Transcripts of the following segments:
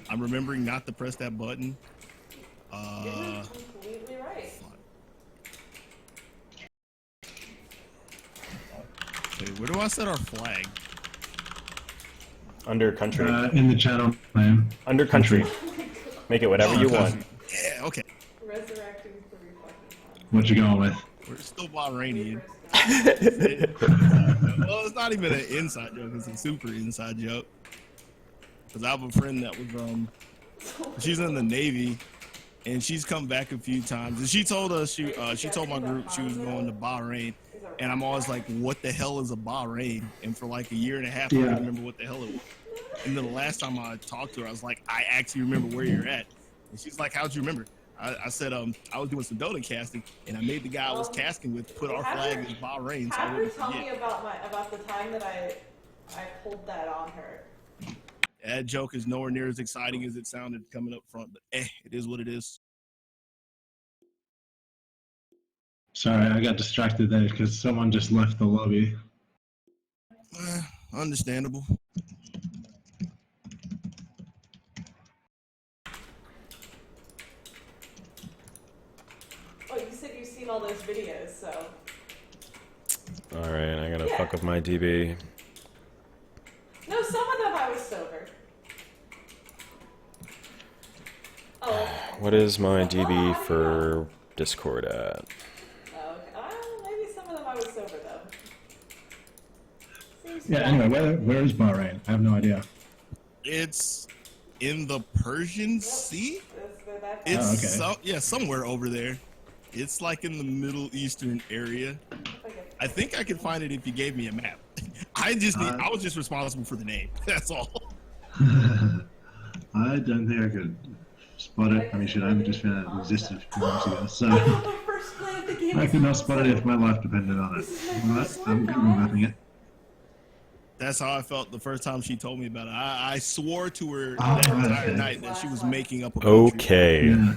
I'm remembering not to press that button. You're completely right. Okay, where do I set our flag? Under country. In the channel name. Under country. Make it whatever you want. Yeah, okay. Resurrecting 3 fucking times. What you going with? We're still Bahrainian. Well, it's not even an inside joke. It's a super inside joke. Because I have a friend that was, she's in the Navy, and she's come back a few times. And she told us, she told my group she was going to Bahrain. And I'm always like, what the hell is a Bahrain? And for like a year and a half, I don't remember what the hell it was. And then the last time I talked to her, I was like, I actually remember where you're at. And she's like, how'd you remember? I said, I was doing some Dota casting, and I made the guy I was casting with put our flag as Bahrain, so I wouldn't Tell forget. me about the time that I pulled that on her. That joke is nowhere near as exciting as it sounded coming up front, but it is what it is. Sorry, I got distracted there because someone just left the lobby. Understandable. Oh, you said you've seen all those videos, so. Alright, I gotta fuck up my DB. No, some of them I was sober. Oh. What is my DB for Discord at? Oh, okay. Maybe some of them I was sober though. Yeah, anyway, where is Bahrain? I have no idea. It's in the Persian Sea? It's yeah, somewhere over there. It's like in the Middle Eastern area. Okay. I think I could find it if you gave me a map. I was just responsible for the name. That's all. I don't think I could spot it. I mean, shit, I only just found out it existed a few months ago, so I could not spot it if my life depended on it. Alright, I'm good with mapping it. That's how I felt the first time she told me about it. I swore to her that entire night that she was making up a country. Okay. Yeah.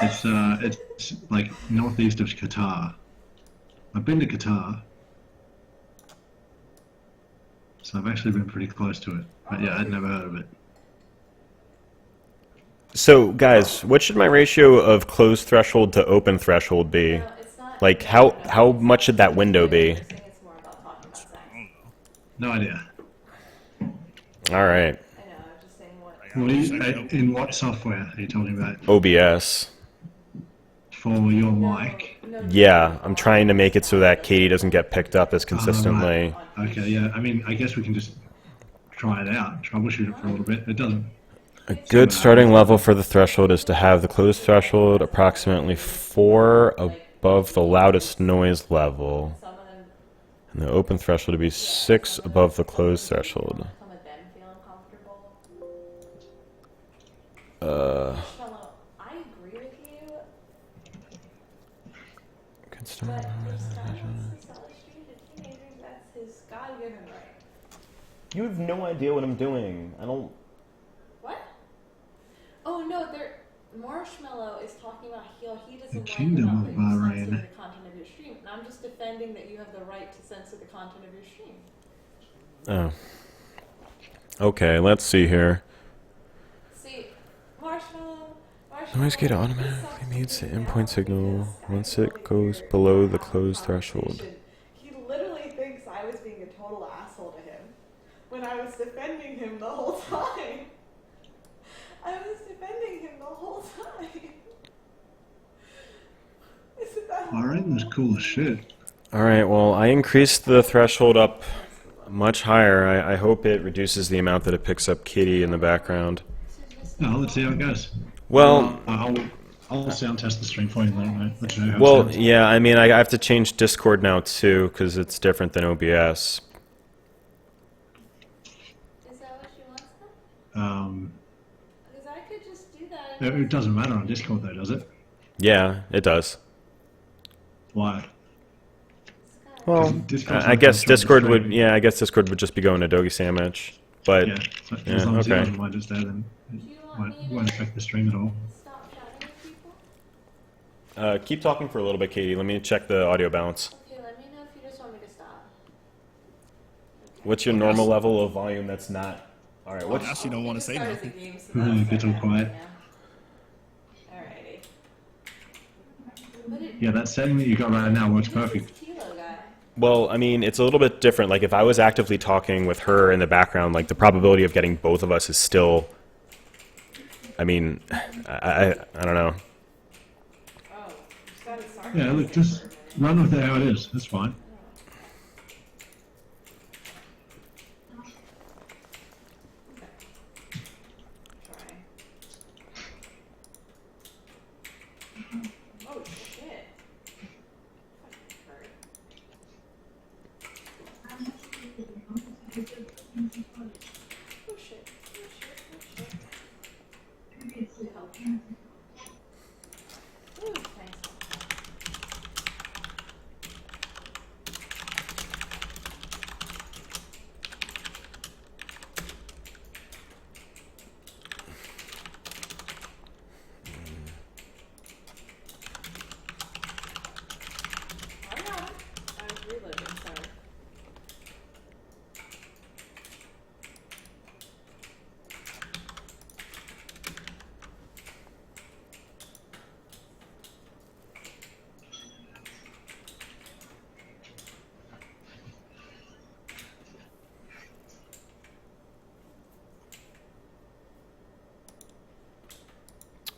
It's like northeast of Qatar. I've been to Qatar, so I've actually been pretty close to it. But yeah, I'd never heard of it. So, guys, what should my ratio of closed threshold to open threshold be? Like, how much should that window be? No idea. Alright. In what software are you talking about? OBS. For your mic? Yeah, I'm trying to make it so that Katie doesn't get picked up as consistently. Right. Okay, yeah. I mean, I guess we can just try it out, troubleshoot it for a little bit. It doesn't. A good starting level for the threshold is to have the closed threshold approximately 4 above the loudest noise level, and the open threshold to be 6 above the closed threshold. I agree with you. But if Star wants to sell his stream to teenagers, that's his God-given right. You have no idea what I'm doing. I don't... What? Oh no, Marshmallow is talking about how he doesn't like Kingdom about of that you censor Bahrain. the content of your stream, and I'm just defending that you have the right to censor the content of your stream. Oh. Okay, let's see here. See, Marshmallow. Noise gate automatically mutes the endpoint signal once it goes below the closed threshold. He literally thinks I was being a total asshole to him when I was defending him the whole time. I was defending him the whole time. Isn't that Bahrain was cool as shit. Alright, well, I increased the threshold up much higher. I hope it reduces the amount that it picks up Kitty in the background. No, let's see how it goes. Well, I'll sound test the stream for you later. Let you know how it well, sounds. yeah, I mean, I have to change Discord now too, because it's different than OBS. Is that what you want, then? Because I could just do that. It doesn't matter on Discord though, does it? Yeah, it does. Why? Well, Discord's I not guess controlled Discord the would, stream. yeah, I guess Discord would just be going to Dogi Sandwich. But, Yeah, so yeah, as long as he okay. doesn't mind us there, then it won't affect the stream at all. Stop chatting with people? Keep talking for a little bit, Katie. Let me check the audio balance. Okay, let me know if you just want me to stop. What's your normal level of volume that's not All right, Now what's she don't want to say Started nothing. the game, so that's Gets all okay. quiet. Yeah. Alrighty. What did Yeah, that setting that you got right now works perfect. who's this Kilo guy? Well, I mean, it's a little bit different. Like, if I was actively talking with her in the background, like, the probability of getting both of us is still... I mean, I don't know. Oh, you sounded sarcastic Yeah, look, for just a minute. run with it how it is. That's fine. Try. Oh shit. Fucking hurt. Oh shit. Oh shit. Oh shit. Ooh, thanks. I got it. I was reloading, sorry.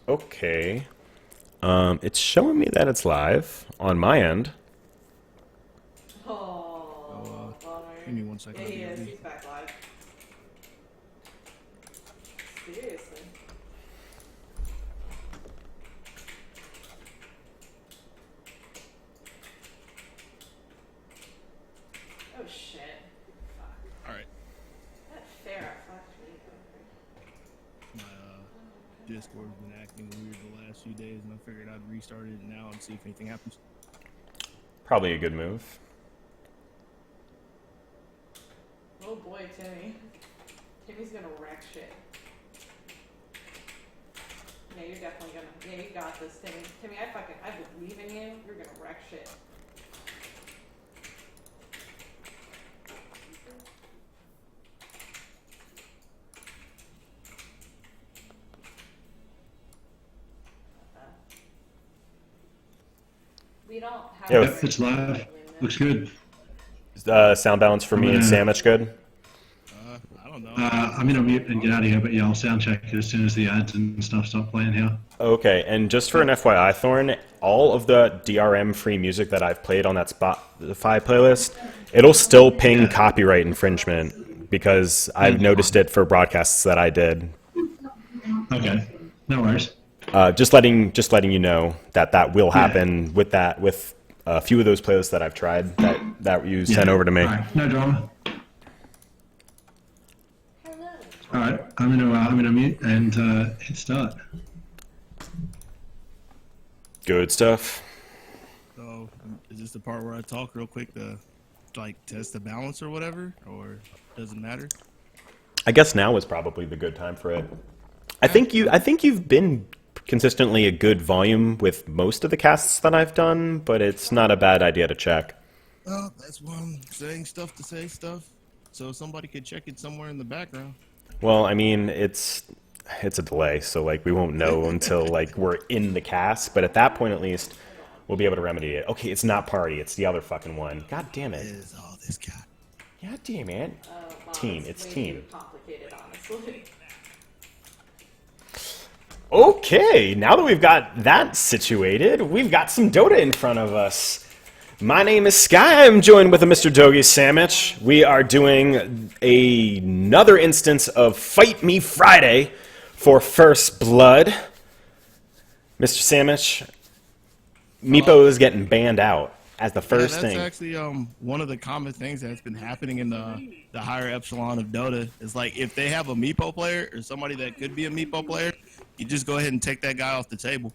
Okay. It's showing me that it's live on my end. Oh, bummer. Give me 1 second. Yeah, I'll he be is. ready. He's back live. Seriously. Oh shit. Fuck. All right. That fair fucked me over. My Discord's been acting weird the last few days, and I figured I'd restart it now and see if anything happens. Probably a good move. Oh boy, Timmy. Timmy's gonna wreck shit. Yeah, you're definitely gonna. Yeah, you got this, Timmy. Timmy, I believe in you. You're gonna wreck shit. We don't have. Yeah, a with- Yep, it's live. window. Looks good. Sound balance for me and Sandwich good? I don't know. I'm gonna mute and get out of here, but yeah, I'll sound check it as soon as the ads and stuff stop playing here. Okay, and just for an FYI, Thorn, all of the DRM free music that I've played on that Spotify playlist, it'll still ping copyright infringement because I've noticed it for broadcasts that I did. Okay, no worries. Just letting you know that will happen with a few of those playlists that I've tried that you sent over to me. All right, no drama. Hello. All right, I'm gonna mute and hit start. Good stuff. So, is this the part where I talk real quick to, like, test the balance or whatever, or doesn't matter? I guess now is probably the good time for it. I think you've been consistently a good volume with most of the casts that I've done, but it's not a bad idea to check. Well, that's why I'm saying stuff to say stuff, so somebody could check it somewhere in the background. Well, I mean, it's a delay, so like we won't know until like we're in the cast, but at that point at least we'll be able to remedy it. Okay, it's not party, it's the other fucking one. God damn it. Is all this guy? God damn it. Wow, Team, that's it's way team. too complicated, honestly. Okay, now that we've got that situated, we've got some Dota in front of us. My name is Sky. I'm joined with a Mr. Dogi Sandwich. We are doing another instance of Fight Me Friday for First Blood. Mr. Sandwich, Meepo is getting banned out as the first that's thing. actually one of the common things that's been happening in the higher epsilon of Dota. Is like if they have a Meepo player or somebody that could be a Meepo player, you just go ahead and take that guy off the table.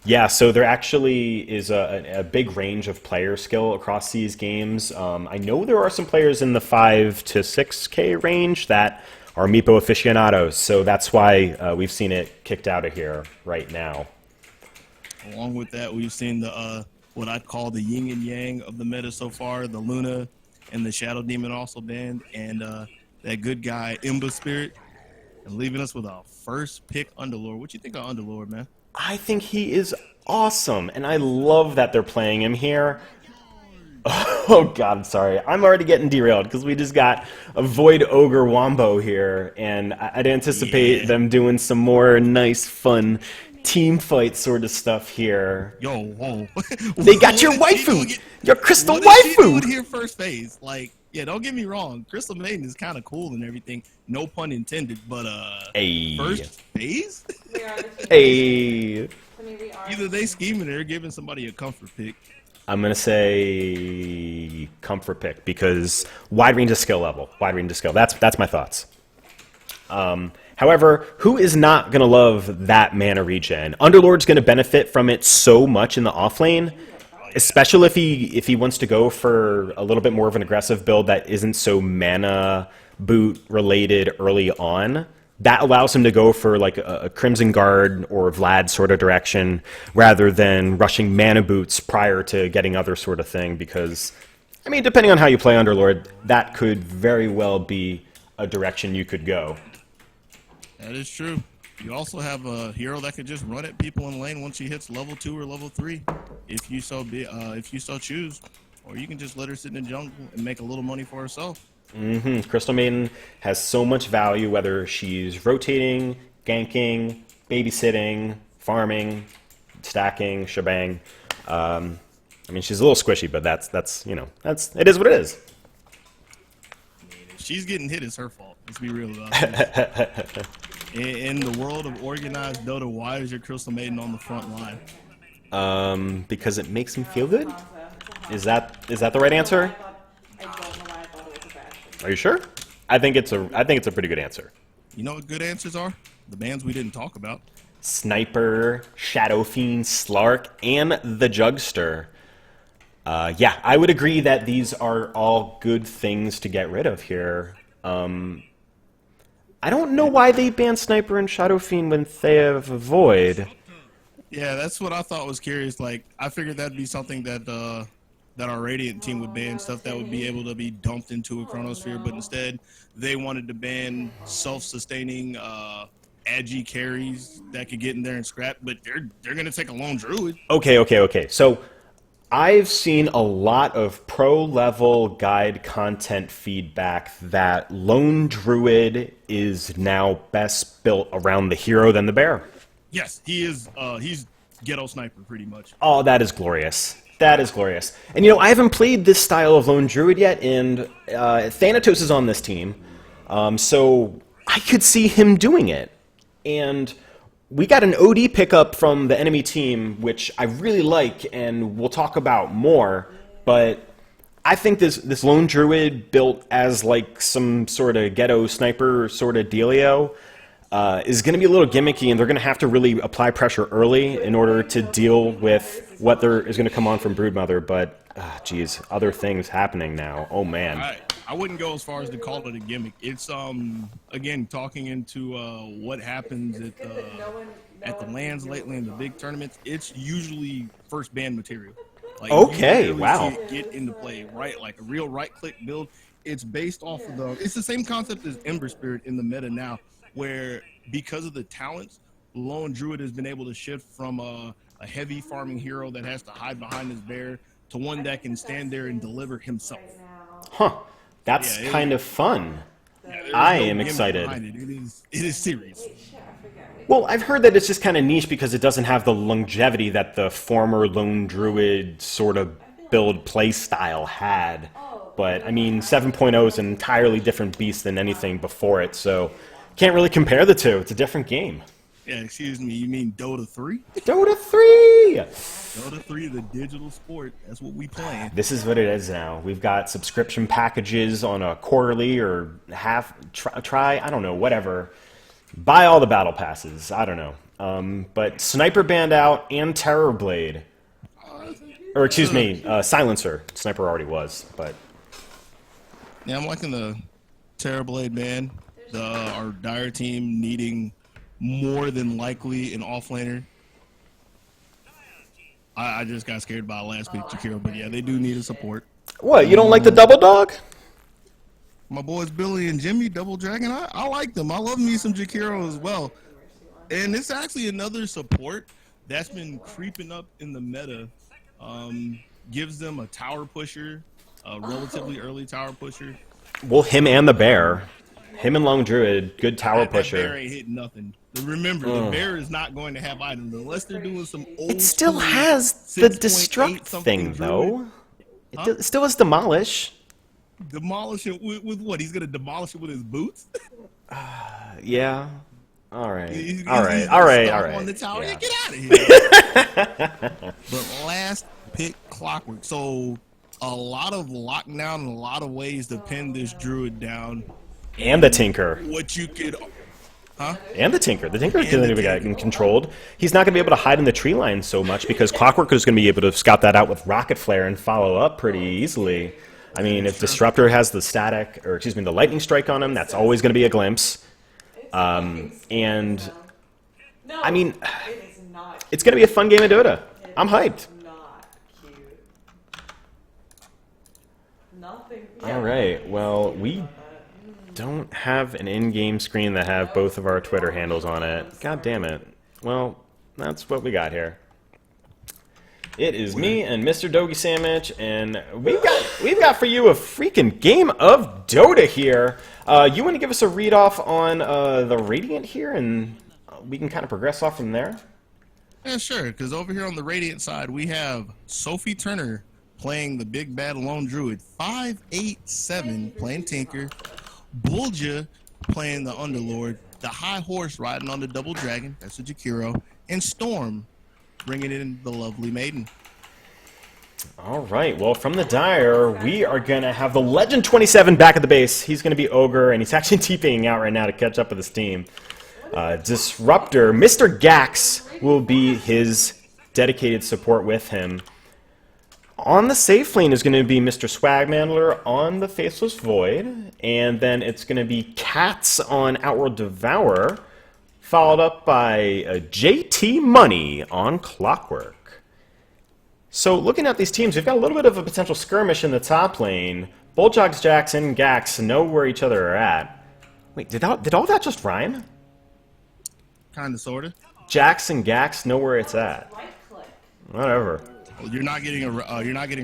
Yeah, so there actually is a big range of player skill across these games. I know there are some players in the 5 to 6K range that are Meepo aficionados, so that's why we've seen it kicked out of here right now. Along with that, we've seen the what I'd call the yin and yang of the meta so far. The Luna and the Shadow Demon also banned, and that good guy Imba Spirit, and leaving us with our first pick Underlord. What you think of Underlord, man? I think he is awesome, and I love that they're playing him here. Oh god, I'm sorry. I'm already getting derailed because we just got a Void Ogre Wombo here, and I'd anticipate them doing some more nice, fun team fight sort of stuff here. Yo, whoa. They got your What is she waifu! doing- Your crystal What is she doing waifu! here first phase? Like, yeah, don't get me wrong. Crystal Maiden is kind of cool and everything. No pun intended, but Hey. first phase? We are the Hey. I mean, we are. Either they scheming or they're giving somebody a comfort pick. I'm going to say comfort pick because wide range of skill level. Wide range of skill. That's my thoughts. However, who is not going to love that mana regen? Underlord's going to benefit from it so much in the offlane, especially if he wants to go for a little bit more of an aggressive build that isn't so mana boot related early on. That allows him to go for like a Crimson Guard or Vlad sort of direction rather than rushing mana boots prior to getting other sort of thing because, I mean, depending on how you play Underlord, that could very well be a direction you could go. That is true. You also have a hero that could just run at people in lane once she hits level 2 or level 3, if you so choose. Or you can just let her sit in the jungle and make a little money for herself. Crystal Maiden has so much value, whether she's rotating, ganking, babysitting, farming, stacking, shebang. I mean, she's a little squishy, but that's it is what it is. If she's getting hit, it's her fault. Let's be real about it. In the world of organized Dota, why is your Crystal Maiden on the front line? Because it makes him feel good. Is that the right answer? I don't know why I thought it was a bad thing. Are you sure? I think it's a pretty good answer. You know what good answers are? The bands we didn't talk about. Sniper, Shadow Fiend, Slark, and the Jugster. Yeah, I would agree that these are all good things to get rid of here. I don't know why they banned Sniper and Shadow Fiend when they have a Void. Yeah, that's what I thought was curious. Like, I figured that'd be something that our Radiant team would ban, stuff that would be able to be dumped into a Chronosphere, but instead they wanted to ban self-sustaining agi carries that could get in there and scrap, but they're gonna take a lone druid. Okay. So I've seen a lot of pro-level guide content feedback that Lone Druid is now best built around the hero than the bear. Yes, he is. He's ghetto sniper pretty much. Oh, that is glorious. That is glorious. And I haven't played this style of Lone Druid yet, and Thanatos is on this team, so I could see him doing it. And we got an OD pickup from the enemy team, which I really like, and we'll talk about more. But I think this Lone Druid built as like some sort of ghetto sniper sort of dealio is going to be a little gimmicky, and they're going to have to really apply pressure early in order to deal with what there is going to come on from Broodmother. But, geez, other things happening now. Oh, man. I wouldn't go as far as to call it a gimmick. It's again talking into what happens at the lands lately in the big tournaments. It's usually first ban material. Like, Okay, you really wow. see it get into play, right? Like a real right click build. It's based off of it's the same concept as Ember Spirit in the meta now, where because of the talents, Lone Druid has been able to shift from a heavy farming hero that has to hide behind his bear to one that can stand there and deliver himself. Huh. That's Yeah, kind of fun. Yeah, there's I no am gimmick excited. behind it. It is serious. Well, I've heard that it's just kind of niche because it doesn't have the longevity that the former Lone Druid sort of build play style had. But, I mean, 7.0 is an entirely different beast than anything before it, so can't really compare the two. It's a different game. Yeah, excuse me. You mean Dota 3? Dota 3! Dota 3, the digital sport. That's what we playing. This is what it is now. We've got subscription packages on a quarterly or half try, I don't know, whatever. Buy all the battle passes. I don't know. But Sniper banned out and Terrorblade. Or excuse me, Silencer. Sniper already was, but Yeah, I'm liking the Terrorblade ban. Our Dire team needing more than likely an offlaner. I just got scared by last pick Jakiro, but yeah, they do need a support. what? You don't like the double dog? My boys Billy and Jimmy, Double Dragon. I like them. I love me some Jakiro as well. And it's actually another support that's been creeping up in the meta. Gives them a tower pusher, a relatively early tower pusher. Well, him and the bear. Him and Lone Druid, good tower pusher. That bear ain't hitting nothing. Remember, the bear is not going to have items unless they're doing some old. It still school has the 6.8 destruct something thing, though. Huh? It still has demolish. Demolish it with what? He's gonna demolish it with his boots? Yeah. All right. He's All gonna right. stomp on the tower. Yeah. Yeah, get out of here. But last pick, Clockwork. So a lot of lockdown and a lot of ways to pin this druid down. And the Tinker. What you could, huh? And the Tinker. The Tinker is going to be getting controlled. He's not going to be able to hide in the tree line so much because Clockwork is going to be able to scout that out with Rocket Flare and follow up pretty easily. I mean, if Disruptor has the static, or excuse me, the Lightning Strike on him, that's always going to be a glimpse. And I mean, it's going to be a fun game of Dota. I'm hyped. Not cute. Nothing. All right. Well, we don't have an in-game screen that have both of our Twitter handles on it. God damn it. Well, that's what we got here. It is me and Mr. Dogi Sandwich, and we've got for you a freaking game of Dota here. You want to give us a read off on the Radiant here, and we can kind of progress off from there? Yeah, sure. Because over here on the Radiant side, we have Sophie Turner playing the Big Bad Lone Druid, 587 playing Tinker, Bulja playing the Underlord, the High Horse riding on the Double Dragon, that's a Jakiro, and Storm bringing in the Lovely Maiden. All right, well, from the Dire, we are going to have the Legend 27 back at the base. He's going to be Ogre, and he's actually TPing out right now to catch up with his team. Disruptor, Mr. Gax, will be his dedicated support with him. On the safe lane is going to be Mr. Swagmandler on the Faceless Void, and then it's going to be Cats on Outworld Devourer, followed up by JT Money on Clockwork. So looking at these teams, we've got a little bit of a potential skirmish in the top lane. Bulljogs, Jackson, Gax know where each other are at. Wait, did all that just rhyme? Kind of, sort of. Jackson, Gax know where it's at. Right click. Whatever. Well, you're not getting a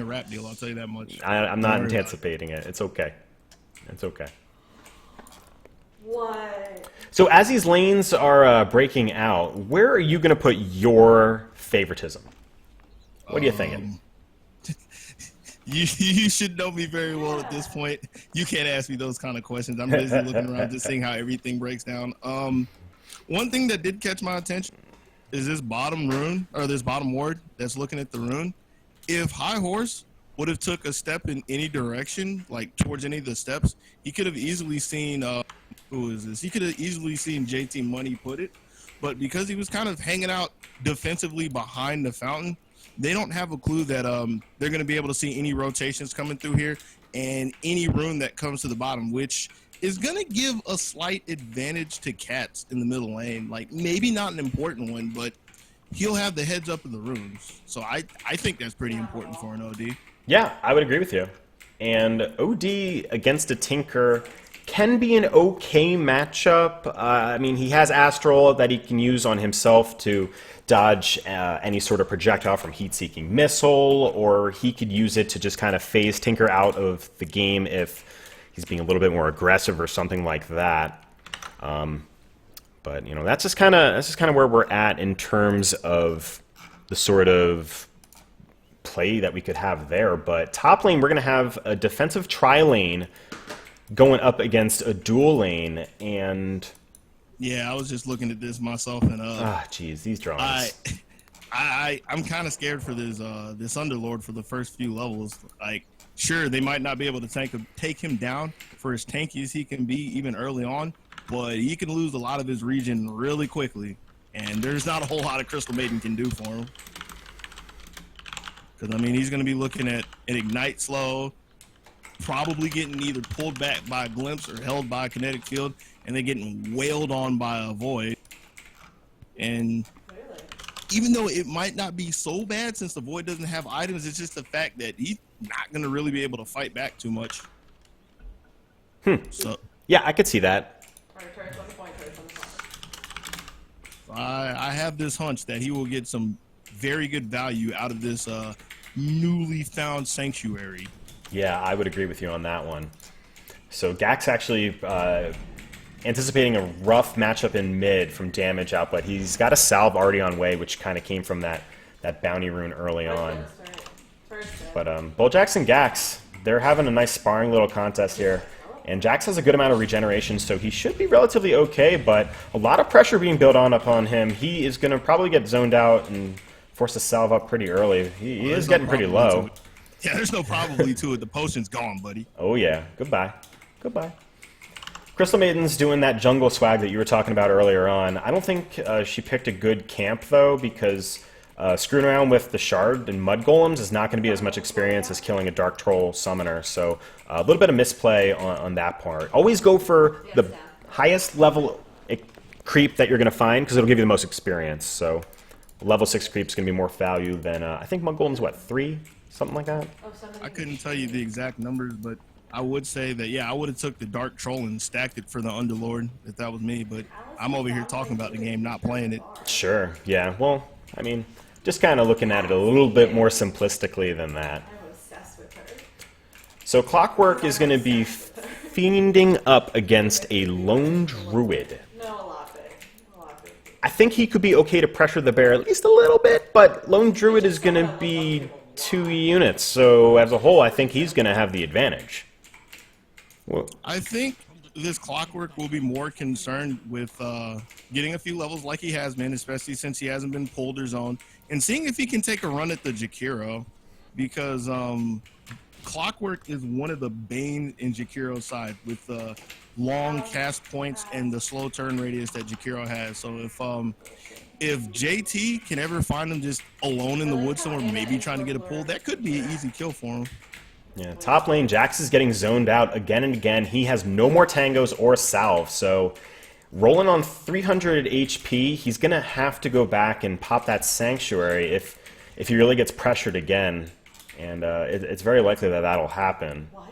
rap deal, I'll tell you that much. I'm not anticipating it. It's okay. It's okay. What? So as these lanes are breaking out, where are you going to put your favoritism? What are you thinking? You should know me very well at this point. You can't ask me those kind of questions. I'm busy looking around just seeing how everything breaks down. One thing that did catch my attention is this bottom rune, or this bottom ward that's looking at the rune. If High Horse would have took a step in any direction, like towards any of the steps, he could have easily seen, who is this? He could have easily seen JT Money put it. But because he was kind of hanging out defensively behind the fountain, they don't have a clue that they're going to be able to see any rotations coming through here and any rune that comes to the bottom, which is going to give a slight advantage to Cats in the middle lane. Like, maybe not an important one, but he'll have the heads up of the runes. So I think that's pretty important for an OD. Yeah, I would agree with you. And OD against a Tinker can be an okay matchup. I mean, he has Astral that he can use on himself to dodge any sort of projectile from Heat-Seeking Missile, or he could use it to just kind of phase Tinker out of the game if he's being a little bit more aggressive or something like that. But you know, that's just kind of where we're at in terms of the sort of play that we could have there. But top lane, we're going to have a defensive tri-lane going up against a dual lane, and yeah, I was just looking at this myself, and geez, these drones. I'm kind of scared for this Underlord for the first few levels. Like, sure, they might not be able to take him down for as tanky as he can be even early on, but he can lose a lot of his region really quickly, and there's not a whole lot of Crystal Maiden can do for him. Because, I mean, he's going to be looking at an Ignite slow, probably getting either pulled back by a Glimpse or held by a Kinetic Field, and then getting wailed on by a Void. And even though it might not be so bad since the Void doesn't have items, it's just the fact that he's not going to really be able to fight back too much. So Yeah, I could see that. Turret's on the point, turret's on the point. I have this hunch that he will get some very good value out of this newly found sanctuary. Yeah, I would agree with you on that one. So Gax actually anticipating a rough matchup in mid from damage output. He's got a salve already on way, which kind of came from that bounty rune early on. But Bulljax and Gax, they're having a nice sparring little contest here. And Jax has a good amount of regeneration, so he should be relatively okay, but a lot of pressure being built on upon him. He is going to probably get zoned out and force to salve up pretty early. He is getting pretty low. Yeah, there's no probably to it. The potion's gone, buddy. Oh yeah, goodbye. Goodbye. Crystal Maiden's doing that jungle swag that you were talking about earlier on. I don't think she picked a good camp, though, because screwing around with the Shard and Mud Golems is not going to be as much experience as killing a Dark Troll Summoner, so a little bit of misplay on that part. Always go for the highest level creep that you're going to find, because it'll give you the most experience, so level 6 creep is going to be more value than, I think Mud Golem's, what, 3? Something like that? I couldn't tell you the exact numbers, but I would say that, yeah, I would have took the Dark Troll and stacked it for the Underlord if that was me, but I'm over here talking about the game, not playing it. Sure, yeah. Well, I mean, just kind of looking at it a little bit more simplistically than that. I'm obsessed with her. So Clockwork is going to be fiending up against a Lone Druid. No, a lot big. A lot big. I think he could be okay to pressure the bear at least a little bit, but Lone Druid is going to be 2 units, so as a whole, I think he's going to have the advantage. Well, I think this Clockwork will be more concerned with getting a few levels like he has been, especially since he hasn't been pulled or zoned, and seeing if he can take a run at the Jakiro, because Clockwork is one of the bane in Jakiro's side with the long cast points and the slow turn radius that Jakiro has. So if JT can ever find him just alone in the woods somewhere, maybe trying to get a pull, that could be an easy kill for him. yeah, top lane, Jax is getting zoned out again and again. He has no more tangos or salve, so rolling on 300 HP, he's going to have to go back and pop that Sanctuary if he really gets pressured again. And it's very likely that that'll happen. What?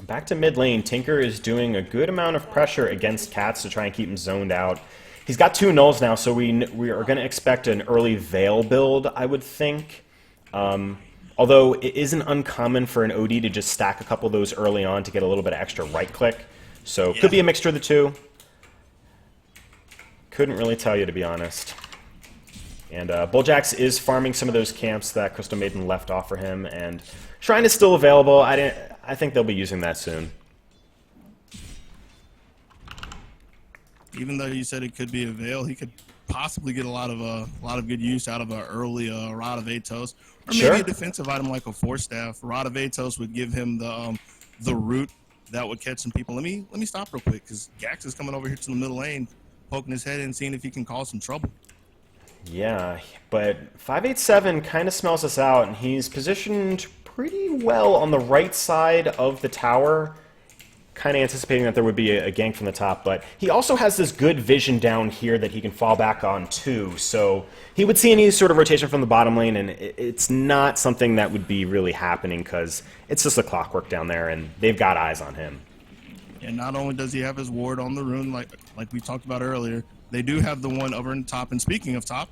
Back to mid lane, Tinker is doing a good amount of pressure against Cats to try and keep him zoned out. He's got 2 nulls now, so we are going to expect an early Veil build, I would think. Although it isn't uncommon for an OD to just stack a couple of those early on to get a little bit of extra right click. So it could be a mixture of the two. Couldn't really tell you, to be honest. And Bulljax is farming some of those camps that Crystal Maiden left off for him, and Shrine is still available. I think they'll be using that soon. Even though you said it could be a Veil, he could possibly get a lot of good use out of an early Rod of Atos, or maybe a defensive item like a Force Staff. Rod of Atos would give him the root that would catch some people. Let me stop real quick, because Gax is coming over here to the middle lane, poking his head in, seeing if he can cause some trouble. Yeah, but 587 kind of smells us out, and he's positioned pretty well on the right side of the tower, kind of anticipating that there would be a gank from the top, but he also has this good vision down here that he can fall back on too, so he would see any sort of rotation from the bottom lane, and it's not something that would be really happening because it's just a Clockwork down there, and they've got eyes on him. And not only does he have his ward on the rune, like we talked about earlier, they do have the one over in top. And speaking of top,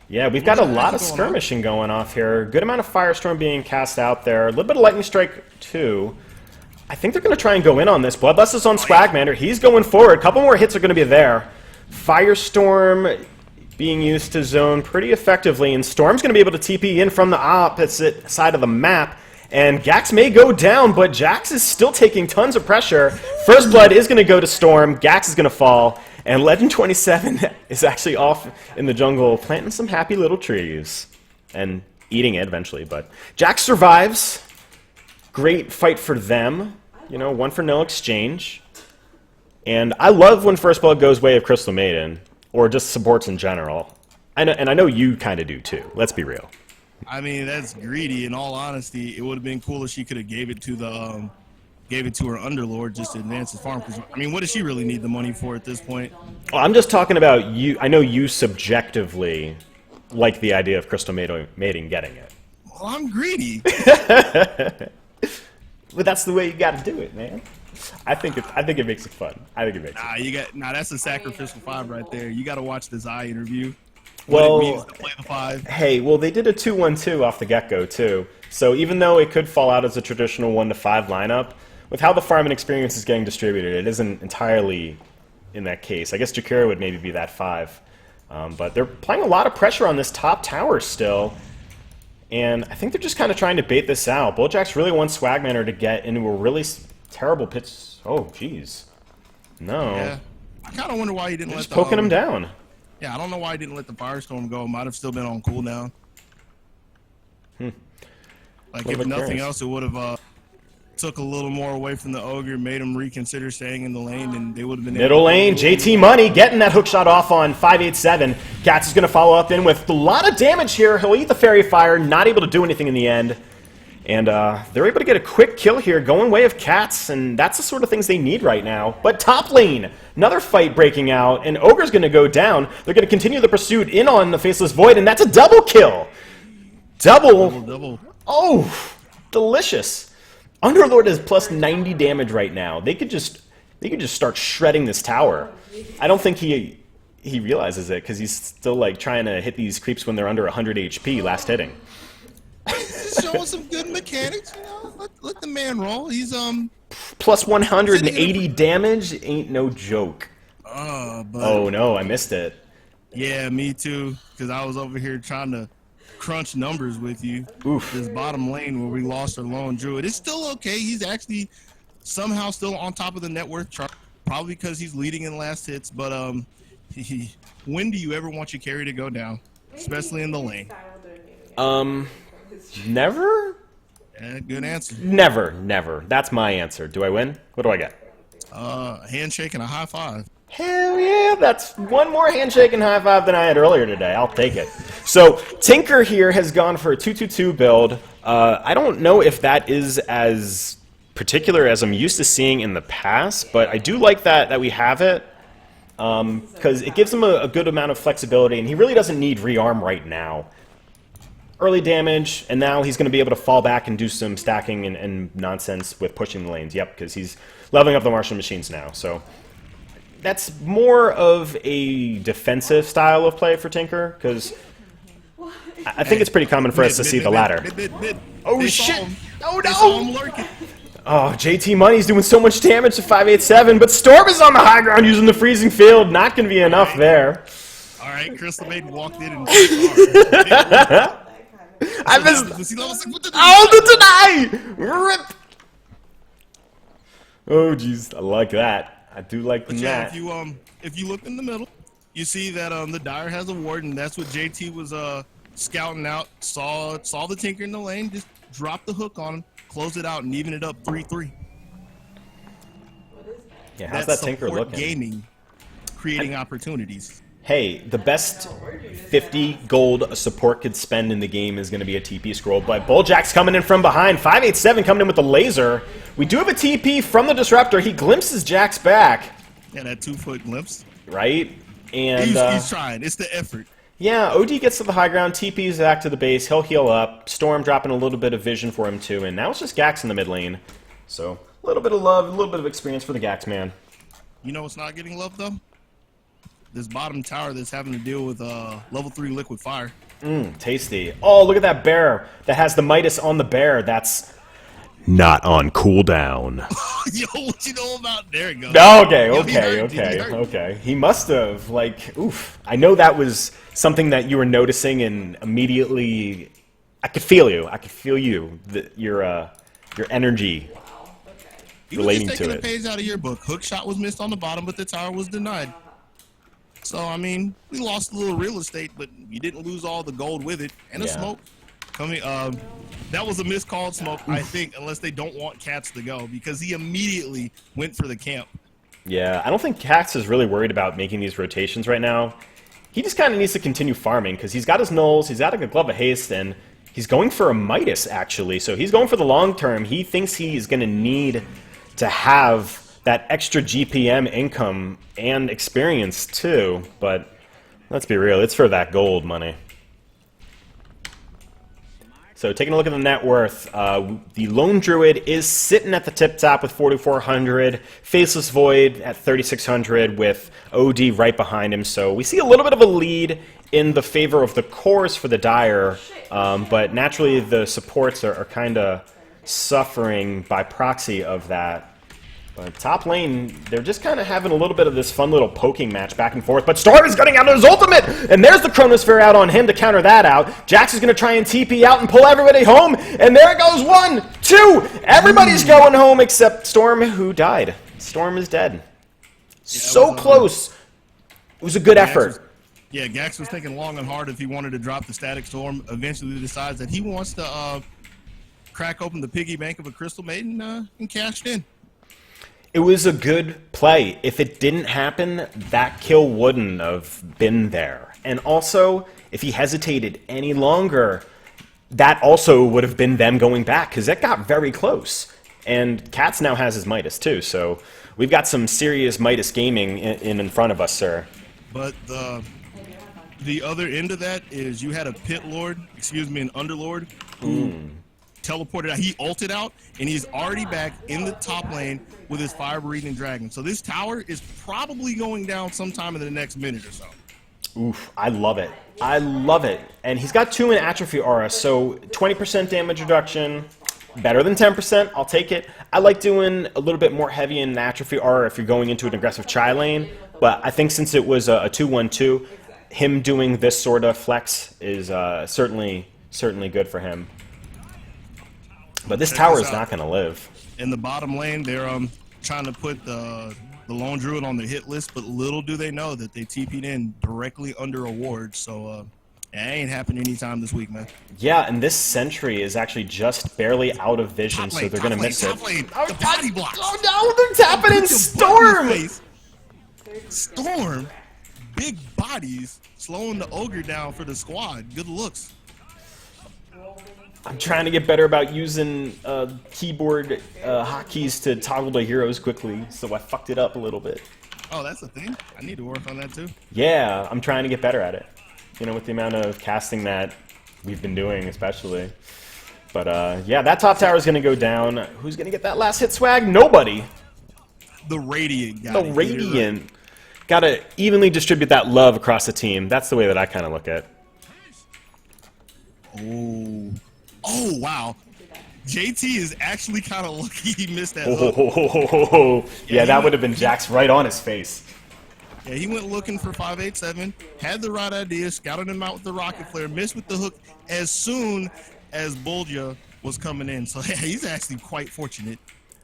yeah, we've got a lot of skirmishing going off here. Good amount of Firestorm being cast out there. A little bit of Lightning Strike too. I think they're going to try and go in on this. Bloodlust is on Swagmander. He's going forward. A couple more hits are going to be there. Firestorm being used to zone pretty effectively, and Storm's going to be able to TP in from the opposite side of the map. And Gax may go down, but Jax is still taking tons of pressure. First Blood is going to go to Storm. Gax is going to fall. And Legend 27 is actually off in the jungle, planting some happy little trees. And eating it eventually. But Jax survives. Great fight for them. You know, 1 for no exchange. And I love when First Blood goes way of Crystal Maiden. Or just supports in general. And I know you kind of do too. Let's be real. I mean, that's greedy. In all honesty, it would have been cool if she could have gave it to her Underlord just to advance his farm. Because I mean, what does she really need the money for at this point? Well, I'm just talking about you. I know you subjectively like the idea of Crystal Maiden getting it. Well, I'm greedy. But that's the way you got to do it, man. I think it makes it fun. I think it makes it. That's a sacrificial 5 right there. You got to watch the Zai interview. Well, what it means to play the 5. Hey, well, they did a 2-1-2 off the get-go, too. So even though it could fall out as a traditional 1-5 lineup, with how the farming experience is getting distributed, it isn't entirely in that case. I guess Jakiro would maybe be that 5. But they're playing a lot of pressure on this top tower still. And I think they're just kind of trying to bait this out. Bulljax really wants Swagmanor to get into a really terrible pitch. Oh, jeez. No. Yeah. I kind of wonder why he didn't let Just poking him down. Yeah, I don't know why he didn't let the Firestorm go. Might have still been on cooldown. Like, if nothing else, it would have took a little more away from the Ogre, made him reconsider staying in the lane, and they would have been middle lane. JT Money getting that hook shot off on 587. Cats is going to follow up in with a lot of damage here. He'll eat the Fairy Fire, not able to do anything in the end. And they're able to get a quick kill here, going way of Cats, and that's the sort of things they need right now. But top lane, another fight breaking out, and Ogre's going to go down. They're going to continue the pursuit in on the Faceless Void, and that's a double kill. Double. Oh, delicious. Underlord is plus 90 damage right now. They could just start shredding this tower. I don't think he realizes it because he's still like trying to hit these creeps when they're under 100 HP last hitting. He's showing some good mechanics, you know. Let the man roll. He's plus 180 damage ain't no joke. Oh no, I missed it. Yeah, me too. Because I was over here trying to crunch numbers with you. Oof. This bottom lane where we lost our lone druid. It's still okay. He's actually somehow still on top of the net worth chart. Probably because he's leading in last hits. But when do you ever want your carry to go down, especially in the lane? Never. Yeah, good answer. Never. That's my answer. Do I win? What do I get? Handshake and a high 5. Hell yeah, that's one more handshake and high 5 than I had earlier today. I'll take it. So Tinker here has gone for a 2-2-2 build. I don't know if that is as particular as I'm used to seeing in the past, but I do like that we have it because it gives him a good amount of flexibility, and he really doesn't need rearm right now. Early damage, and now he's going to be able to fall back and do some stacking and nonsense with pushing the lanes. Yep, because he's leveling up the Martian machines now. So that's more of a defensive style of play for Tinker, because I think it's pretty common for us to see the latter. Oh shit! Oh no! Oh, JT Money's doing so much damage to 587, but Storm is on the high ground using the freezing field. Not going to be enough there. All right, Crystal Maiden walked in and I missed. Oh, the deny! Rip! Oh, jeez, I like that. I do like that. Yeah, if you look in the middle, you see that the Dire has a ward, and that's what JT was scouting out. Saw the Tinker in the lane, just drop the hook on him, close it out, and even it up 3-3. Yeah, how's that Tinker looking? Gaming, creating opportunities. Hey, the best 50 gold a support could spend in the game is going to be a TP scroll, but Bulljack's coming in from behind. 587 coming in with the laser. We do have a TP from the Disruptor. He glimpses Jack's back. Yeah, that 2-foot glimpse. Right? And he's trying. It's the effort. Yeah, OD gets to the high ground, TP's back to the base, he'll heal up. Storm dropping a little bit of vision for him too, and now it's just Gax in the mid lane. So, a little bit of love, a little bit of experience for the Gax man. You know what's not getting love though? This bottom tower that's having to deal with level 3 liquid fire. Tasty. Oh, look at that bear that has the Midas on the bear. That's not on cooldown. Yo, what you know about? There it goes. Okay. He must have, like, oof. I know that was something that you were noticing, and immediately, I could feel you. I could feel you. Your energy relating to it. He was just taking a page out of your book. Hook shot was missed on the bottom, but the tower was denied. So, I mean, we lost a little real estate, but you didn't lose all the gold with it. And a smoke. That was a miscalled smoke, I think, unless they don't want Cats to go, because he immediately went for the camp. Yeah, I don't think Cats is really worried about making these rotations right now. He just kind of needs to continue farming, because he's got his nulls, he's got a Glove of Haste, and he's going for a Midas, actually. So he's going for the long term. He thinks he is going to need to have that extra GPM income and experience too, but let's be real, it's for that gold money. So taking a look at the net worth, the Lone Druid is sitting at the tip top with 4,400, Faceless Void at 3,600 with OD right behind him. So we see a little bit of a lead in the favor of the cores for the Dire, but naturally the supports are kind of suffering by proxy of that. But top lane, they're just kind of having a little bit of this fun little poking match back and forth. But Storm is getting out his ultimate! And there's the Chronosphere out on him to counter that out. Jax is going to try and TP out and pull everybody home. And there it goes, 1, 2! Everybody's going home except Storm, who died. Storm is dead. So close. It was a good effort. Gax was thinking long and hard if he wanted to drop the Static Storm. Eventually decides that he wants to crack open the piggy bank of a Crystal Maiden and cashed in. It was a good play. If it didn't happen, that kill wouldn't have been there. And also, if he hesitated any longer, that also would have been them going back, because that got very close. And Katz now has his Midas, too, so we've got some serious Midas gaming in front of us, sir. But the other end of that is you had a an Underlord, who teleported out. He ulted out, and he's already back in the top lane with his fire-breathing dragon. So this tower is probably going down sometime in the next minute or so. Oof, I love it. I love it. And he's got 2 in Atrophy Aura, so 20% damage reduction, better than 10%, I'll take it. I like doing a little bit more heavy in Atrophy Aura if you're going into an aggressive Chai lane, but I think since it was a 2-1-2, him doing this sort of flex is certainly good for him. But this tower is not going to live. In the bottom lane, they're trying to put the Lone Druid on the hit list, but little do they know that they TP'd in directly under a ward. So it ain't happening anytime this week, man. Yeah, and this Sentry is actually just barely out of vision, so they're going to miss it. The body blocks. Oh no, they're tapping in Storm! Storm, big bodies, slowing the Ogre down for the squad. Good looks. I'm trying to get better about using keyboard hotkeys to toggle the heroes quickly, so I fucked it up a little bit. Oh, that's a thing? I need to work on that too. Yeah, I'm trying to get better at it. You know, with the amount of casting that we've been doing, especially. But yeah, that top tower is going to go down. Who's going to get that last hit swag? Nobody. The Radiant got The Radiant. Right. Got to evenly distribute that love across the team. That's the way that I kind of look at it. Oh, wow. JT is actually kind of lucky he missed that hook. Yeah, that would have been Jax right on his face. Yeah, he went looking for 587, had the right idea, scouted him out with the rocket flare, missed with the hook as soon as Bolja was coming in. So yeah, he's actually quite fortunate,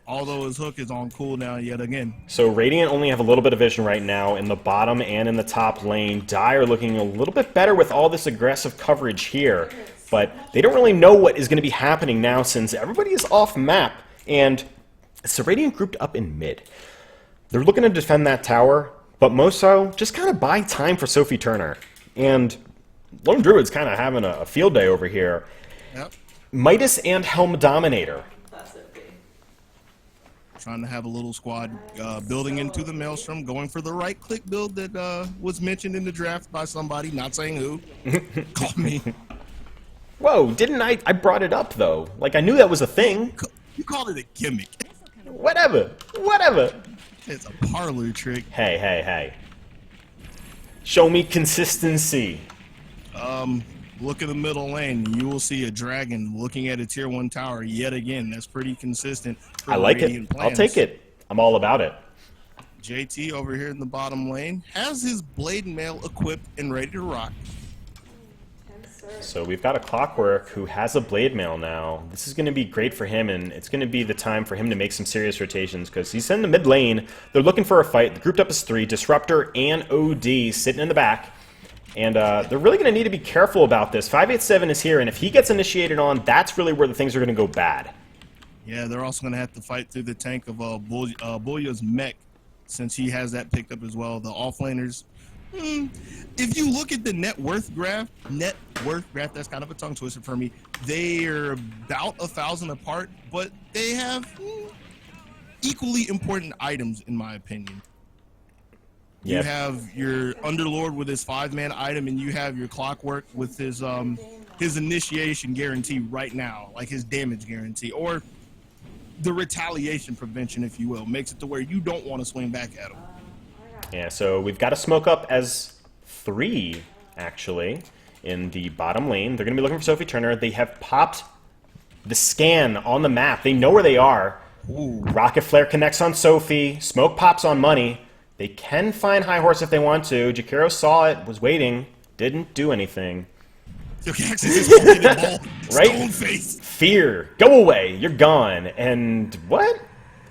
although his hook is on cooldown yet again. So Radiant only have a little bit of vision right now in the bottom and in the top lane. Dire looking a little bit better with all this aggressive coverage here. But they don't really know what is going to be happening now since everybody is off map. And it's the Radiant grouped up in mid. They're looking to defend that tower, but most so just kind of buy time for Sophie Turner. And Lone Druid's kind of having a field day over here. Yep. Midas and Helm Dominator. Trying to have a little squad building into the Maelstrom, going for the right-click build that was mentioned in the draft by somebody, not saying who. Call me. Whoa, didn't I brought it up, though. Like, I knew that was a thing. You called it a gimmick. Whatever. It's a parlor trick. Hey. Show me consistency. Look at the middle lane. You will see a dragon looking at a tier 1 tower yet again. That's pretty consistent. I like it. I'll take it. I'm all about it. JT over here in the bottom lane has his Blade Mail equipped and ready to rock. So we've got a Clockwork who has a Blade Mail now. This is going to be great for him, and it's going to be the time for him to make some serious rotations because he's in the mid lane. They're looking for a fight. The grouped up is 3. Disruptor and OD sitting in the back. And they're really going to need to be careful about this. 587 is here, and if he gets initiated on, that's really where the things are going to go bad. Yeah, they're also going to have to fight through the tank of Bulya's mech since he has that picked up as well. The offlaners, if you look at the net worth graph, that's kind of a tongue twister for me. They're about 1,000 apart, but they have equally important items, in my opinion. You have your Underlord with his 5-man item, and you have your Clockwork with his his initiation guarantee right now, like his damage guarantee, or the retaliation prevention, if you will, makes it to where you don't want to swing back at him. Yeah, so we've got a smoke up as 3, actually, in the bottom lane. They're going to be looking for Sophie Turner. They have popped the scan on the map. They know where they are. Ooh. Rocket Flare connects on Sophie. Smoke pops on Money. They can find High Horse if they want to. Jakiro saw it, was waiting, didn't do anything. Right? Stone face. Fear. Go away. You're gone. And what?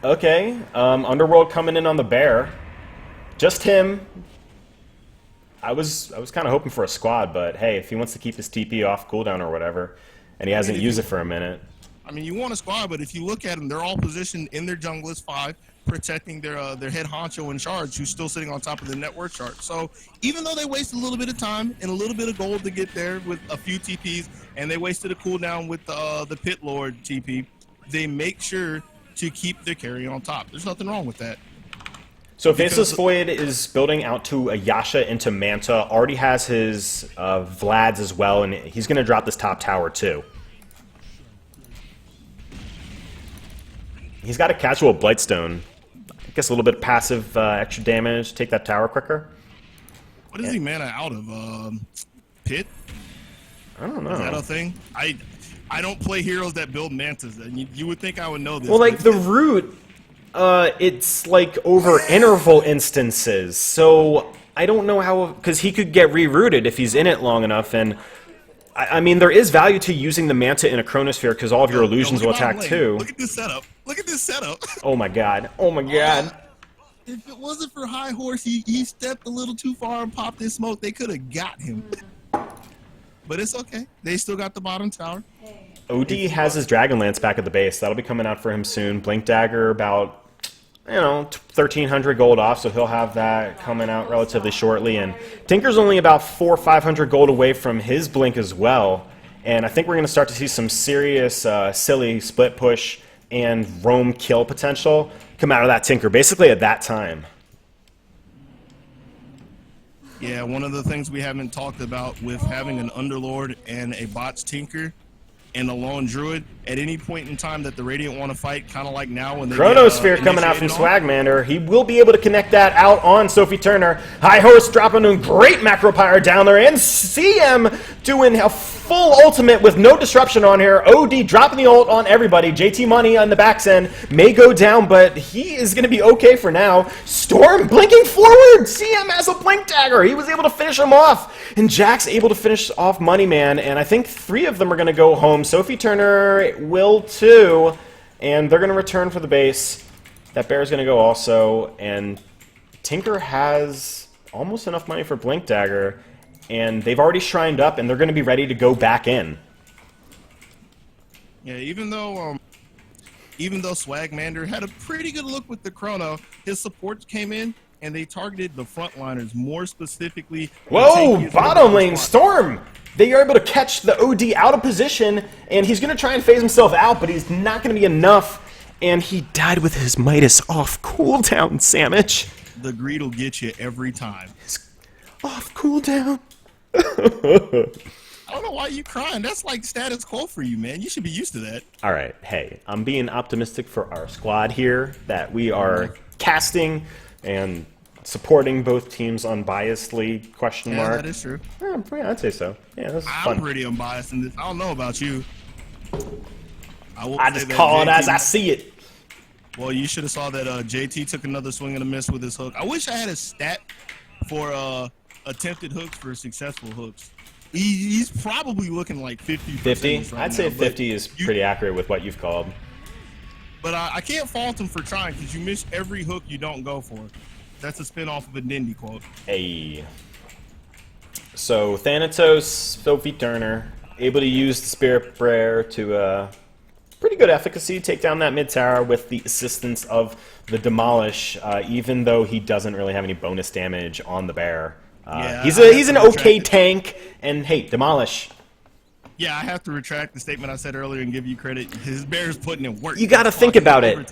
Okay. Underworld coming in on the bear. Just him. I was kind of hoping for a squad, but hey, if he wants to keep his TP off cooldown or whatever, and he hasn't used it for a minute. I mean, you want a squad, but if you look at them, they're all positioned in their junglist 5, protecting their head honcho in charge, who's still sitting on top of the network chart. So even though they wasted a little bit of time and a little bit of gold to get there with a few TPs, and they wasted a cooldown with the Pit Lord TP, they make sure to keep their carry on top. There's nothing wrong with that. So Faceless Void is building out to a Yasha into Manta, already has his Vlads as well, and he's going to drop this top tower too. He's got a casual Blightstone. I guess a little bit of passive extra damage, take that tower quicker. What is he mana out of? Pit? I don't know. Is that a thing? I don't play heroes that build mantas. And you would think I would know this. Well, like the root, it's like over interval instances. So I don't know how, because he could get rerouted if he's in it long enough. And I mean, there is value to using the Manta in a Chronosphere because all of your illusions will attack too. Look at this setup. Look at this setup. Oh my god. Oh my god. If it wasn't for High Horse, he stepped a little too far and popped his smoke. They could have got him. But it's okay. They still got the bottom tower. OD has his Dragonlance back at the base. That'll be coming out for him soon. Blink Dagger about, 1,300 gold off, so he'll have that coming out relatively shortly. And Tinker's only about 400 or 500 gold away from his Blink as well. And I think we're going to start to see some serious silly split push and roam kill potential come out of that Tinker, basically at that time. Yeah, one of the things we haven't talked about with having an Underlord and a Bots Tinker and a Lone Druid, at any point in time that the Radiant want to fight, kind of like now when they Chronosphere coming out from Swagmander. He will be able to connect that out on Sophie Turner. High Horse dropping a great Macropyre down there, and CM doing a full ultimate with no disruption on here. OD dropping the ult on everybody. JT Money on the back's end may go down, but he is going to be okay for now. Storm blinking forward. CM has a Blink Dagger. He was able to finish him off, and Jack's able to finish off Moneyman, and I think 3 of them are going to go home. Sophie Turner will too, and they're going to return for the base. That bear's going to go also, and Tinker has almost enough money for Blink Dagger, and they've already shrined up, and they're going to be ready to go back in. Yeah, even though Swagmander had a pretty good look with the Chrono, his supports came in and they targeted the frontliners more specifically. Whoa, bottom lane Storm! They are able to catch the OD out of position, and he's going to try and phase himself out, but he's not going to be enough, and he died with his Midas off cooldown, Samich. The greed will get you every time. Off cooldown. I don't know why you crying. That's like status quo for you, man. You should be used to that. All right, hey, I'm being optimistic for our squad here, that we are casting and supporting both teams unbiasedly, question mark. Yeah, that is true. Yeah, I'd say so. Yeah, this is fun. I'm pretty unbiased in this. I don't know about you. I just call it as I see it. Well, you should have saw that JT took another swing and a miss with his hook. I wish I had a stat for attempted hooks for successful hooks. He's probably looking like 50%. 50? Right I'd say 50 is pretty accurate with what you've called. But I can't fault him for trying, because you miss every hook you don't go for. That's a spin-off of a Dindy quote. Hey. So, Thanatos, Sophie Turner, able to use the Spirit Prayer to pretty good efficacy, take down that mid tower with the assistance of the Demolish, even though he doesn't really have any bonus damage on the bear. He's an okay tank, and hey, Demolish. Yeah, I have to retract the statement I said earlier and give you credit. His bear's putting in work. You got to think about it.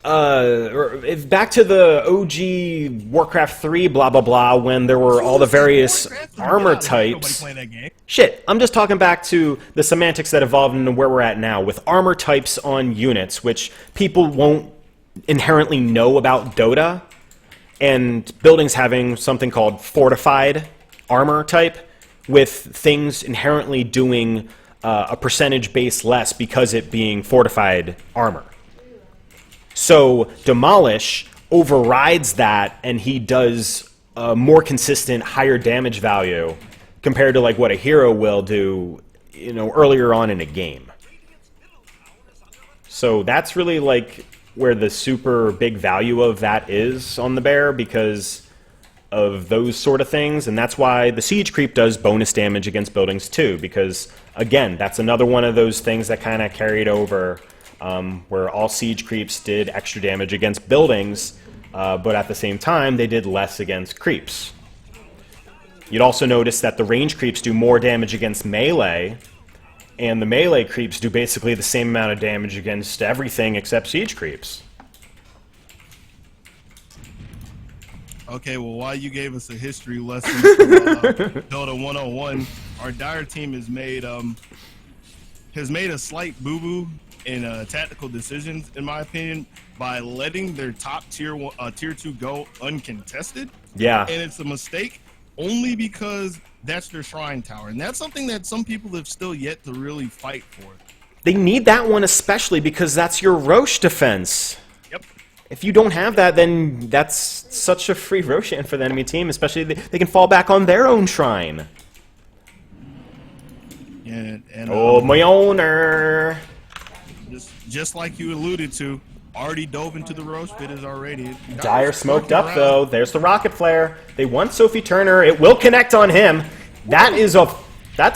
back to the OG Warcraft 3 blah blah blah when there were all the various armor types. Shit, I'm just talking back to the semantics that evolved into where we're at now with armor types on units, which people won't inherently know about Dota, and buildings having something called fortified armor type with things inherently doing a percentage base less because it being fortified armor. So Demolish overrides that, and he does a more consistent, higher damage value compared to like what a hero will do, you know, earlier on in a game. So that's really like where the super big value of that is on the bear, because of those sort of things, and that's why the siege creep does bonus damage against buildings too, because again, that's another one of those things that kind of carried over, where all siege creeps did extra damage against buildings, but at the same time they did less against creeps. You'd also notice that the range creeps do more damage against melee, and the melee creeps do basically the same amount of damage against everything except siege creeps. Okay, well, while you gave us a history lesson from Dota 101, our Dire team has made a slight boo-boo in tactical decisions, in my opinion, by letting their top tier 2 go uncontested. Yeah. And it's a mistake only because that's their shrine tower, and that's something that some people have still yet to really fight for. They need that one especially because that's your Roche defense. Yep. If you don't have that, then that's such a free Roshan for the enemy team, especially they can fall back on their own shrine. And oh, my owner! Just like you alluded to, already dove into the Roche bidders already. Dire smoked up, though. There's the rocket flare. They want Sophie Turner. It will connect on him. That's a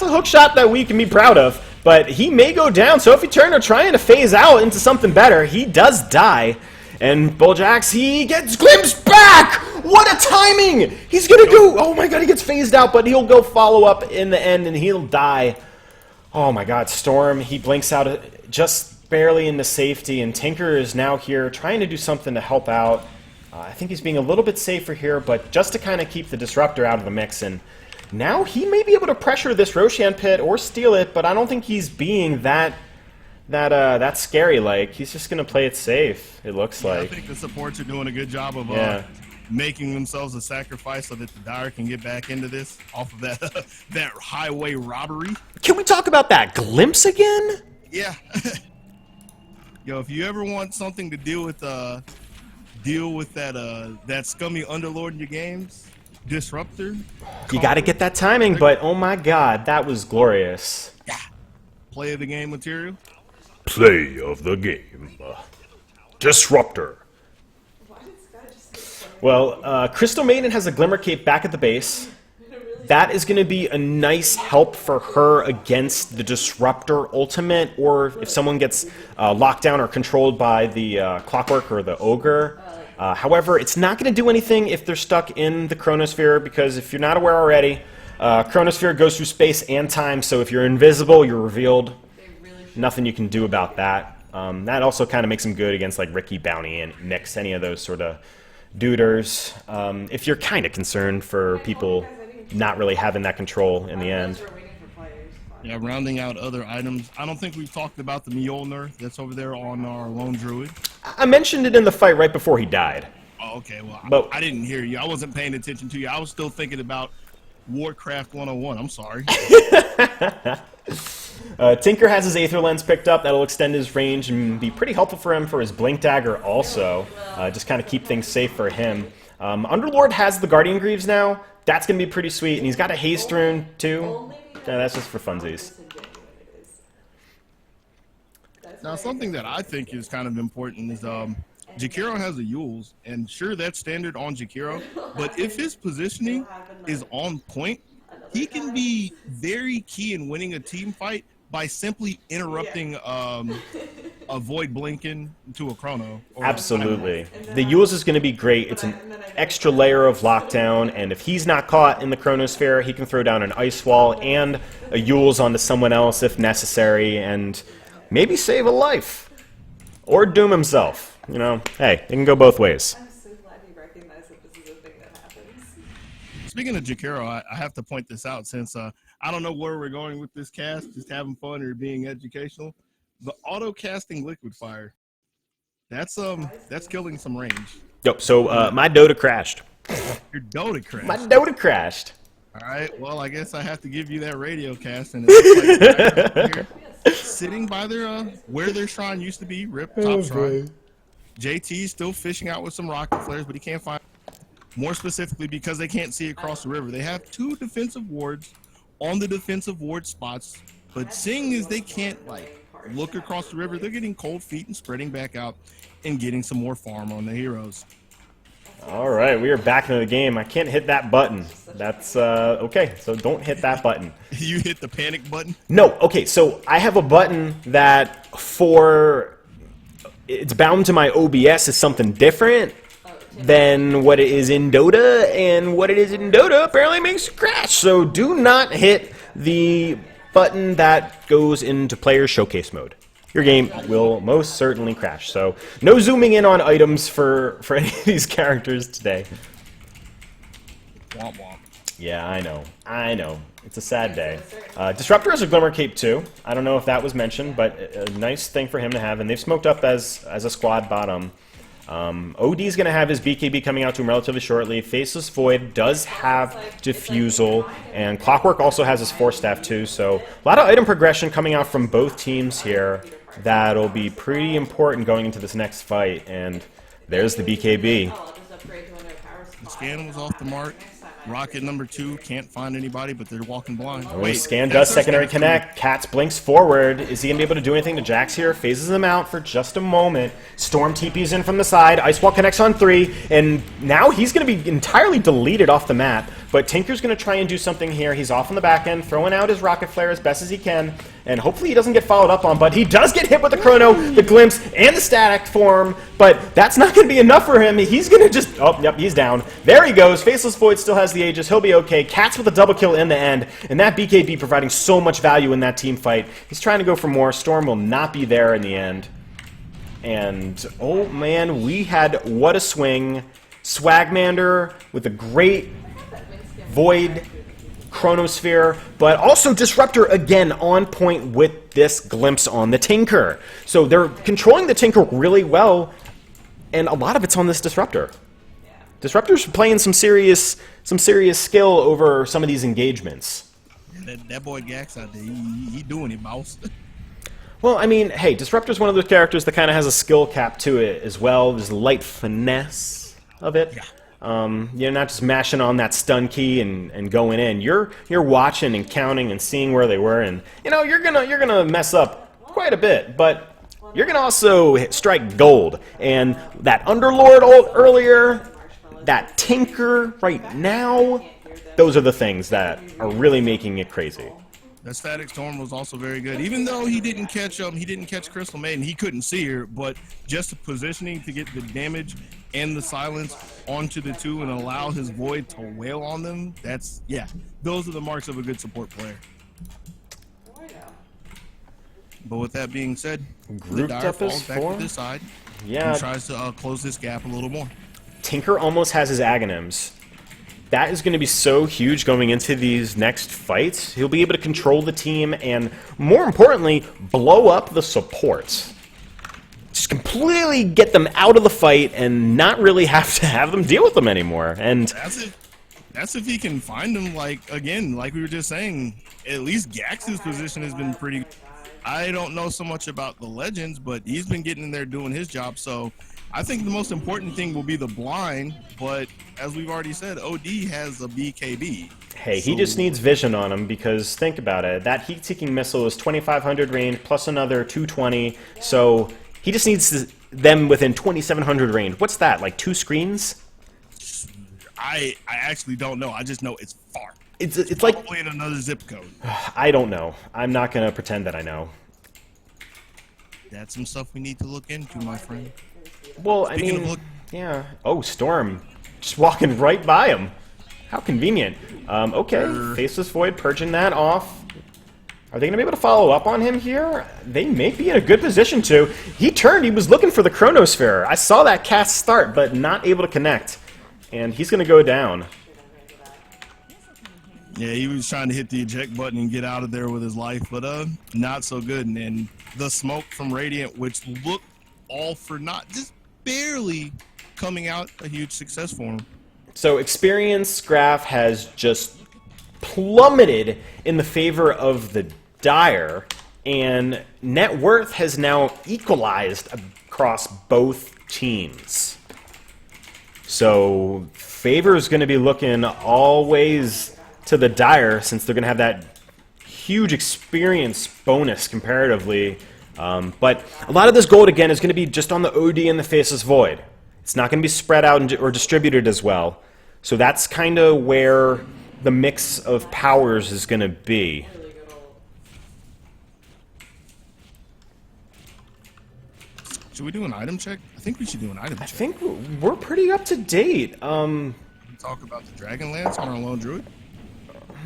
hook shot that we can be proud of, but he may go down. Sophie Turner trying to phase out into something better. He does die. And Bulljax, he gets glimpsed back! What a timing! He's gonna go, oh my god, he gets phased out, but he'll go follow up in the end and he'll die. Oh my god, Storm, he blinks out just barely into safety, and Tinker is now here trying to do something to help out. I think he's being a little bit safer here, but just to kind of keep the Disruptor out of the mix, and now he may be able to pressure this Roshan pit or steal it, but I don't think he's being that scary. Like, he's just gonna play it safe, it looks like. I think the supports are doing a good job of making themselves a sacrifice so that the Dire can get back into this off of that that highway robbery. Can we talk about that glimpse again? Yeah. Yo, if you ever want something to deal with that scummy underlord in your games, Disruptor. You got to get that timing, but oh my god, that was glorious. Yeah. Play of the game material. Play of the game. Disruptor. Well, Crystal Maiden has a Glimmer Cape back at the base. That is going to be a nice help for her against the Disruptor ultimate, or if someone gets locked down or controlled by the Clockwork or the Ogre. However, it's not going to do anything if they're stuck in the Chronosphere, because if you're not aware already, Chronosphere goes through space and time, so if you're invisible, you're revealed. Nothing you can do about that. That also kind of makes them good against like Ricky, Bounty, and Nyx, any of those sort of duders. If you're kind of concerned for people not really having that control in the end. Yeah, rounding out other items. I don't think we've talked about the Mjolnir that's over there on our Lone Druid. I mentioned it in the fight right before he died. Oh, okay. Well, but I didn't hear you. I wasn't paying attention to you. I was still thinking about Warcraft 101. I'm sorry. Tinker has his Aether Lens picked up. That'll extend his range and be pretty helpful for him for his Blink Dagger also. Just kind of keep things safe for him. Underlord has the Guardian Greaves now. That's going to be pretty sweet. And he's got a Haste Rune too. Yeah, that's just for funsies. Now, something that I think is kind of important is Jakiro has a Yules, and sure, that's standard on Jakiro, but if his positioning is on point, he can be very key in winning a team fight by simply interrupting a Void Blinken to a Chrono. Absolutely. The Yules is going to be great. It's an extra layer of lockdown, and if he's not caught in the Chronosphere, he can throw down an Ice Wall and a Yules onto someone else if necessary, and maybe save a life. Or doom himself. you know, hey, it can go both ways. I'm so glad you recognize that this is a thing that happens. Speaking of Jakiro, I have to point this out since I don't know where we're going with this cast, just having fun or being educational. The auto casting liquid fire, that's killing some range. Yo, so my Dota crashed. Your Dota crash. My Dota crashed. All right, well, I guess I have to give you that radio cast, and it looks like right here, sitting by their where their shrine used to be, rip top shrine. JT's still fishing out with some rocket flares, but he can't find. More specifically, because they can't see across the river, they have 2 defensive wards on the defensive ward spots. But seeing as they can't look across the river, they're getting cold feet and spreading back out and getting some more farm on the heroes. All right, we are back into the game. I can't hit that button. That's okay. So don't hit that button. You hit the panic button? No. Okay. So I have a button that it's bound to my OBS is something different than what it is in Dota, and what it is in Dota apparently makes it crash. So do not hit the button that goes into player showcase mode. Your game will most certainly crash. So no zooming in on items for any of these characters today. Womp womp. Yeah, I know. It's a sad day. Disruptor has a Glimmer Cape too. I don't know if that was mentioned, but a nice thing for him to have. And they've smoked up as a squad bottom. OD's going to have his BKB coming out to him relatively shortly. Faceless Void does have Diffusal, and Clockwork also has his Force Staff too. So a lot of item progression coming out from both teams here. That'll be pretty important going into this next fight. And there's the BKB. The scan was off the mark. Rocket number 2 can't find anybody, but they're walking blind. Wait, scan does secondary connect. Cats blinks forward. Is he going to be able to do anything to Jax here? Phases him out for just a moment. Storm TP's in from the side. Ice Wall connects on 3. And now he's going to be entirely deleted off the map. But Tinker's going to try and do something here. He's off on the back end, throwing out his Rocket Flare as best as he can. And hopefully he doesn't get followed up on. But he does get hit with the Chrono, the Glimpse, and the Static form. But that's not going to be enough for him. He's going to just... Oh, yep, he's down. There he goes. Faceless Void still has the Aegis. He'll be okay. Cats with a double kill in the end. And that BKB providing so much value in that team fight. He's trying to go for more. Storm will not be there in the end. And, oh man, we had... What a swing. Swagmander with a great Void Chronosphere, but also Disruptor again on point with this Glimpse on the Tinker. So they're controlling the Tinker really well, and a lot of it's on this Disruptor. Disruptor's playing some serious skill over some of these engagements. Yeah, that boy Gax out there, he doing it, mouse. Well, I mean, hey, Disruptor's one of those characters that kind of has a skill cap to it as well. There's a light finesse of it. Yeah. You're not just mashing on that stun key and going in. You're watching and counting and seeing where they were, and you know you're gonna mess up quite a bit, but you're gonna also strike gold. And that Underlord ult earlier, that Tinker right now, those are the things that are really making it crazy. That Static Storm was also very good, even though he didn't catch Crystal Maiden. He couldn't see her, but just the positioning to get the damage and the silence onto the 2 and allow his Void to wail on them. Those are the marks of a good support player. But with that being said, Grouped the Dire up as falls back 4? to this side Yeah, and tries to close this gap a little more. Tinker almost has his Aghanims. That is going to be so huge going into these next fights. He'll be able to control the team and, more importantly, blow up the supports. Just completely get them out of the fight and not really have to have them deal with them anymore. And that's if he can find them. Like we were just saying, at least Gax's position has been pretty. I don't know so much about the Legends, but he's been getting in there doing his job. So I think the most important thing will be the blind, but as we've already said, OD has a BKB. Hey, he just needs vision on him, because think about it. That heat-seeking missile is 2,500 range plus another 220, so he just needs them within 2,700 range. What's that, like 2 screens? I actually don't know. I just know it's far. It's like... Probably in another zip code. I don't know. I'm not going to pretend that I know. That's some stuff we need to look into, my friend. Well, Speaking I mean, of yeah. Oh, Storm. Just walking right by him. How convenient. Okay, Faceless Void purging that off. Are they going to be able to follow up on him here? They may be in a good position to. He turned. He was looking for the Chronosphere. I saw that cast start, but not able to connect. And he's going to go down. Yeah, he was trying to hit the eject button and get out of there with his life, but not so good. And then the smoke from Radiant, which looked all for naught, just barely coming out, a huge success for him. So experience graph has just plummeted in the favor of the Dire, and net worth has now equalized across both teams. So favor is going to be looking always to the Dire, since they're going to have that huge experience bonus comparatively. But a lot of this gold, again, is going to be just on the OD and the Faceless Void. It's not going to be spread out or distributed as well. So that's kind of where the mix of powers is going to be. Should we do an item check? I think we should do an item check. I think we're pretty up to date. Talk about the Dragonlance on our Lone Druid.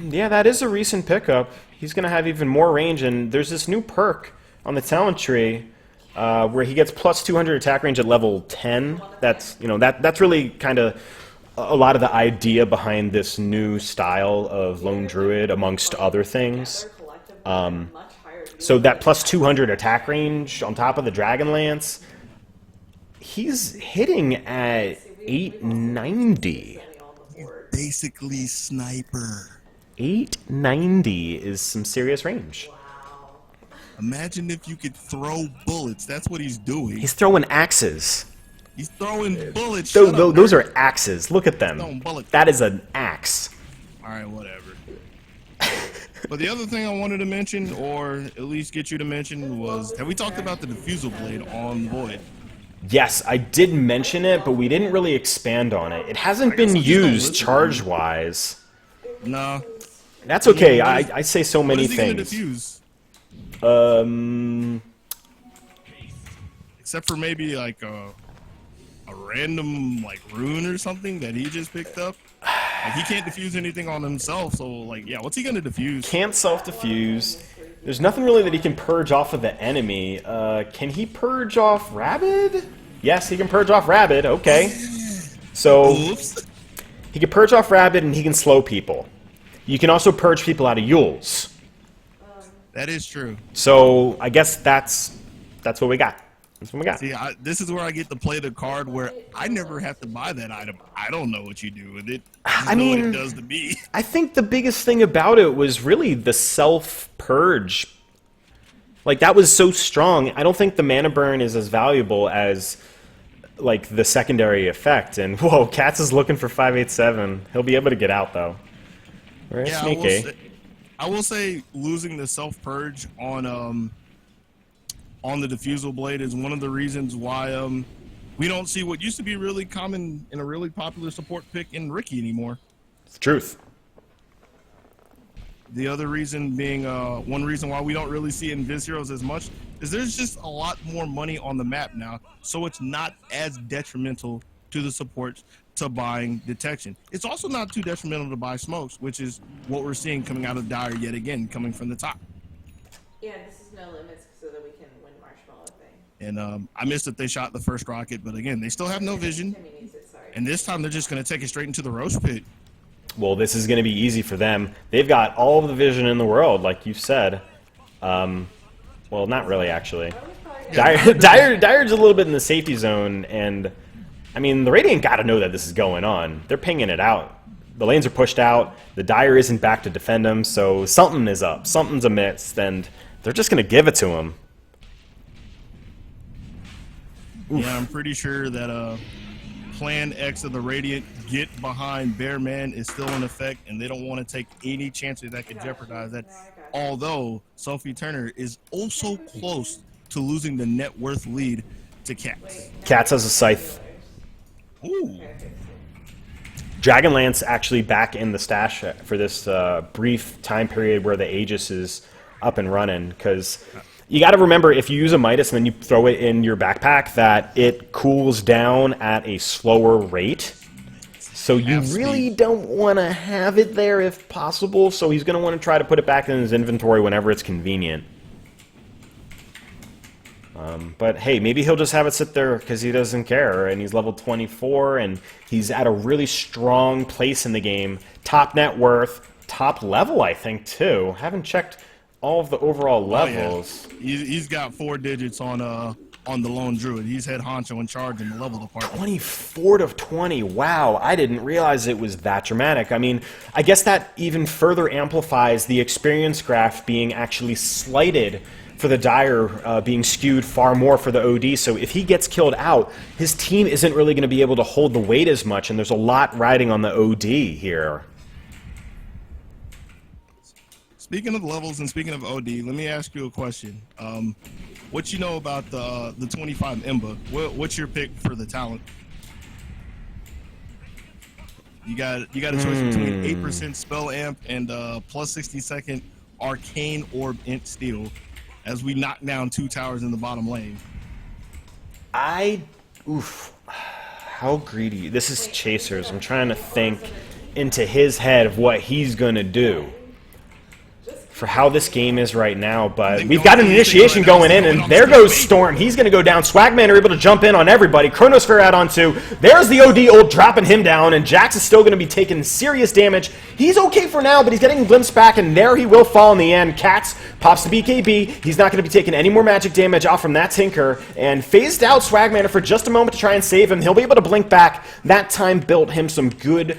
Yeah, that is a recent pickup. He's going to have even more range, and there's this new perk on the talent tree where he gets plus 200 attack range at level 10. That's, you know, that's really kind of a lot of the idea behind this new style of Lone Druid, amongst other things. So that plus 200 attack range on top of the Dragonlance, he's hitting at 890. Basically sniper. 890 is some serious range. Imagine if you could throw bullets. That's what he's doing. He's throwing axes. He's throwing bullets. Those are axes. Look at them. Throwing bullets. That is an axe. All right, whatever. But the other thing I wanted to mention, or at least get you to mention, was, have we talked about the Diffusal Blade on Void? Yes, I did mention it, but we didn't really expand on it. It hasn't been used charge-wise. No. That's okay. I say so many What is he gonna things. diffuse? Except for maybe like a random like rune or something that he just picked up. Like, he can't diffuse anything on himself, so like, yeah, what's he gonna diffuse? Can't self-diffuse. There's nothing really that he can purge off of the enemy. Can he purge off Rabid? Yes, he can purge off Rabid. Okay. So Oops. he can purge off Rabid, and he can slow people. You can also purge people out of Yules. That is true. So I guess that's what we got. That's what we got. See, this is where I get to play the card where I never have to buy that item. I don't know what you do with it. I know what it does to me. I think the biggest thing about it was really the self-purge. Like, that was so strong. I don't think the mana burn is as valuable as, like, the secondary effect. And, whoa, Katz is looking for 587. He'll be able to get out, though. Very sneaky. I will say losing the self-purge on the Diffusal Blade is one of the reasons why we don't see what used to be really common in a really popular support pick in Riki anymore. It's the truth. The other reason being, one reason why we don't really see Invis Heroes as much is there's just a lot more money on the map now, so it's not as detrimental to the supports to buying detection. It's also not too detrimental to buy smokes, which is what we're seeing coming out of Dire yet again, coming from the top. Yeah, this is no limits so that we can win Marshmallow thing. And I missed that they shot the first rocket, but again, they still have no vision. And this time they're just going to take it straight into the roast pit. Well, this is going to be easy for them. They've got all of the vision in the world, like you said. Well, not really, actually. Dire's a little bit in the safety zone, and I mean, the Radiant got to know that this is going on. They're pinging it out. The lanes are pushed out. The Dire isn't back to defend them, so something is up. Something's amidst, and they're just going to give it to him. Yeah, I'm pretty sure that Plan X of the Radiant get behind Bearman is still in effect, and they don't want to take any chances that could jeopardize that. Although Sophie Turner is also close to losing the net worth lead to Katz. Katz has a scythe. Ooh. Dragonlance actually back in the stash for this brief time period where the Aegis is up and running, because you got to remember, if you use a Midas and then you throw it in your backpack, that it cools down at a slower rate. So you Have really speed. don't want to have it there if possible, so he's going to want to try to put it back in his inventory whenever it's convenient. But hey, maybe he'll just have it sit there because he doesn't care, and he's level 24, and he's at a really strong place in the game. Top net worth, top level, I think, too. Haven't checked all of the overall levels. Oh, yeah. He's got 4 digits on the Lone Druid. He's head honcho in charge in the level department. 24 to 20. Wow, I didn't realize it was that dramatic. I mean, I guess that even further amplifies the experience graph being actually slighted for the Dire, being skewed far more for the OD. So if he gets killed out, his team isn't really going to be able to hold the weight as much, and there's a lot riding on the OD here. Speaking of levels and speaking of OD, let me ask you a question. What you know about the 25 Imba? What's your pick for the talent? You got a choice between 8% spell amp and plus 60-second arcane orb int steel, as we knock down 2 towers in the bottom lane. How greedy. This is Chasers. I'm trying to think into his head of what he's gonna do for how this game is right now, but we've got an initiation going in, and there goes Storm. He's going to go down. Swagman are able to jump in on everybody. Chronosphere out on 2. There's the OD ult dropping him down, and Jax is still going to be taking serious damage. He's okay for now, but he's getting glimpsed back, and there he will fall in the end. Cats pops the BKB. He's not going to be taking any more magic damage off from that Tinker, and phased out Swagman for just a moment to try and save him. He'll be able to blink back. That time built him some good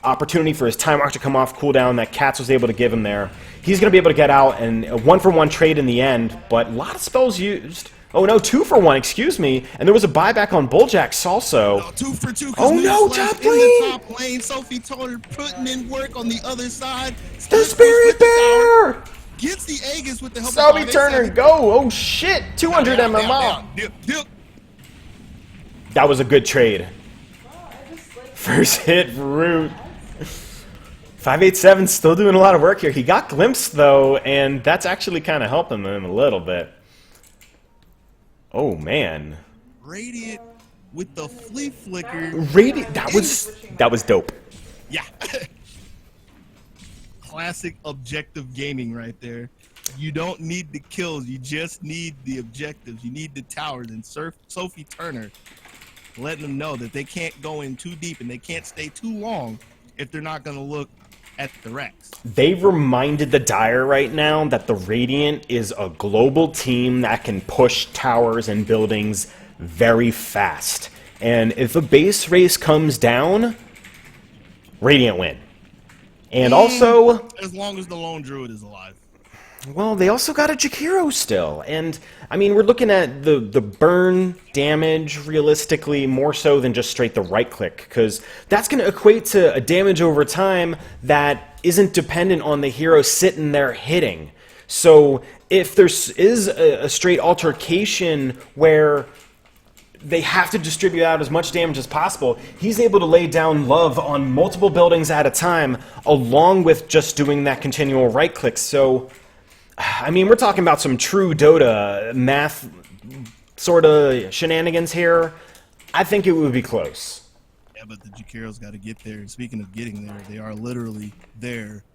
opportunity for his time arc to come off cooldown that Cats was able to give him there. He's going to be able to get out, and a 1-for-1 trade in the end, but a lot of spells used. Oh no, 2-for-1, excuse me. And there was a buyback on Bulljax also. 2 for 2. Oh no, top lane! In the top lane, Sophie Turner putting in work on the other side. The Spirit Bear! Gets the Aegis with the help Sophie of Turner, go! Oh shit, 200 MMR. Dip. That was a good trade. First hit, Root. 587 still doing a lot of work here. He got glimpsed, though, and that's actually kind of helping him a little bit. Oh, man. Radiant with the flea flicker. Radiant, that was dope. Yeah. Classic objective gaming right there. You don't need the kills. You just need the objectives. You need the towers. And Sophie Turner letting them know that they can't go in too deep and they can't stay too long if they're not going to look at the Rex. They reminded the Dire right now that the Radiant is a global team that can push towers and buildings very fast. And if a base race comes down, Radiant win. And also, as long as the Lone Druid is alive. well, they also got a Jakiro still. And, I mean, we're looking at the burn damage, realistically, more so than just straight the right-click, because that's going to equate to a damage over time that isn't dependent on the hero sitting there hitting. So if there is a straight altercation where they have to distribute out as much damage as possible, he's able to lay down love on multiple buildings at a time, along with just doing that continual right-click. So I mean, we're talking about some true Dota math sort of shenanigans here. I think it would be close. Yeah, but the Jakiro's got to get there. And speaking of getting there, they are literally there.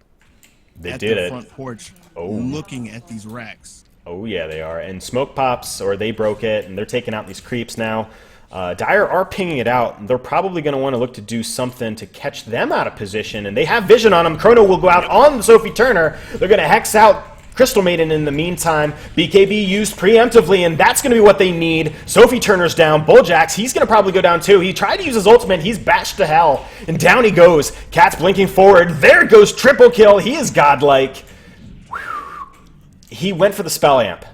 They at did the it. front porch, Oh. looking at these racks. Oh, yeah, they are. And smoke pops, or they broke it, and they're taking out these creeps now. Dire are pinging it out, and they're probably going to want to look to do something to catch them out of position, and they have vision on them. Chrono will go out on Sophie Turner. They're going to hex out Crystal Maiden in the meantime. BKB used preemptively, and that's going to be what they need. Sophie Turner's down. Bulljax, he's going to probably go down too. He tried to use his ultimate. He's bashed to hell, and down he goes. Cat's blinking forward. There goes triple kill. He is godlike. He went for the spell amp.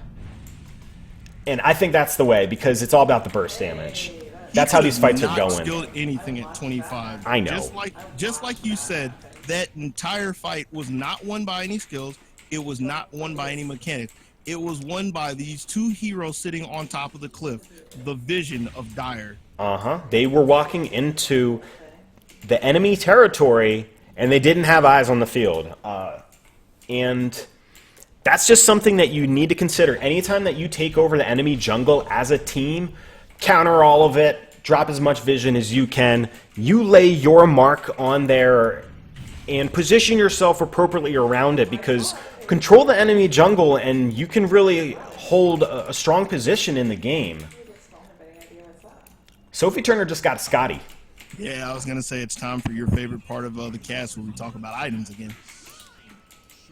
And I think that's the way, because it's all about the burst damage. That's how these fights are going. Skilled anything at 25. I know. Just like you said, that entire fight was not won by any skills. It was not won by any mechanics. It was won by these two heroes sitting on top of the cliff. The vision of Dire. They were walking into the enemy territory, and they didn't have eyes on the field. And that's just something that you need to consider. Anytime that you take over the enemy jungle as a team, counter all of it, drop as much vision as you can. You lay your mark on there and position yourself appropriately around it, because control the enemy jungle and you can really hold a strong position in the game. Sophie Turner just got Scotty. Yeah, I was gonna say it's time for your favorite part of the cast where we talk about items again.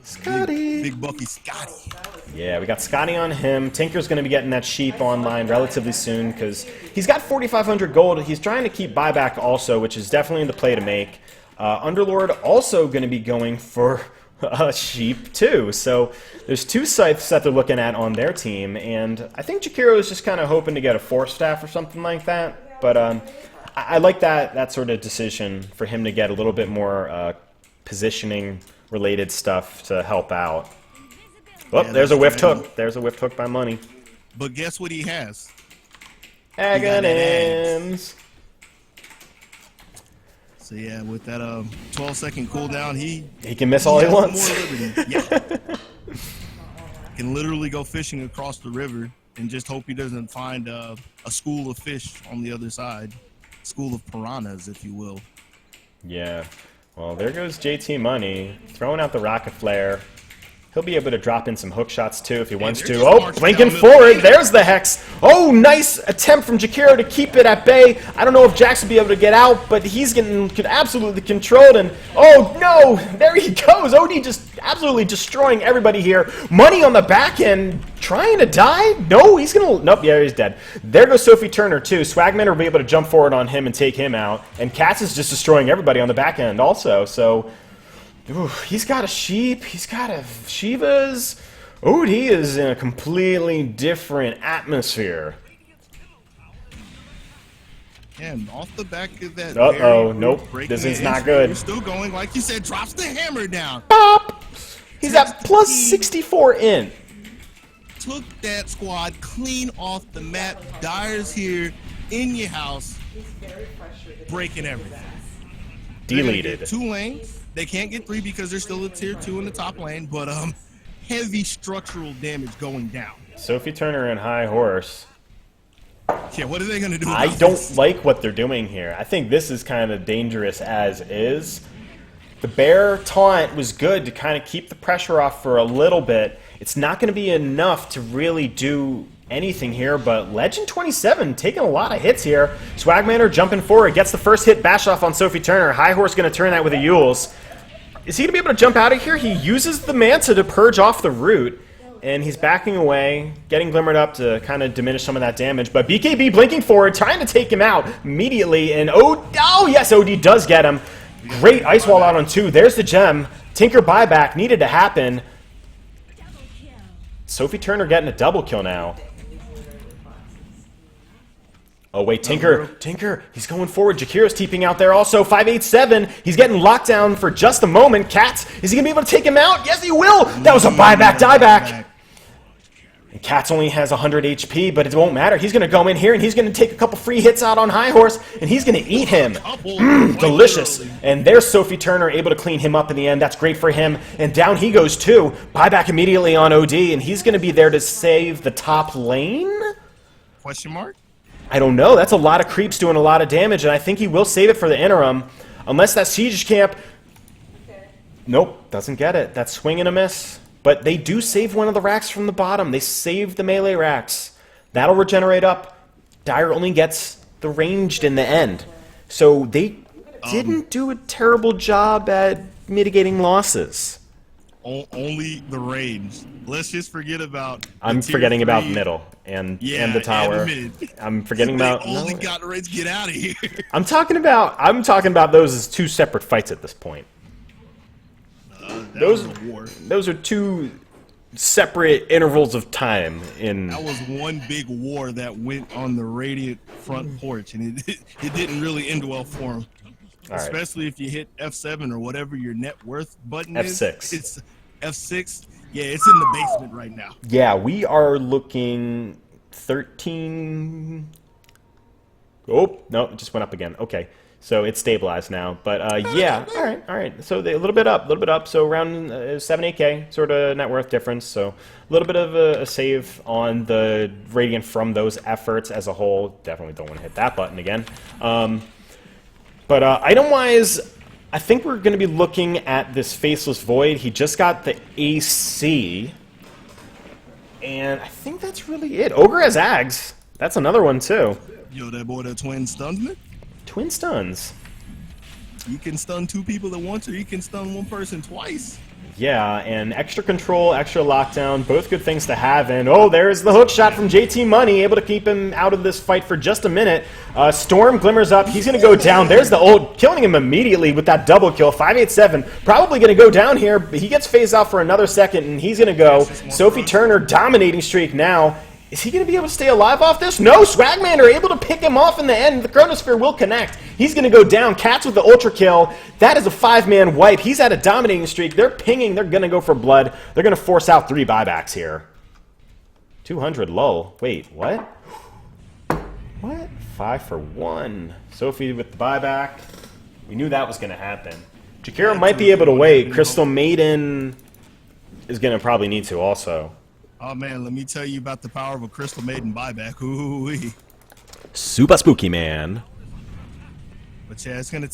Scotty. Big Bucky Scotty. Yeah, we got Scotty on him. Tinker's going to be getting that sheep online relatively soon because he's got 4,500 gold. He's trying to keep buyback also, which is definitely the play to make. Underlord also going to be going for a sheep too. So there's 2 scythes that they're looking at on their team, and I think Jakiro is just kind of hoping to get a force staff or something like that. But I like that sort of decision for him to get a little bit more positioning related stuff to help out. Oh, Yeah, there's a that's whiffed right. hook. There's a whiffed hook by Money. But guess what he has? Aghanims. So yeah, with that 12-second cooldown, he He can miss all he has wants. more liberty. Yeah. Can literally go fishing across the river and just hope he doesn't find a school of fish on the other side. School of piranhas, if you will. Yeah. Well, there goes JT Money, throwing out the rocket flare. He'll be able to drop in some hook shots too if he wants they're to. just Oh, marching blinking down middle. forward. There's the Hex. Oh, nice attempt from Jakiro to keep it at bay. I don't know if Jax will be able to get out, but he's getting absolutely controlled. And oh no, there he goes. OD just absolutely destroying everybody here. Money on the back end, trying to die. No, he's gonna. Nope, yeah, he's dead. There goes Sophie Turner too. Swagman will be able to jump forward on him and take him out. And Katz is just destroying everybody on the back end also. So. Ooh, he's got a sheep, he's got a Shivas. Ooh, he is in a completely different atmosphere. And off the back of that. Uh-oh, very nope, breaking this is the not entry, good. We're still going, like you said, drops the hammer down. Bop! He's at plus 64 in. Took that squad clean off the map. Dyer's here in your house, breaking everything. They're gonna Deleted. get 2 lanes. They can't get 3 because there's still a tier 2 in the top lane, but heavy structural damage going down. Sophie Turner and High Horse. Yeah, what are they gonna do? I about don't this? like what they're doing here. I think this is kind of dangerous as is. The bear taunt was good to kind of keep the pressure off for a little bit. It's not going to be enough to really do anything here, but Legend 27 taking a lot of hits here. Swagmanor jumping forward, gets the first hit bash off on Sophie Turner. High Horse going to turn that with a Yules. Is he going to be able to jump out of here? He uses the Manta to purge off the root, and he's backing away, getting Glimmered up to kind of diminish some of that damage. But BKB blinking forward, trying to take him out immediately, and oh yes, OD does get him. Great Ice Wall out on 2. There's the gem. Tinker buyback needed to happen. Sophie Turner getting a double kill now. Oh wait, Tinker, he's going forward. Jakiro's teeping out there also. 587, he's getting locked down for just a moment. Katz, is he going to be able to take him out? Yes, he will! That was a buyback, dieback. And Katz only has 100 HP, but it won't matter. He's going to go in here, and he's going to take a couple free hits out on High Horse, and he's going to eat him. Delicious. And there's Sophie Turner able to clean him up in the end. That's great for him. And down he goes too. Buyback immediately on OD, and he's going to be there to save the top lane? Question mark? I don't know. That's a lot of creeps doing a lot of damage, and I think he will save it for the interim. Unless that Siege Camp... Nope, doesn't get it. That's swing and a miss. But they do save one of the racks from the bottom. They save the melee racks. That'll regenerate up. Dyer only gets the ranged in the end. So they didn't do a terrible job at mitigating losses. Only the range. Let's just forget about. I'm tier forgetting about 3. middle and Yeah, the tower. and the mid. I'm forgetting They about. only no. got ready to get out of here. I'm talking about those as 2 separate fights at this point. That was a war. Those are 2 separate intervals of time in. That was one big war that went on the Radiant front porch, and it didn't really end well for him. All right. Especially if you hit F7 or whatever your net worth button F6. is. It's F6. Yeah, it's in the basement right now. Yeah, we are looking 13. Oh, no, it just went up again. Okay. So it's stabilized now. But yeah, all right. So a little bit up. So around 7-8K sort of net worth difference. So a little bit of a save on the Radiant from those efforts as a whole. Definitely don't want to hit that button again. But item-wise, I think we're going to be looking at this Faceless Void. He just got the AC. And I think that's really it. Ogre has Ags. That's another one, too. Yo, that boy, that twin stuns me. Twin stuns. You can stun 2 people at once, or you can stun 1 person twice. Yeah, and extra control, extra lockdown, both good things to have. And oh, there's the hook shot from JT Money, able to keep him out of this fight for just a minute. Storm glimmers up. He's going to go down. There's the ult, killing him immediately with that double kill. 587, probably going to go down here. But he gets phased out for another second, and he's going to go. Sophie Turner dominating streak now. Is he going to be able to stay alive off this? No, Swagmander able to pick him off in the end. The Chronosphere will connect. He's going to go down. Cats with the Ultra Kill. That is a 5-man wipe. He's at a dominating streak. They're pinging. They're going to go for blood. They're going to force out 3 buybacks here. 200 lull. Wait, what? What? 5 for 1. Sophie with the buyback. We knew that was going to happen. Jakiro might be able to wait. Crystal Maiden is going to probably need to also. Oh man, let me tell you about the power of a Crystal Maiden buyback. Ooh-wee. Super spooky, man. But yeah, it's gonna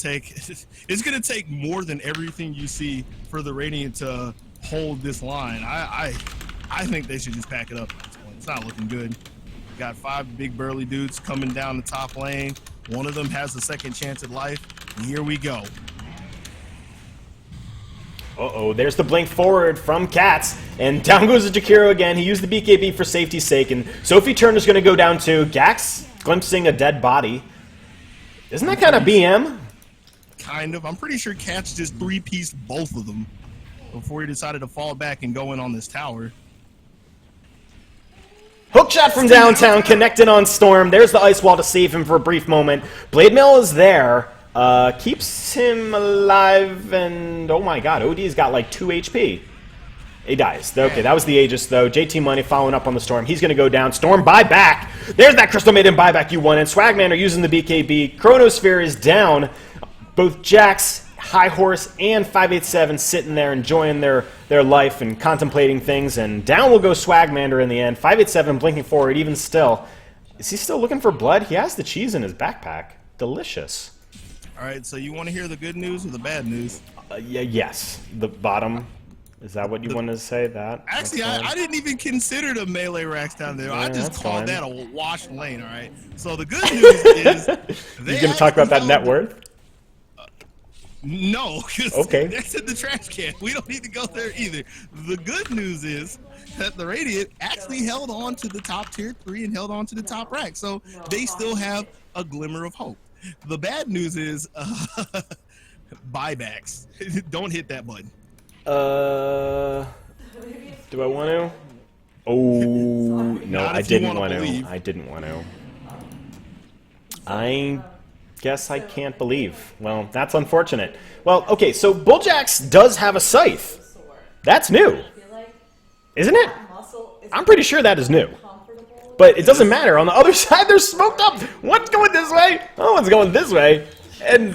take more than everything you see for the Radiant to hold this line. I think they should just pack it up at this point. It's not looking good. Got 5 big burly dudes coming down the top lane. One of them has a second chance at life. And here we go. Uh-oh, there's the blink forward from Cats, and down goes the Jakiro again. He used the BKB for safety's sake, and Sophie Turner's going to go down too. Gax glimpsing a dead body. Isn't that kind of BM? Kind of. I'm pretty sure Cats just 3-pieced both of them before he decided to fall back and go in on this tower. Hook shot from downtown, connected on Storm. There's the ice wall to save him for a brief moment. Blade Mail is there. Keeps him alive, and oh my god, OD's got like 2 HP. He dies. Okay, that was the Aegis, though. JT Money following up on the Storm. He's going to go down. Storm buyback. There's that Crystal Maiden buyback you wanted. Swagman are using the BKB. Chronosphere is down. Both Jax, High Horse, and 587 sitting there enjoying their life and contemplating things. And down will go Swagmander in the end. 587 blinking forward even still. Is he still looking for blood? He has the cheese in his backpack. Delicious. All right, so you want to hear the good news or the bad news? Yes. The bottom. Is that what you wanted to say? That? Actually, I didn't even consider the melee racks down there. Yeah, I just that's called fine. that a wash lane, all right? So the good news is... You going to talk about that net worth? No, because Okay. that's in the trash can. We don't need to go there either. The good news is that the Radiant actually held on to the top tier 3 and held on to the top rack. So they still have a glimmer of hope. The bad news is buybacks. Don't hit that button. Do I want to? Oh, no, Not I if you didn't wanna want to. believe. I didn't want to. I guess I can't believe. Well, that's unfortunate. Well, okay, so Bulljax does have a scythe. That's new, isn't it? I'm pretty sure that is new. But it doesn't matter. On the other side, they're smoked up. One's going this way. Oh, one's going this way. And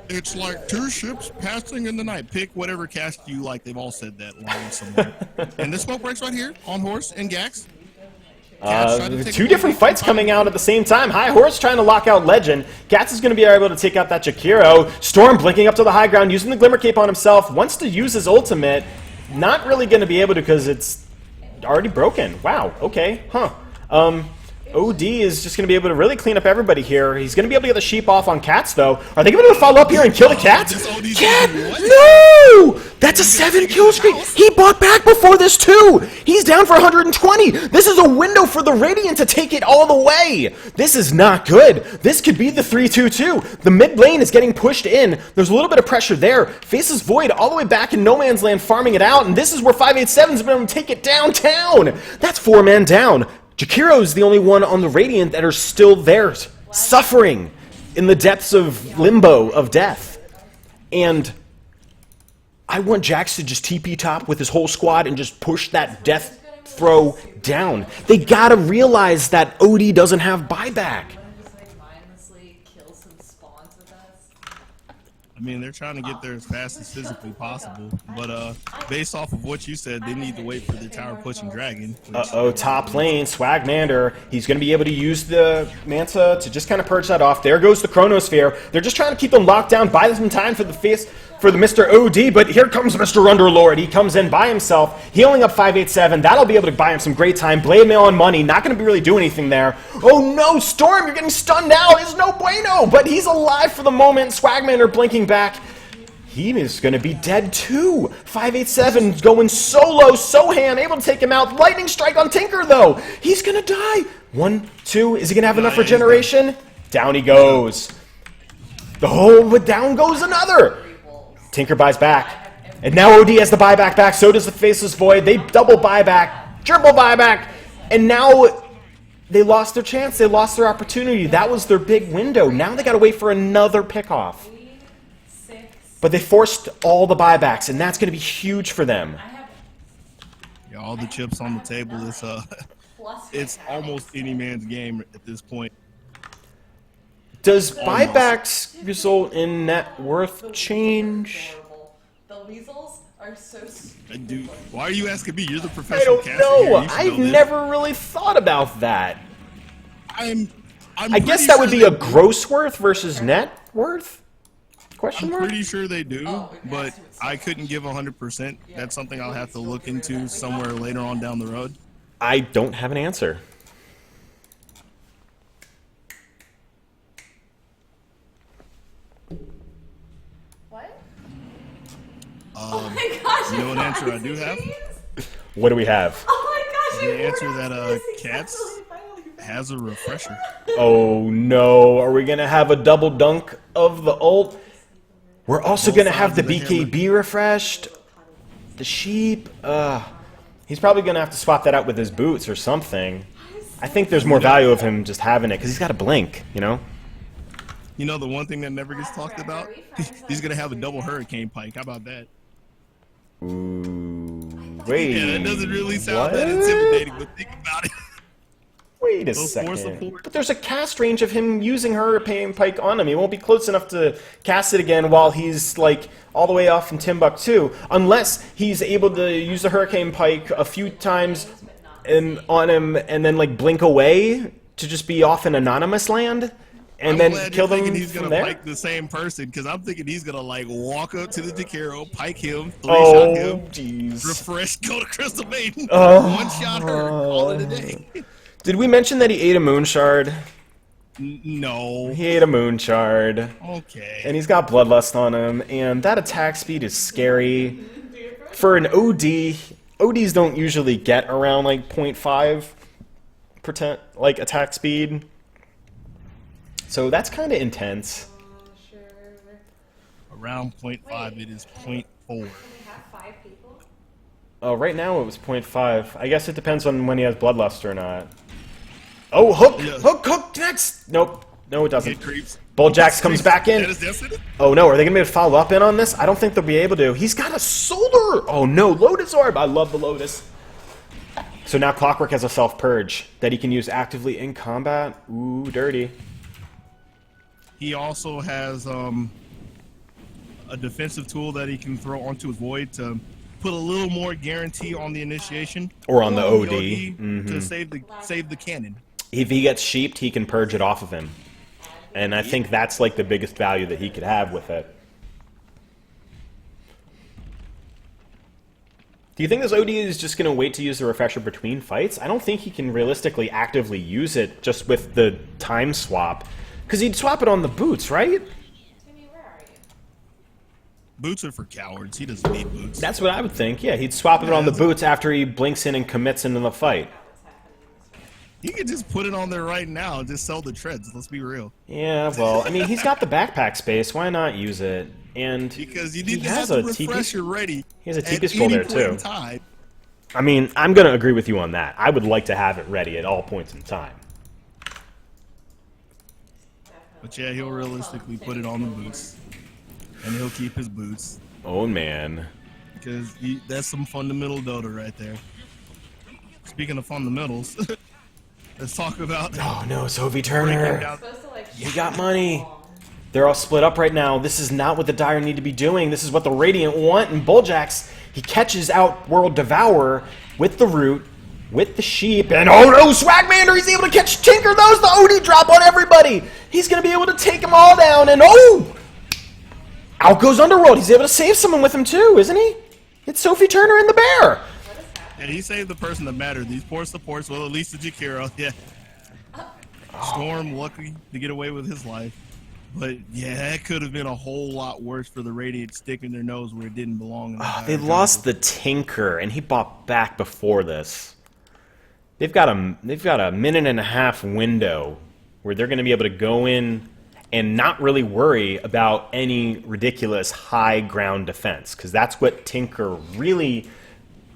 It's like 2 ships passing in the night. Pick whatever cast you like. They've all said that line somewhere. And the smoke breaks right here on Horse and Gax. 2 different fights coming out at the same time. High Horse trying to lock out Legend. Gats is going to be able to take out that Jakiro. Storm blinking up to the high ground, using the Glimmer Cape on himself. Wants to use his ultimate. Not really going to be able to because it's already broken. Wow, okay, huh. OD is just going to be able to really clean up everybody here. He's going to be able to get the sheep off on Cats, though. Are they going to follow up here and kill the Cats? Cat! No! That's a 7-kill streak. He bought back before this, too. He's down for 120. This is a window for the Radiant to take it all the way. This is not good. This could be the 3-2-2. The mid lane is getting pushed in. There's a little bit of pressure there. Faces Void all the way back in No Man's Land farming it out, and this is where 587's been able to take it downtown. That's 4 man down. Jakiro is the only one on the Radiant that are still there, suffering in the depths of limbo of death. And I want Jax to just TP top with his whole squad and just push that death throw down. They gotta realize that OD doesn't have buyback. I mean, they're trying to get there as fast as physically possible, but based off of what you said, they need to wait for the tower pushing dragon. Uh-oh, top lane, Swagmander. He's going to be able to use the Manta to just kind of purge that off. There goes the Chronosphere. They're just trying to keep them locked down, buy them some time for the Mr. OD, but here comes Mr. Underlord. He comes in by himself, healing up 587. That'll be able to buy him some great time. Blade Mail on money, not going to really do anything there. Oh no, Storm, you're getting stunned out. It's no bueno, but he's alive for the moment. Swagmander blinking back. He is going to be dead too. 587 going solo, Sohan able to take him out. Lightning strike on Tinker though. He's going to die. 1, 2, is he going to have enough regeneration? Down he goes. Oh, but down goes another. Tinker buys back. And now OD has the buyback back. So does the Faceless Void. They double buyback. Triple buyback. And now they lost their chance. They lost their opportunity. That was their big window. Now they got to wait for another pickoff. But they forced all the buybacks, and that's going to be huge for them. Yeah, all the chips on the table. It's almost any man's game at this point. Does buybacks result in net worth change? The weasels are so Dude, why are you asking me? You're the I professional don't caster know. here. You should I've know this. never really thought about that. I'm I guess pretty that would sure be a they- gross worth versus net worth? Question I'm mark? pretty sure they do, but I couldn't give 100%. That's something I'll have to look into somewhere later on down the road. I don't have an answer. What? Oh my gosh! You know what answer I do have? What do we have? Oh my gosh! The answer that Cats has a refresher. Oh no, are we gonna have a double dunk of the ult? We're also Both gonna have sides the of the hammer. BKB refreshed. The sheep, he's probably gonna have to swap that out with his boots or something. I think there's more value of him just having it, because he's got a blink, you know? You know the one thing that never gets talked about? He's gonna have a double hurricane pike. How about that? Ooh, wait. Yeah, that doesn't really sound what? that intimidating, but think about it. Wait a Those four second. support- But there's a cast range of him using Hurricane Pike on him. He won't be close enough to cast it again while he's, like, all the way off from Timbuktu. Unless he's able to use the Hurricane Pike a few times on him and then, like, blink away to just be off in anonymous land. And I'm then glad kill you're them thinking he's from gonna there. pike the same person, because I'm thinking he's gonna like walk up to the Jakiro, pike him, Oh, three-shot him, jeez. refresh, go to Crystal Maiden, Oh. one shot her, call it a day. Did we mention that he ate a moon shard? No. He ate a moon shard. Okay. And he's got bloodlust on him, and that attack speed is scary. For an OD, ODs don't usually get around like 0.5% like attack speed. So that's kind of intense. Sure. Around 0.5, it is 0.4. We have 5 people. Oh, right now it was 0.5. I guess it depends on when he has bloodlust or not. Oh, hook! Yeah. Hook next! Nope. No, it doesn't. It creeps. Bulljax comes back in. That is destiny. Oh no, are they going to be able to follow up in on this? I don't think they'll be able to. He's got a solar! Oh no, Lotus Orb! I love the Lotus. So now Clockwork has a self-purge that he can use actively in combat. Ooh, dirty. He also has a defensive tool that he can throw onto his void to put a little more guarantee on the initiation Or on the OD. to save the cannon. If he gets sheeped, he can purge it off of him. And I think that's like the biggest value that he could have with it. Do you think this OD is just going to wait to use the refresher between fights? I don't think he can realistically actively use it just with the time swap. Because he'd swap it on the boots, right? Timmy, where are you? Boots are for cowards. He doesn't need boots. That's what I would think. Yeah, he'd swap it on the boots after he blinks in and commits into the fight. He could just put it on there right now and just sell the treads. Let's be real. Yeah, well, I mean, he's got the backpack space. Why not use it? And Because you he need to have has the a TP refresher ready. He has a at TP scroll any there, point too. in time. I mean, I'm going to agree with you on that. I would like to have it ready at all points in time. But yeah, he'll realistically put it on the boots. And he'll keep his boots. Oh, man. Because that's some fundamental Dota right there. Speaking of fundamentals, let's talk about Oh, no, Sophie breaking Turner. down- Supposed to like You got money. They're all split up right now. This is not what the Dire need to be doing. This is what the Radiant want. And Bulljax, he catches out World Devourer with the root, with the sheep. And oh no, Swagmander, he's able to catch Tinker. That was the OD drop on everybody. He's going to be able to take them all down. And oh! Out goes Underworld. He's able to save someone with him too, isn't he? It's Sophie Turner and the Bear. Yeah, he saved the person that mattered. These poor supports, well, at least the Jakiro, yeah. Storm lucky to get away with his life. But yeah, that could have been a whole lot worse for the Radiant sticking their nose where it didn't belong. They lost the Tinker, and he bought back before this. They've got a minute and a half window where they're going to be able to go in and not really worry about any ridiculous high ground defense, because that's what Tinker really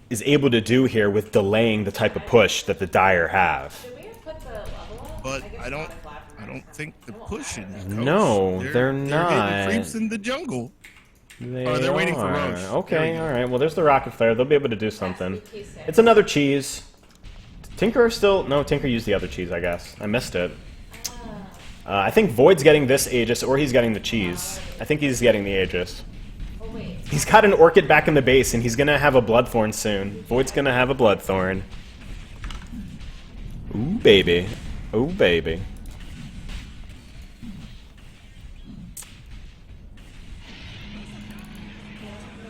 is able to do here with delaying the type of push that the Dire have. Did we put the level up? But I don't think they're pushing. Coach. No, they're not. They're getting creeps in the jungle. They're waiting for Roche. Okay, all right. Well, there's the Rocket Flare. They'll be able to do something. It's another cheese. Tinker still... No, Tinker used the other cheese, I guess. I missed it. I think Void's getting this Aegis, or he's getting the cheese. I think he's getting the Aegis. He's got an Orchid back in the base, and he's going to have a Bloodthorn soon. Void's going to have a Bloodthorn. Ooh, baby. Ooh, baby.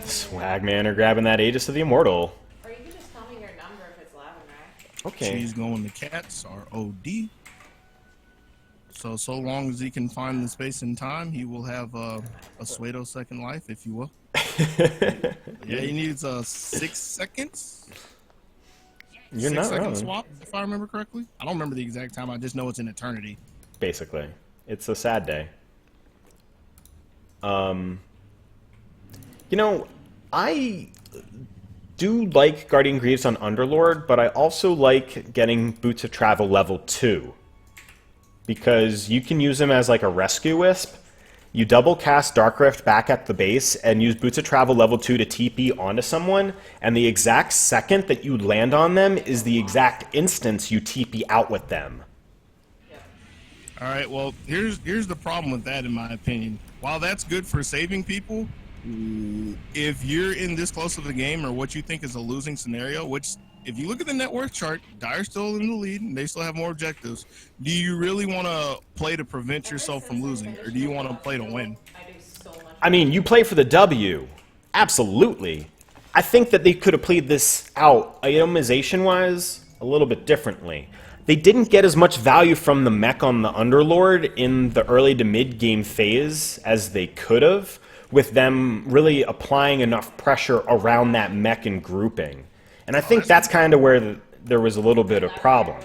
Swagman grabbing that Aegis of the Immortal. Or you can just tell me your number if it's 11, right? Okay. She's going to Cats are OD. So long as he can find the space and time, he will have a Suedo second life, if you will. Yeah, he needs 6 seconds. You're 6 not second wrong. swap, if I remember correctly. I don't remember the exact time. I just know it's an eternity. Basically. It's a sad day. You know, I do like Guardian Greaves on Underlord, but I also like getting Boots of Travel level 2. Because you can use him as like a rescue wisp. You double cast Dark Rift back at the base and use Boots of Travel level 2 to TP onto someone, and the exact second that you land on them is the exact instance you TP out with them. All right, well, here's the problem with that, in my opinion. While that's good for saving people, if you're in this close of a game or what you think is a losing scenario, which if you look at the net worth chart, Dire's still in the lead and they still have more objectives. Do you really want to play to prevent yourself from losing, or do you want to play to win? I mean, you play for the W. Absolutely. I think that they could have played this out, itemization-wise, a little bit differently. They didn't get as much value from the mech on the Underlord in the early to mid-game phase as they could have, with them really applying enough pressure around that mech and grouping. And I think that's kind of where there was a little bit of problem.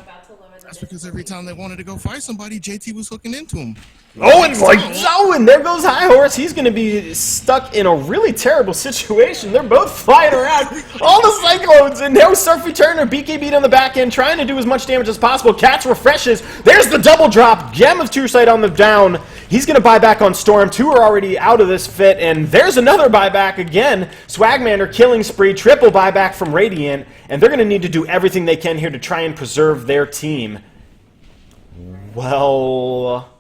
That's because every time they wanted to go fight somebody, JT was hooking into him. Oh, and like so, and there goes High Horse. He's going to be stuck in a really terrible situation. They're both flying around. All the Cyclones, and now Sophie Turner, BKB'd on the back end, trying to do as much damage as possible. Cats refreshes. There's the double drop. Gem of True Sight on the down. He's going to buy back on Storm. 2 are already out of this fit, and there's another buyback again. Swagmander killing spree, triple buyback from Radiant, and they're going to need to do everything they can here to try and preserve their team. Well...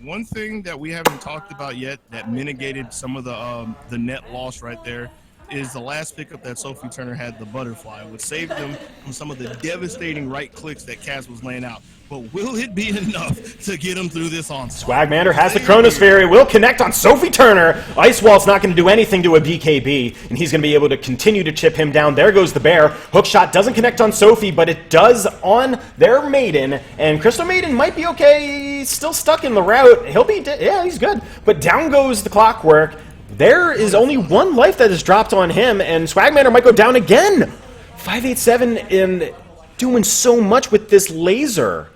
One thing that we haven't talked about yet that mitigated some of the net loss right there is the last pickup that Sophie Turner had, the Butterfly, which saved them from some of the devastating right clicks that Cass was laying out. But will it be enough to get him through this onslaught? Swagmander has the Chronosphere. It will connect on Sophie Turner. Ice Wall's not going to do anything to a BKB, and he's going to be able to continue to chip him down. There goes the Bear. Hookshot doesn't connect on Sophie, but it does on their Maiden. And Crystal Maiden might be okay. He's still stuck in the route. He'll be yeah, he's good. But down goes the Clockwork. There is only 1 life that is dropped on him, and Swagmander might go down again. 587 and doing so much with this laser.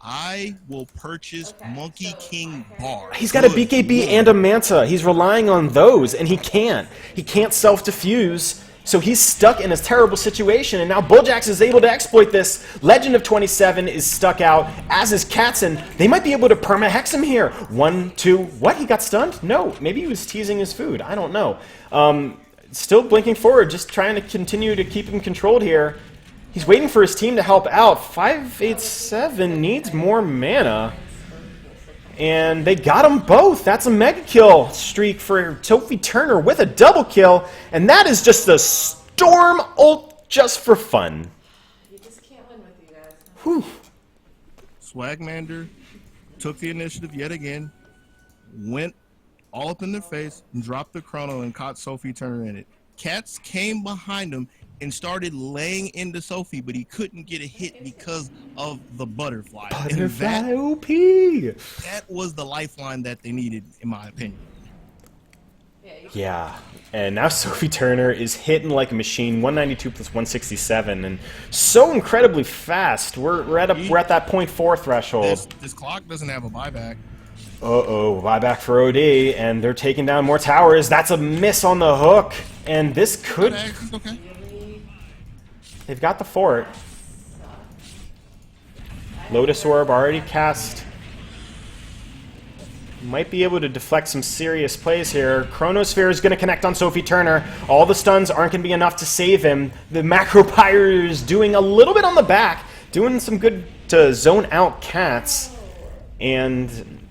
I will purchase Monkey King Bar. He's got a BKB and a Manta. He's relying on those, and he can't. He can't self-defuse, so he's stuck in a terrible situation, and now Bulljax is able to exploit this. Legend of 27 is stuck out, as is Katzen. They might be able to perma-hex him here. 1, 2, what? He got stunned? No, maybe he was teasing his food. I don't know. Still blinking forward, just trying to continue to keep him controlled here. He's waiting for his team to help out. 587 needs more mana. And they got them both. That's a mega kill streak for Sophie Turner with a double kill. And that is just a Storm ult just for fun. You just can't win with you guys. Whew. Swagmander took the initiative yet again, went all up in their face, and dropped the chrono and caught Sophie Turner in it. Cats came behind him and started laying into Sophie, but he couldn't get a hit because of the butterfly. And Butterfly OP. that was the lifeline that they needed, in my opinion. Yeah, and now Sophie Turner is hitting like a machine, 192 plus 167, and so incredibly fast. We're at that 0.4 threshold. This clock doesn't have a buyback. Uh-oh, buyback for OD, and they're taking down more towers. That's a miss on the hook, and this could... It's okay. They've got the fort. Lotus Orb already cast. Might be able to deflect some serious plays here. Chronosphere is going to connect on Sophie Turner. All the stuns aren't going to be enough to save him. The Macro Pyre is doing a little bit on the back, doing some good to zone out Cats. And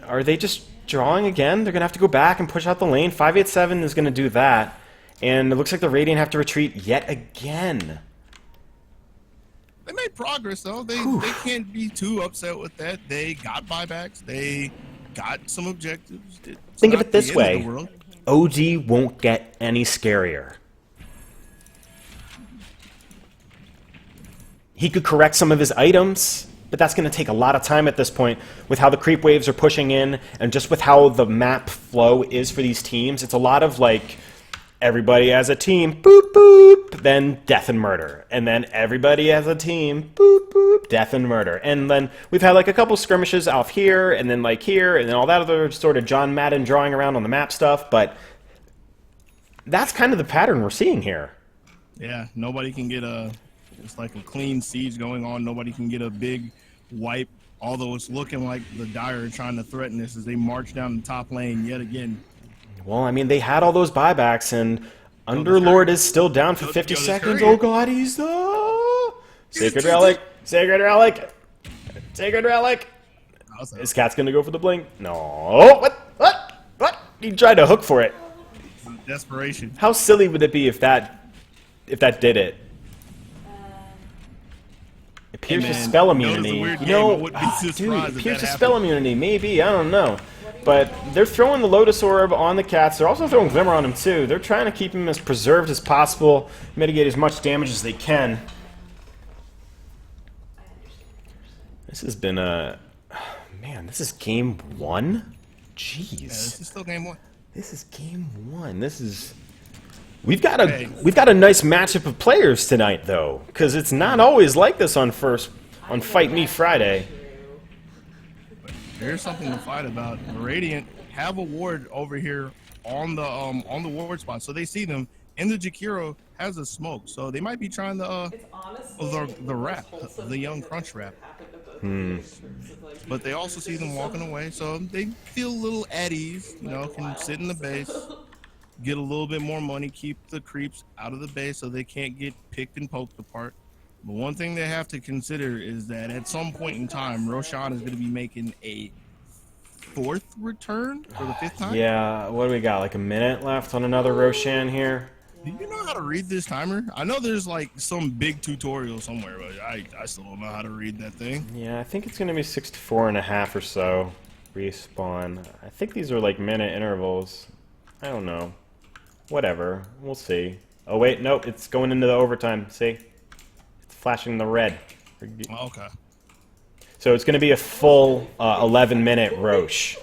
are they just drawing again? They're going to have to go back and push out the lane. 587 is going to do that. And it looks like the Radiant have to retreat yet again. They made progress, though. They can't be too upset with that. They got buybacks. They got some objectives. Think of it this way. OG won't get any scarier. He could correct some of his items, but that's going to take a lot of time at this point with how the creep waves are pushing in and just with how the map flow is for these teams. It's a lot of, like, everybody as a team, boop, boop, then death and murder. And then everybody as a team, boop, boop, death and murder. And then we've had like a couple skirmishes off here, and then like here, and then all that other sort of John Madden drawing around on the map stuff. But that's kind of the pattern we're seeing here. Yeah, nobody can get it's like a clean siege going on. Nobody can get a big wipe, although it's looking like the Dire are trying to threaten this as they march down the top lane yet again. Well, I mean, they had all those buybacks, and Underlord is still down for 50 seconds. Oh, God, he's the... Sacred Relic! Sacred Relic! Sacred Relic! Is Cat's going to go for the blink? No. What? He tried to hook for it. Desperation. How silly would it be if that did it? It pierces spell immunity. You know, dude, it pierces spell immunity. Maybe, I don't know. But they're throwing the Lotus Orb on the Cats. They're also throwing Glimmer on him, too. They're trying to keep him as preserved as possible, mitigate as much damage as they can. This has been a... Man, this is game 1? Jeez. Yeah, this is still game 1. This is game 1. This is... We've got a nice matchup of players tonight, though, because it's not always like this on Fight Me Friday. There's something to fight about. The Radiant have a ward over here on the ward spot, so they see them. And the Jakiro has a smoke, so they might be trying to the wrap, the young crunch wrap. But they also see them walking away, so they feel a little at ease. You know, can sit in the base, get a little bit more money, keep the creeps out of the base so they can't get picked and poked apart. But one thing they have to consider is that at some point in time, Roshan is going to be making a 4th return for the 5th time. Yeah, what do we got? Like a minute left on another Roshan here? Do you know how to read this timer? I know there's like some big tutorial somewhere, but I still don't know how to read that thing. Yeah, I think it's going to be 64.5 or so. Respawn. I think these are like minute intervals. I don't know. Whatever. We'll see. Oh, wait. Nope. It's going into the overtime. See? Flashing the red. Okay. So it's going to be a full 11-minute Roche.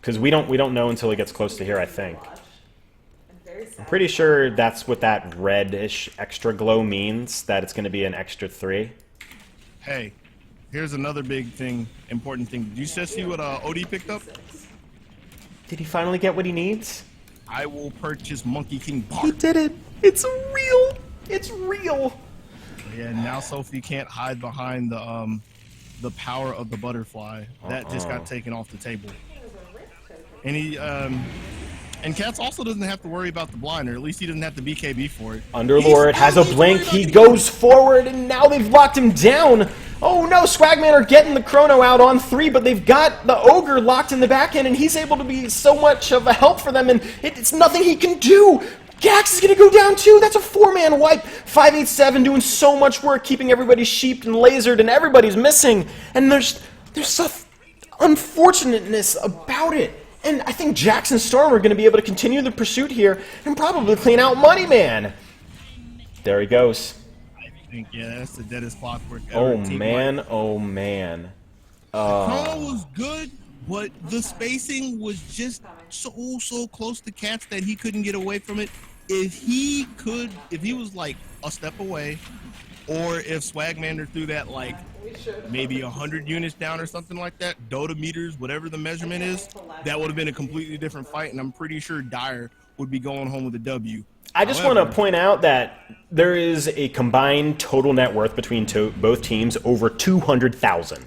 Because we don't know until it gets close to here, I think. I'm pretty sure that's what that reddish extra glow means, that it's going to be an extra 3. Hey, here's another big thing, important thing. Did you just see what OD picked up? Did he finally get what he needs? I will purchase Monkey King Bark. He did it! It's real! It's real! Yeah, now Sophie can't hide behind the power of the butterfly. That just got taken off the table. And and Cats also doesn't have to worry about the blind, or at least he doesn't have to BKB for it. Underlord has a blink. He goes forward, and now they've locked him down. Oh no, Swagman are getting the Chrono out on 3, but they've got the Ogre locked in the back end, and he's able to be so much of a help for them, and it's nothing he can do. Gax is going to go down too. That's a 4-man wipe. 587 doing so much work, keeping everybody sheeped and lasered, and everybody's missing. And there's some unfortunateness about it. And I think Jax and Storm are going to be able to continue the pursuit here and probably clean out Money Man. There he goes. I think, yeah, that's the deadest clockwork ever. Oh man, oh man. Chrono was good, but the spacing was just so close to Cats that he couldn't get away from it. If he was like a step away, or if Swagmander threw that like maybe 100 units down or something like that, Dota meters, whatever the measurement is, that would have been a completely different fight, and I'm pretty sure Dyer would be going home with a W. I just want to point out that there is a combined total net worth between both teams over 200,000.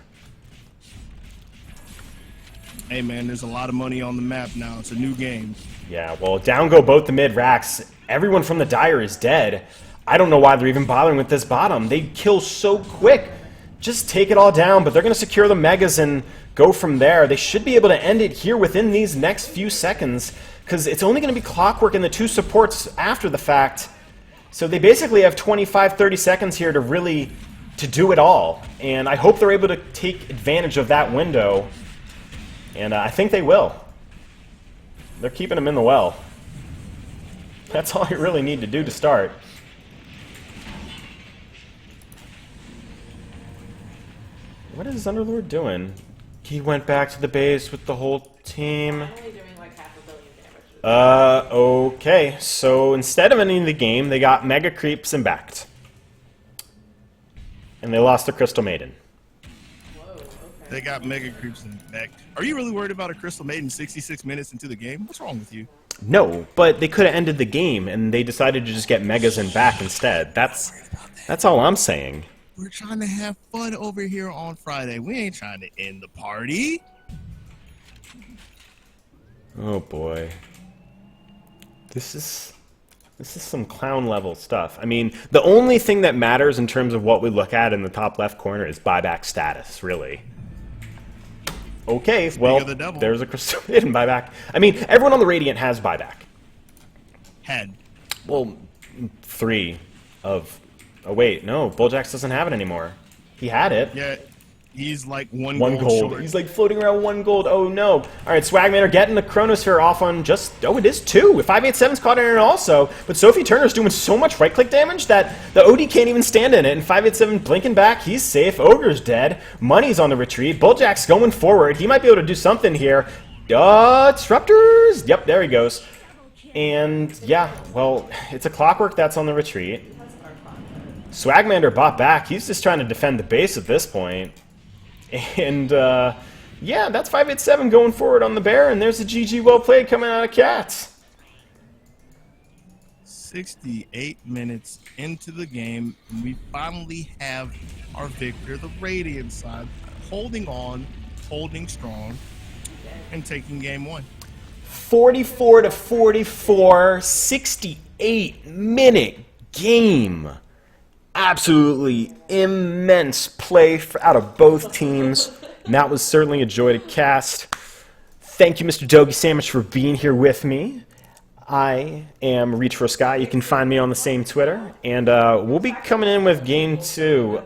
Hey man, there's a lot of money on the map now. It's a new game. Yeah, well, down go both the mid racks. Everyone from the Dire is dead. I don't know why they're even bothering with this bottom. They kill so quick. Just take it all down, but they're going to secure the Megas and go from there. They should be able to end it here within these next few seconds, because it's only going to be Clockwork and the 2 supports after the fact. So they basically have 25-30 seconds here to do it all. And I hope they're able to take advantage of that window. And I think they will. They're keeping him in the well. That's all you really need to do to start. What is Underlord doing? He went back to the base with the whole team. Only doing like half a billion damage. Okay. So instead of ending the game, they got Mega Creeps and backed. And they lost the Crystal Maiden. Whoa, okay. They got Mega Creeps in the back. Are you really worried about a Crystal Maiden 66 minutes into the game? What's wrong with you? No, but they could have ended the game, and they decided to just get Megas and back instead. That's all I'm saying. We're trying to have fun over here on Friday. We ain't trying to end the party. Oh boy. This is some clown level stuff. I mean, the only thing that matters in terms of what we look at in the top left corner is buyback status, really. Okay, well, there's a Crystal Maiden buyback. I mean, everyone on the Radiant has buyback. Had. Well, 3 of... Oh, wait, no, Bulljax doesn't have it anymore. He had it. Yeah, he's like one gold short. He's like floating around 1 gold. Oh, no. All right, Swagman are getting the Chronosphere off on just... Oh, it is 2. 587's caught in it also. But Sophie Turner's doing so much right-click damage that the OD can't even stand in it. And 587 blinking back. He's safe. Ogre's dead. Money's on the retreat. Bulljack's going forward. He might be able to do something here. Disruptors! Yep, there he goes. And, yeah, well, it's a Clockwork that's on the retreat. Swagmander bought back. He's just trying to defend the base at this point. And, yeah, that's 587 going forward on the bear, and there's a GG well played coming out of Cats. 68 minutes into the game, and we finally have our victor, the Radiant side, holding on, holding strong, and taking game 1. 44-44, 68-minute game. Absolutely immense play out of both teams. And that was certainly a joy to cast. Thank you, Mr. Dogie Sandwich, for being here with me. I am Reach for Sky. You can find me on the same Twitter. And we'll be coming in with Game 2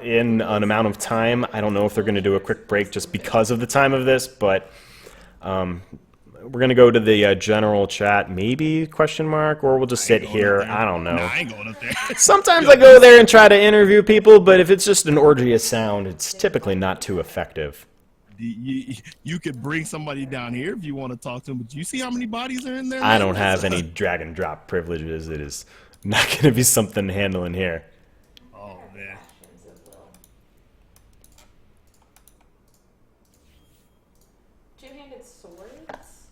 in an amount of time. I don't know if they're going to do a quick break just because of the time of this, but we're going to go to the general chat, maybe, question mark, or we'll just sit here. I don't know. Nah, I ain't going up there. Sometimes I go there and try to interview people, but if it's just an orgy of sound, it's typically not too effective. You could bring somebody down here if you want to talk to them, but do you see how many bodies are in there? I don't have any drag and drop privileges. It is not going to be something handling here. Oh, man. Two-handed swords?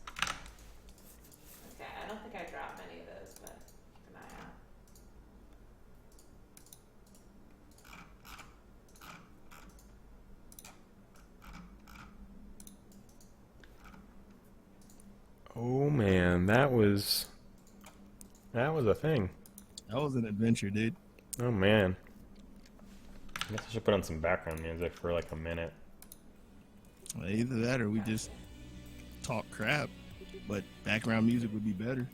Okay, I don't think I dropped many of those, but keep an eye out. Oh man, that was a thing. That was an adventure, dude. Oh man. I guess I should put on some background music for like a minute. Either that or we just talk crap, but background music would be better.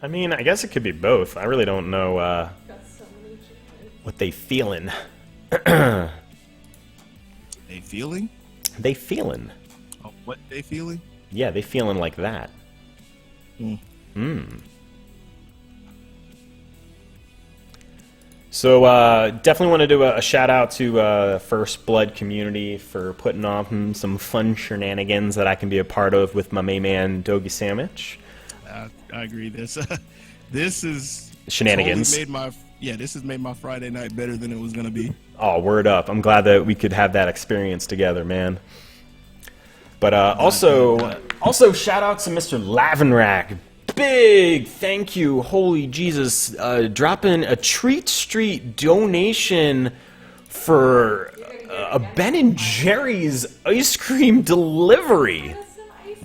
I mean, I guess it could be both. I really don't know Got so many chickens. what they feeling. They feeling? They feeling. Oh, what they feeling? Yeah, they feeling like that. Hmm. So definitely want to do a shout out to First Blood community for putting on some fun shenanigans that I can be a part of with my main man Dogi Sandwich. I agree. This is Shenanigans. Totally this has made my Friday night better than it was gonna be. Oh, word up! I'm glad that we could have that experience together, man. But also shout out to Mr. Lavenrack. Big thank you, holy Jesus, dropping a Treat Street donation for a Ben & Jerry's ice cream delivery. That's some icy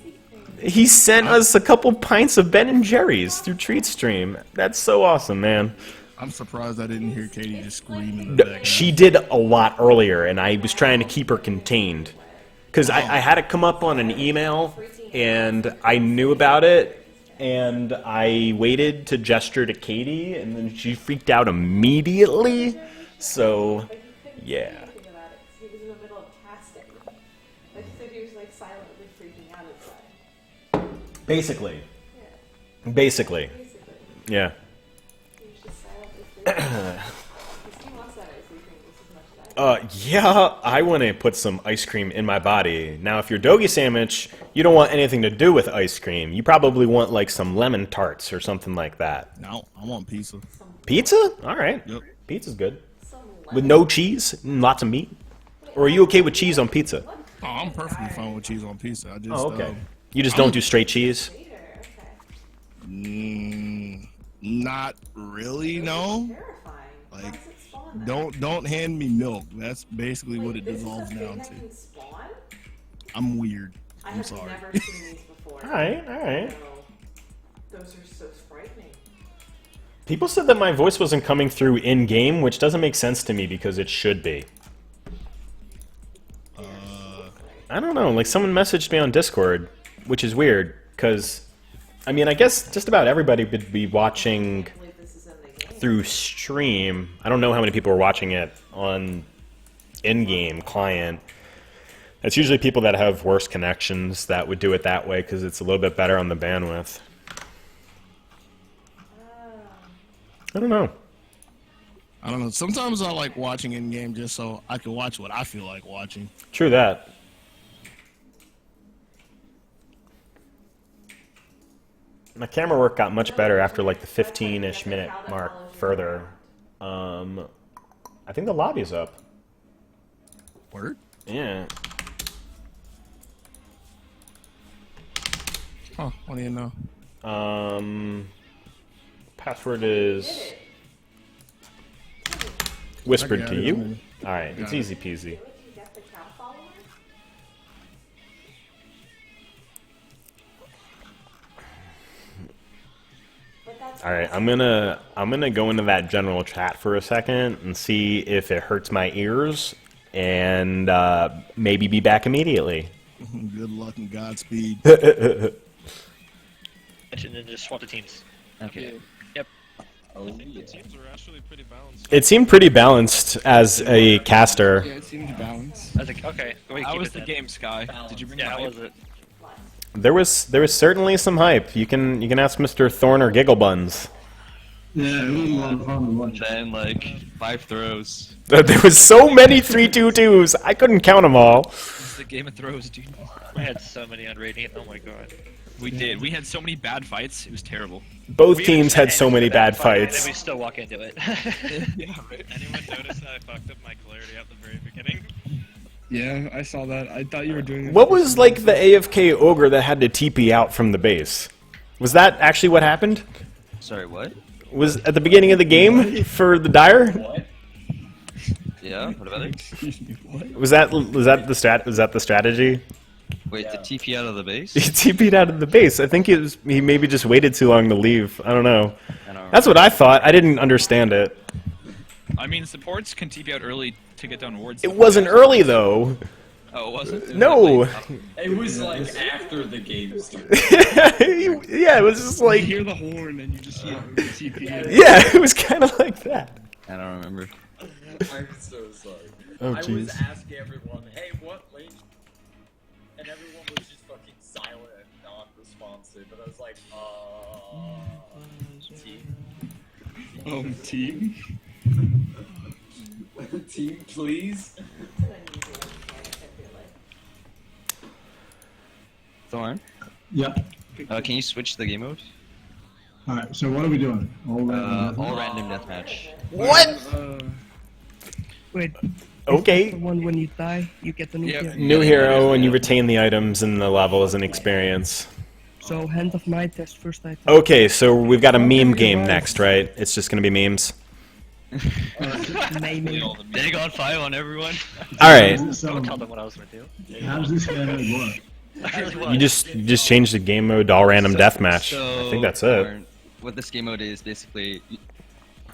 thing. He sent us a couple pints of Ben & Jerry's through TreatStream. That's so awesome, man. I'm surprised I didn't hear Katie just scream in the background. She did a lot earlier, and I was trying to keep her contained. Because I had it come up on an email, and I knew about it, and I waited to gesture to Katie, and then she freaked out immediately. So, yeah. Think about it, 'cause he was in the middle of casting. Like, so he was like silently freaking out inside. Basically. Yeah, Basically. basically. Yeah. He was just silently freaking out. 'Cause he wants that icy cream just as much as I do. Yeah, I want to put some ice cream in my body. Now, if you're Dogi Sandwich, you don't want anything to do with ice cream. You probably want, like, some lemon tarts or something like that. No, I want pizza. Pizza? All right. Yep. Pizza's good. Some With no cheese and lots of meat? Or are you okay with cheese on pizza? Oh, I'm perfectly fine with cheese on pizza. I just Oh, okay. You just don't do straight cheese? later, okay. Not really. No. Terrifying. Like, How does it spawn then? Don't hand me milk. That's basically what it This is a dissolves thing down that to. can spawn? I'm weird. I I'm have sorry. never seen these before. Alright, alright. So, those are so frightening. People said that my voice wasn't coming through in-game, which doesn't make sense to me because it should be. I don't know, like someone messaged me on Discord, which is weird, because, I mean, I guess just about everybody would be watching I believe this is in the game. through stream. I don't know how many people are watching it on in-game client. It's usually people that have worse connections that would do it that way because it's a little bit better on the bandwidth. I don't know. I don't know. Sometimes I like watching in game just so I can watch what I feel like watching. True that. My camera work got much better after like the 15-ish minute mark further. I think the lobby's up. Word? Yeah. Huh? What do you know? Password is whispered I got to it. you. All right, it's Got it. easy peasy. Did you get the cow follower? But that's All right, I'm gonna go into that general chat for a second and see if it hurts my ears, and maybe be back immediately. Good luck and Godspeed. And then just swap the teams. Okay. Yep. The teams are actually pretty balanced. It seemed pretty balanced as a caster. Yeah, it seems balanced. I was like, okay. We How keep was it the then. game, Sky? Did you bring Yeah, the how hype? was it? There was certainly some hype. You can ask Mr. Thorn or Gigglebuns. Yeah, it was a lot of fun to watch. Then, like, 5 throws. There was so many 3-2-2s. I couldn't count them all. It's the Game of Throws, dude. I had so many on Radiant. Oh my god. We did. We had so many bad fights. It was terrible. Both We teams had so many bad fight, And fights. then we still walk into it. Yeah, right. Anyone notice that I fucked up my clarity at the very beginning? Yeah, I saw that. I thought you were doing it. What was like the AFK ogre that had to TP out from the base? Was that actually what happened? Sorry, what? Was at the beginning of the game for the Dire? Yeah, what about it? Excuse me, what? Was that the strategy? Wait, the TP out of the base? He TP'd out of the base. I think he maybe just waited too long to leave. I don't know. I don't That's what I thought. I didn't understand it. I mean, supports can TP out early to get down wards. It wasn't early though. Oh, it wasn't? It was No. late. It was like after the game started. Yeah, it was just You like, hear the horn and you just hear TP. yeah, it was kind of like that. I don't remember. I'm so sorry. Oh, I was jeez. asking everyone, hey, what lane? And everyone was just fucking silent and non-responsive. And I was like, team? Team. Team, please? It's an unusual mechanic, I feel like. Thorn, Yeah. can you switch the game mode? All right. So what are we doing? All All random deathmatch. What? Wait. Okay. The one when you die, you get the new Yep. hero. New hero, and you retain the items and the levels and experience. So Hand of Night, that's first item. Okay, so we've got a meme game next, right? It's just gonna be memes. Naming. Dagon 5 on everyone. All right. Don't tell them what I was gonna do. How does this game work? You just change the game mode to all random deathmatch. I think that's it. Thorn, what this game mode is basically,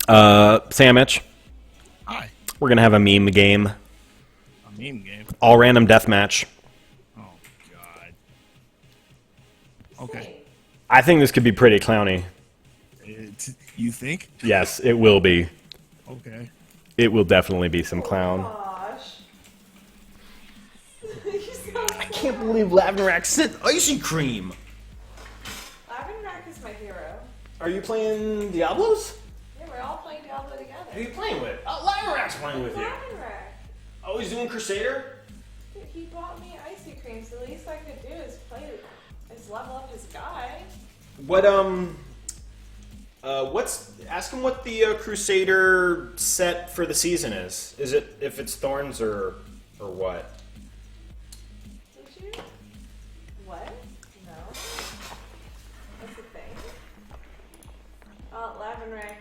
Sandwich. Hi. We're gonna have a meme game. A meme game. All random deathmatch. Oh God. Okay. I think this could be pretty clowny. You think? Yes, it will be. Okay. It will definitely be some clown. Gosh. You sound I can't believe Laverack said icy cream. Lavenrack is my hero. Are you playing Diablos? Yeah, we're all playing Diablo together. Who are you playing with? Laverack's playing with you. Lavenrack. Oh, he's doing Crusader? Dude, he bought me icy cream, so the least I could do is level up his guy. Ask him what the Crusader set for the season is. Is it if it's Thorns or what? Did you? What? No. What's the thing? Lavenrack,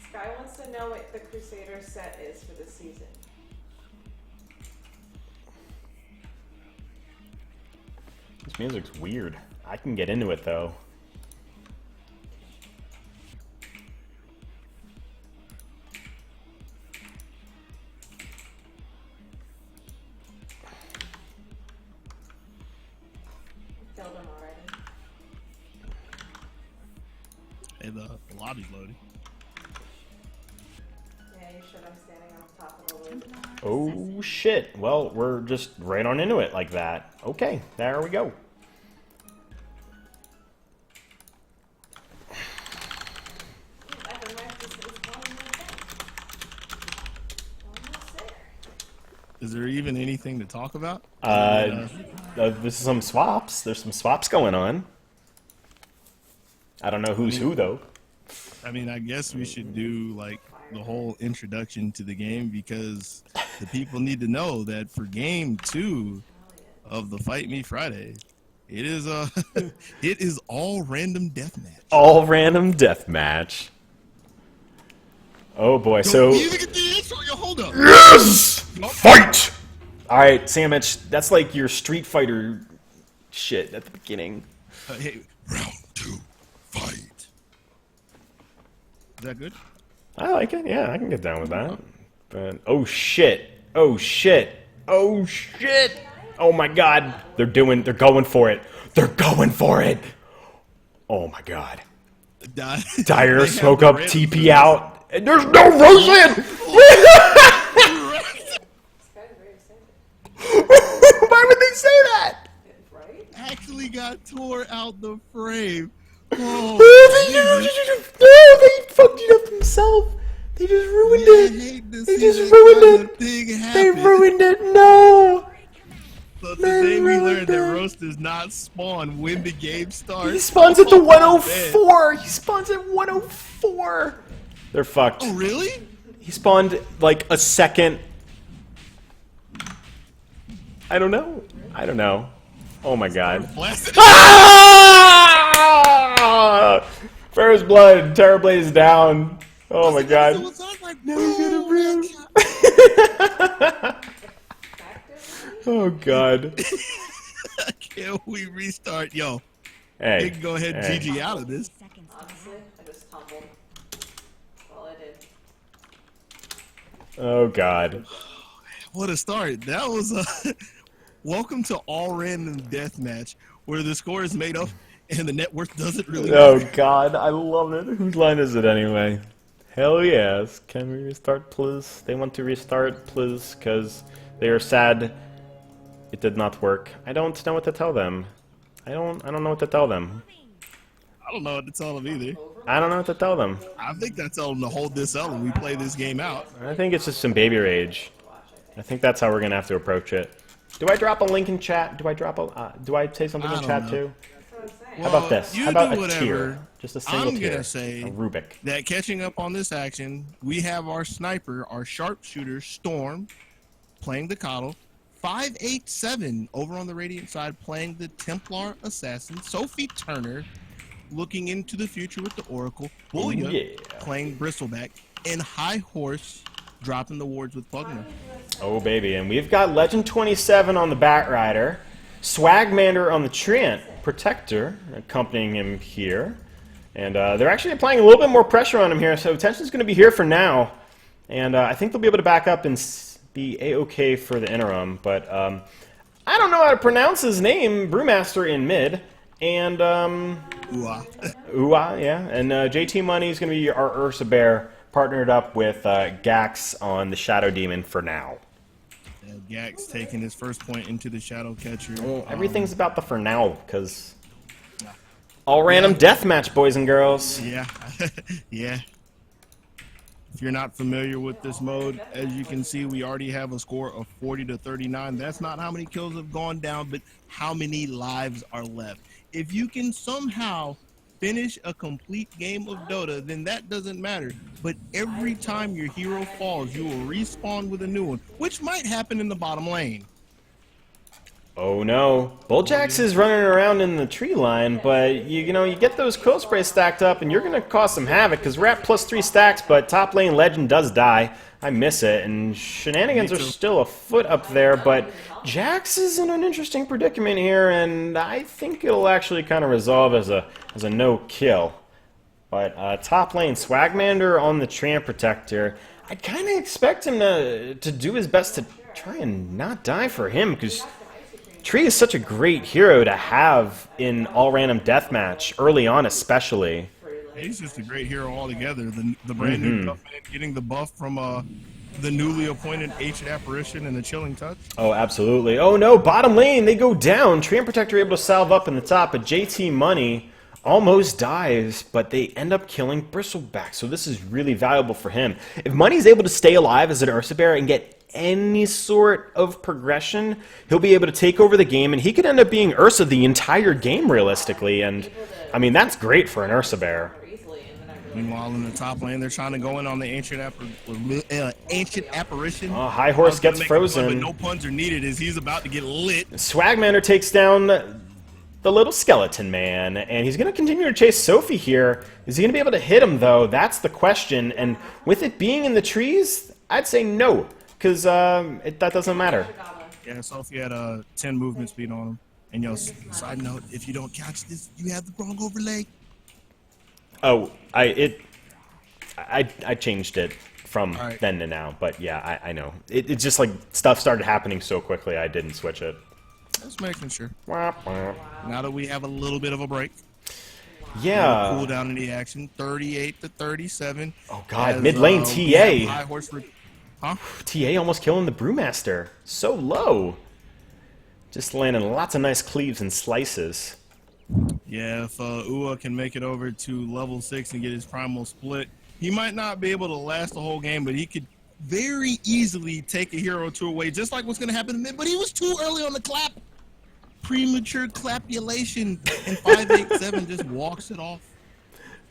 Sky wants to know what the Crusader set is for the season. This music's weird. I can get into it though. Killed him already. Hey, the lobby's loading. Yeah, you should. I'm standing on top of the loop. Oh shit. Well, we're just right on into it like that. Okay, there we go. Lavenrack is spawning right there. Almost there. Is there even anything to talk about? There's some swaps. There's some swaps going on. I don't know who's who though. I mean, I guess we should do like the whole introduction to the game because the people need to know that for game 2 of the Fight Me Friday, it is it is all random deathmatch. All random deathmatch. Oh boy, so You even get the intro. Yo, hold up. yes, fight. All right, Sandwich. That's like your Street Fighter shit at the beginning. Hey, round 2, fight. Is that good? I like it. Yeah, I can get down with that. But oh shit! Oh shit! Oh shit! Oh my god! They're going for it. They're going for it. Oh my god! Dire smoke up, TP out, and there's no Roshan. Why would they say that? Right? Actually got tore out the frame. No, they fucked it up themselves. They just ruined it. They just ruined it. They ruined it. No. So today we learned that Roast does not spawn when the game starts. He spawns at the 104. He spawns at 104. They're fucked. Oh, really? He spawned like a second. I don't know. I don't know. Oh my god. Ah! First blood. Terrorblade is down. Oh my god. Oh god. Can we restart? Yo. Hey. We can go ahead and Hey. GG out of this. Honestly, I just tumbled. That's all I did. Oh God. What a start. That was a welcome to all random deathmatch where the score is made up and the net worth doesn't really Oh matter. God, I love it. Whose line is it anyway? Hell yes. Can we restart, please? They want to restart, please, because they are sad it did not work. I don't know what to tell them. I don't know what to tell them. I don't know what to tell them either. I don't know what to tell them. I think I tell them to hold this L and we play this game out. I think it's just some baby rage. I think that's how we're gonna have to approach it. Do I drop a link in chat? Do I drop a? Do I say something I in don't chat know. too? Well, How about this? you How about do a whatever. tier? Just a single I'm tier. gonna say a Rubik. that catching up on this action, we have our sniper, our sharpshooter, Storm, playing the Coddle. 587 over on the Radiant side playing the Templar Assassin. Sophie Turner looking into the future with the Oracle. Booyah Yeah. playing Bristleback. And High Horse dropping the wards with Pugner. Oh baby, and we've got Legend 27 on the Batrider, Swagmander on the Treant Protector accompanying him here, and they're actually applying a little bit more pressure on him here. So tension's going to be here for now, and I think they'll be able to back up and be a-okay for the interim. But I don't know how to pronounce his name, Brewmaster in mid, and Ooh-ah. yeah, and JT Money is going to be our Ursa Bear, partnered up with Gax on the Shadow Demon for now. Gax taking his first point into the Shadow Catcher. Well, everything's about the for now, because all random deathmatch, boys and girls. Yeah, yeah. If you're not familiar with this mode, as you can see, we already have a score of 40-39. That's not how many kills have gone down, but how many lives are left. If you can somehow finish a complete game of Dota, then that doesn't matter. But every time your hero falls, you will respawn with a new one, which might happen in the bottom lane. Oh no, Bulljax is running around in the tree line, but you know you get those quill sprays stacked up, and you're gonna cause some havoc because we're at +3 stacks. But top lane Legend does die. I miss it, and shenanigans are still afoot up there. But Jax is in an interesting predicament here, and I think it'll actually kind of resolve as a no kill. But top lane Swagmander on the Treant Protector, I kind of expect him to do his best to try and not die for him, because Tree is such a great hero to have in all random deathmatch early on, especially. He's just a great hero altogether. The brand new buff, getting the buff from the newly appointed Ancient Apparition and the Chilling Touch. Oh, absolutely. Oh no, bottom lane, they go down. Treant Protector able to salve up in the top, but JT Money almost dies, but they end up killing Bristleback. So this is really valuable for him. If Money's able to stay alive as an Ursa Bear and get any sort of progression, he'll be able to take over the game, and he could end up being Ursa the entire game realistically. And I mean, that's great for an Ursa Bear. Meanwhile, in the top lane, they're trying to go in on the Ancient Apparition. Oh, High Horse gets frozen. But no puns are needed as he's about to get lit. Swagmander takes down the little skeleton man, and he's going to continue to chase Sophie here. Is he going to be able to hit him, though? That's the question. And with it being in the trees, I'd say no, because that doesn't matter. Yeah, Sophie had 10 movement speed on him. And yo, side note, if you don't catch this, you have the wrong overlay. Oh, I changed it from Right. then to now, but yeah, I know. It's just like stuff started happening so quickly, I didn't switch it. Just making sure. Wah, wah. Now that we have a little bit of a break, Yeah. cool down in the action, 38-37. Oh god, as, mid lane we have TA. High Horse huh? TA almost killing the Brewmaster. So low. Just landing lots of nice cleaves and slices. Yeah, if Ua can make it over to level 6 and get his primal split, he might not be able to last the whole game, but he could very easily take a hero to away, just like what's going to happen in mid. But he was too early on the clap. Premature clapulation, and 587 just walks it off.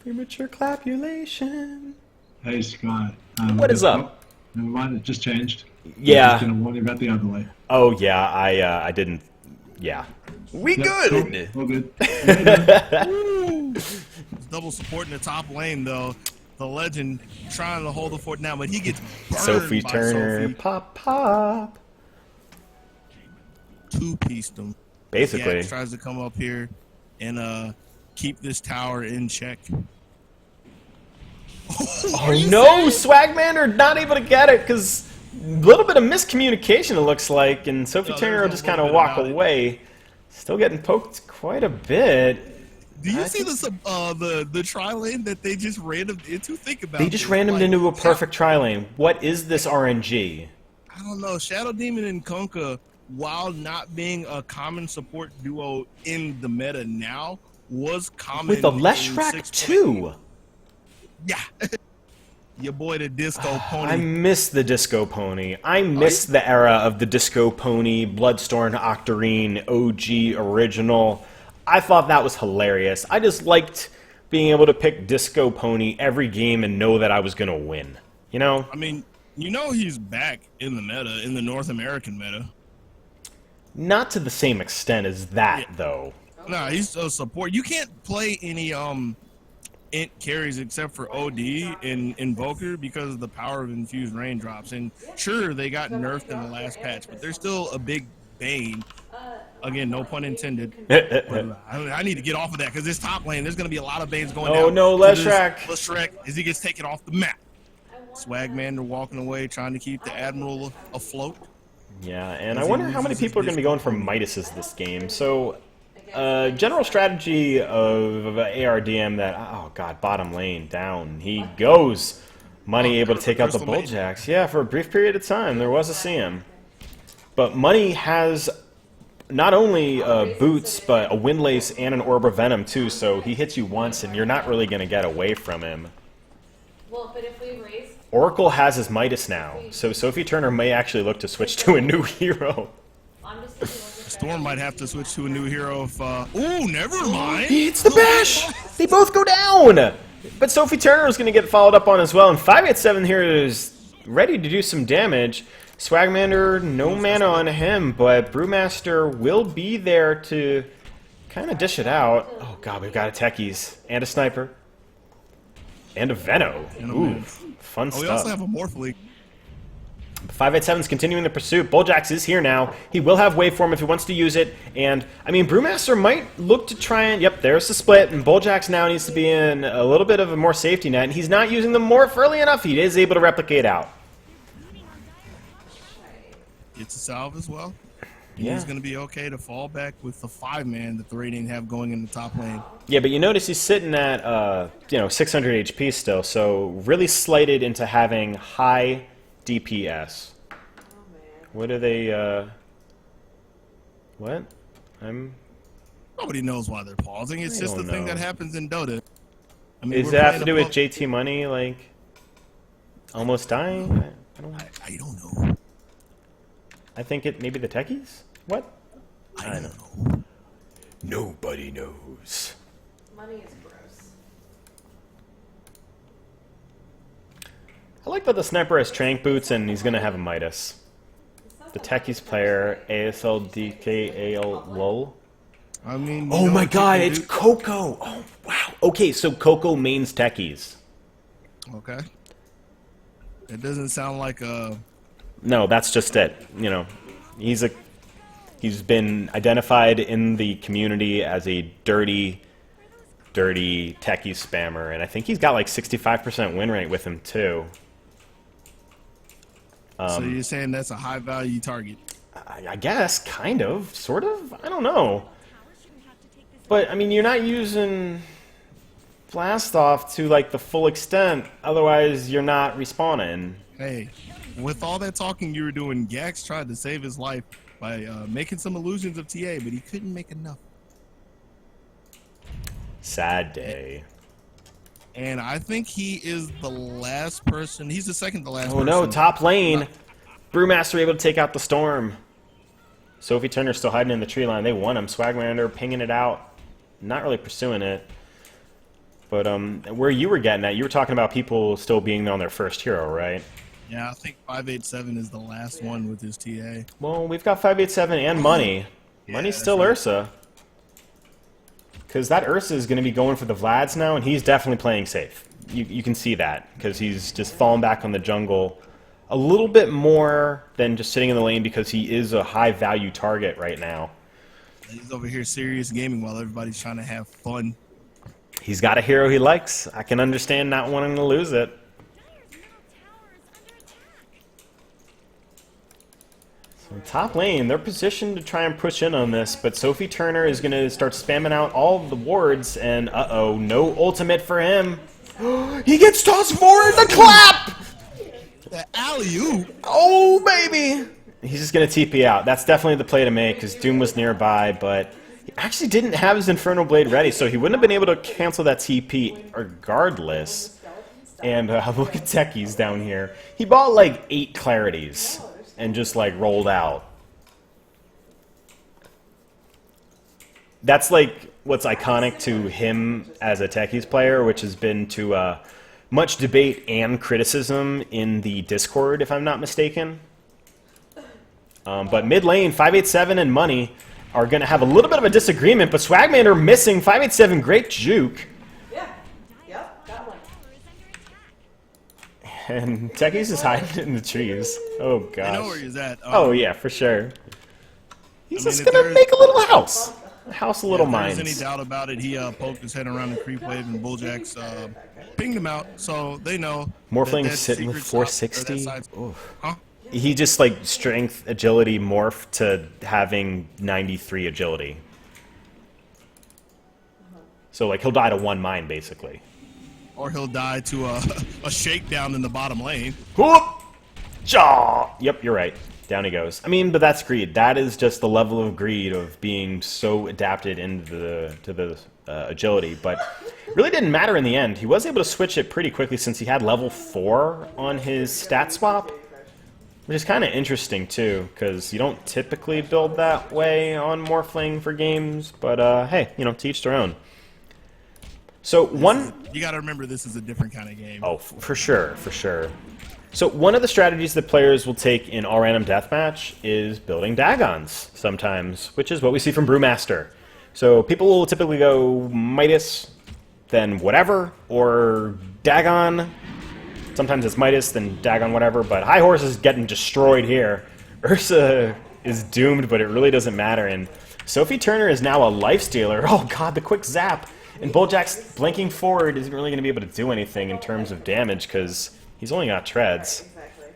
Premature clapulation. Hey, Scott. What is up? Never mind, it just changed. Yeah. I'm just going to warn you about the overlay. Oh yeah, I didn't. Yeah. We Yep, good. Cool. All good. Woo! Double support in the top lane, though. The Legend trying to hold the fort now, but he gets burned Sophie by Turner, Sophie. pop pop. Two-pieced him. Basically. Gax tries to come up here and keep this tower in check. Oh no, Swagmander not able to get it because a little bit of miscommunication it looks like, and Sophie Turner will just kind of walk away. Still getting poked quite a bit. Do you see the tri lane that they just randomed into? Think about it. They just randomed into a perfect tri-lane. What is this RNG? I don't know. Shadow Demon and Kunkka, while not being a common support duo in the meta now, was common With the in Leshrac 6.8. too. Yeah. Your boy the Disco Pony. I miss the Disco Pony. I miss the era of the Disco Pony, Bloodstorm, Octarine, OG, original. I thought that was hilarious. I just liked being able to pick Disco Pony every game and know that I was going to win. You know? I mean, you know he's back in the meta, in the North American meta. Not to the same extent as that, though. Nah, he's a support. You can't play any int carries except for OD and Invoker because of the power of infused raindrops. And sure, they got nerfed in the last patch, but they're still a big bane. Again, no pun intended. I need to get off of that because this top lane, there's going to be a lot of banes going down. Oh no, Leshrac. Leshrac, as he gets taken off the map. Swagmander walking away, trying to keep the Admiral afloat. Yeah, and I wonder how many people are going to be going for Midases this game. So, general strategy of ARDM that, oh god, bottom lane, down. He goes. Money able to take out the Bulljacks. Yeah, for a brief period of time, there was a CM. But Money has not only boots, but a Windlace and an Orb of Venom too, so he hits you once and you're not really going to get away from him. Well, but if we raise... Oracle has his Midas now, so Sophie Turner may actually look to switch to a new hero. Storm might have to switch to a new hero if, ooh, never mind! It's the bash! They both go down! But Sophie Turner is going to get followed up on as well, and 587 here is ready to do some damage. Swagmander, no mana on him, but Brewmaster will be there to kind of dish it out. Oh god, we've got a Techies, and a Sniper, and a Veno. Ooh, fun stuff. We also have a Morphling. 587's continuing the pursuit. Bulljax is here now. He will have Waveform if he wants to use it, and, I mean, Brewmaster might look to try and, yep, there's the split, and Bulljax now needs to be in a little bit of a more safety net, and he's not using the Morph early enough. He is able to replicate out. Gets a salve as well. Yeah. He's going to be okay to fall back with the 5-man that the Radiant have going in the top lane. Yeah, but you notice he's sitting at, 600 HP still, so really slighted into having high DPS. Oh, man. What are they, what? Nobody knows why they're pausing. It's just the thing that happens in Dota. I mean, Does it have to do with JT Money, like, almost dying? I don't know. I think it maybe the Techies? What? I don't know. Nobody knows. Money is gross. I like that the Sniper has Trank Boots and he's gonna have a Midas. The Techies player, ASLDKAL I mean, oh my god, it's Coco! Oh wow. Okay, so Coco mains Techies. Okay. It doesn't sound like a... No, that's just it. You know, he's been identified in the community as a dirty techie spammer, and I think he's got like 65% win rate with him too. So you're saying that's a high value target? I guess, kind of, sort of. I don't know. But I mean, you're not using Blast Off to like the full extent. Otherwise, you're not respawning. Hey. With all that talking you were doing, Gax tried to save his life by making some illusions of TA, but he couldn't make enough. Sad day. And I think he is the last person. He's the second to last person. Oh no, top lane. Brewmaster able to take out the Storm. Sophie Turner still hiding in the tree line. They won him. Swagmander pinging it out. Not really pursuing it. But where you were getting at, you were talking about people still being on their first hero, right? Yeah, I think 587 is the last one with his TA. Well, we've got 587 and Money. Yeah, Money's still right. Ursa. Because that Ursa is going to be going for the Vlads now, and he's definitely playing safe. You can see that, because he's just falling back on the jungle a little bit more than just sitting in the lane because he is a high-value target right now. He's over here serious gaming while everybody's trying to have fun. He's got a hero he likes. I can understand not wanting to lose it. Top lane, they're positioned to try and push in on this, but Sophie Turner is going to start spamming out all of the wards, and uh-oh, no ultimate for him. He gets tossed forward, the clap! The alley-oop. Oh, baby! He's just going to TP out. That's definitely the play to make, because Doom was nearby, but he actually didn't have his Infernal Blade ready, so he wouldn't have been able to cancel that TP regardless. And look at Techies down here. He bought like 8 Clarities and just like rolled out. That's like what's iconic to him as a Techies player, which has been to much debate and criticism in the Discord, if I'm not mistaken. But mid lane, 587 and Money are going to have a little bit of a disagreement, but Swagmander missing, 587, great juke. Yeah. Yep. Got one. And Techies is hiding in the trees. Oh, gosh. I know where he's at. Oh, yeah, for sure. He's I mean, just if going to there's- make a little house. A house of little if mines. there's any doubt about it, he poked his head around the creep wave, and Bulljacks pinged him out, so they know. Morphling that sitting with secret stop- or 460. that side- Oof. Huh? He just, like, strength, agility morphed to having 93 agility. So, like, he'll die to 1 mine, basically. Or he'll die to a shakedown in the bottom lane. Whoop! Jaw! Yep, you're right. Down he goes. I mean, but that's greed. That is just the level of greed of being so adapted into the agility. But it really didn't matter in the end. He was able to switch it pretty quickly since he had level 4 on his stat swap. Which is kind of interesting, too, because you don't typically build that way on Morphling for games. But, hey, you know, to each their own. So, You got to remember, this is a different kind of game. Oh, for sure, for sure. So one of the strategies that players will take in all random deathmatch is building Dagons sometimes, which is what we see from Brewmaster. So people will typically go Midas, then whatever, or Dagon. Sometimes it's Midas, then Dagon whatever, but High Horse is getting destroyed here. Ursa is doomed, but it really doesn't matter, and Sophie Turner is now a lifestealer. Oh god, the quick zap! And Bulljack's blinking forward isn't really going to be able to do anything in terms of damage, because he's only got treads. Exactly.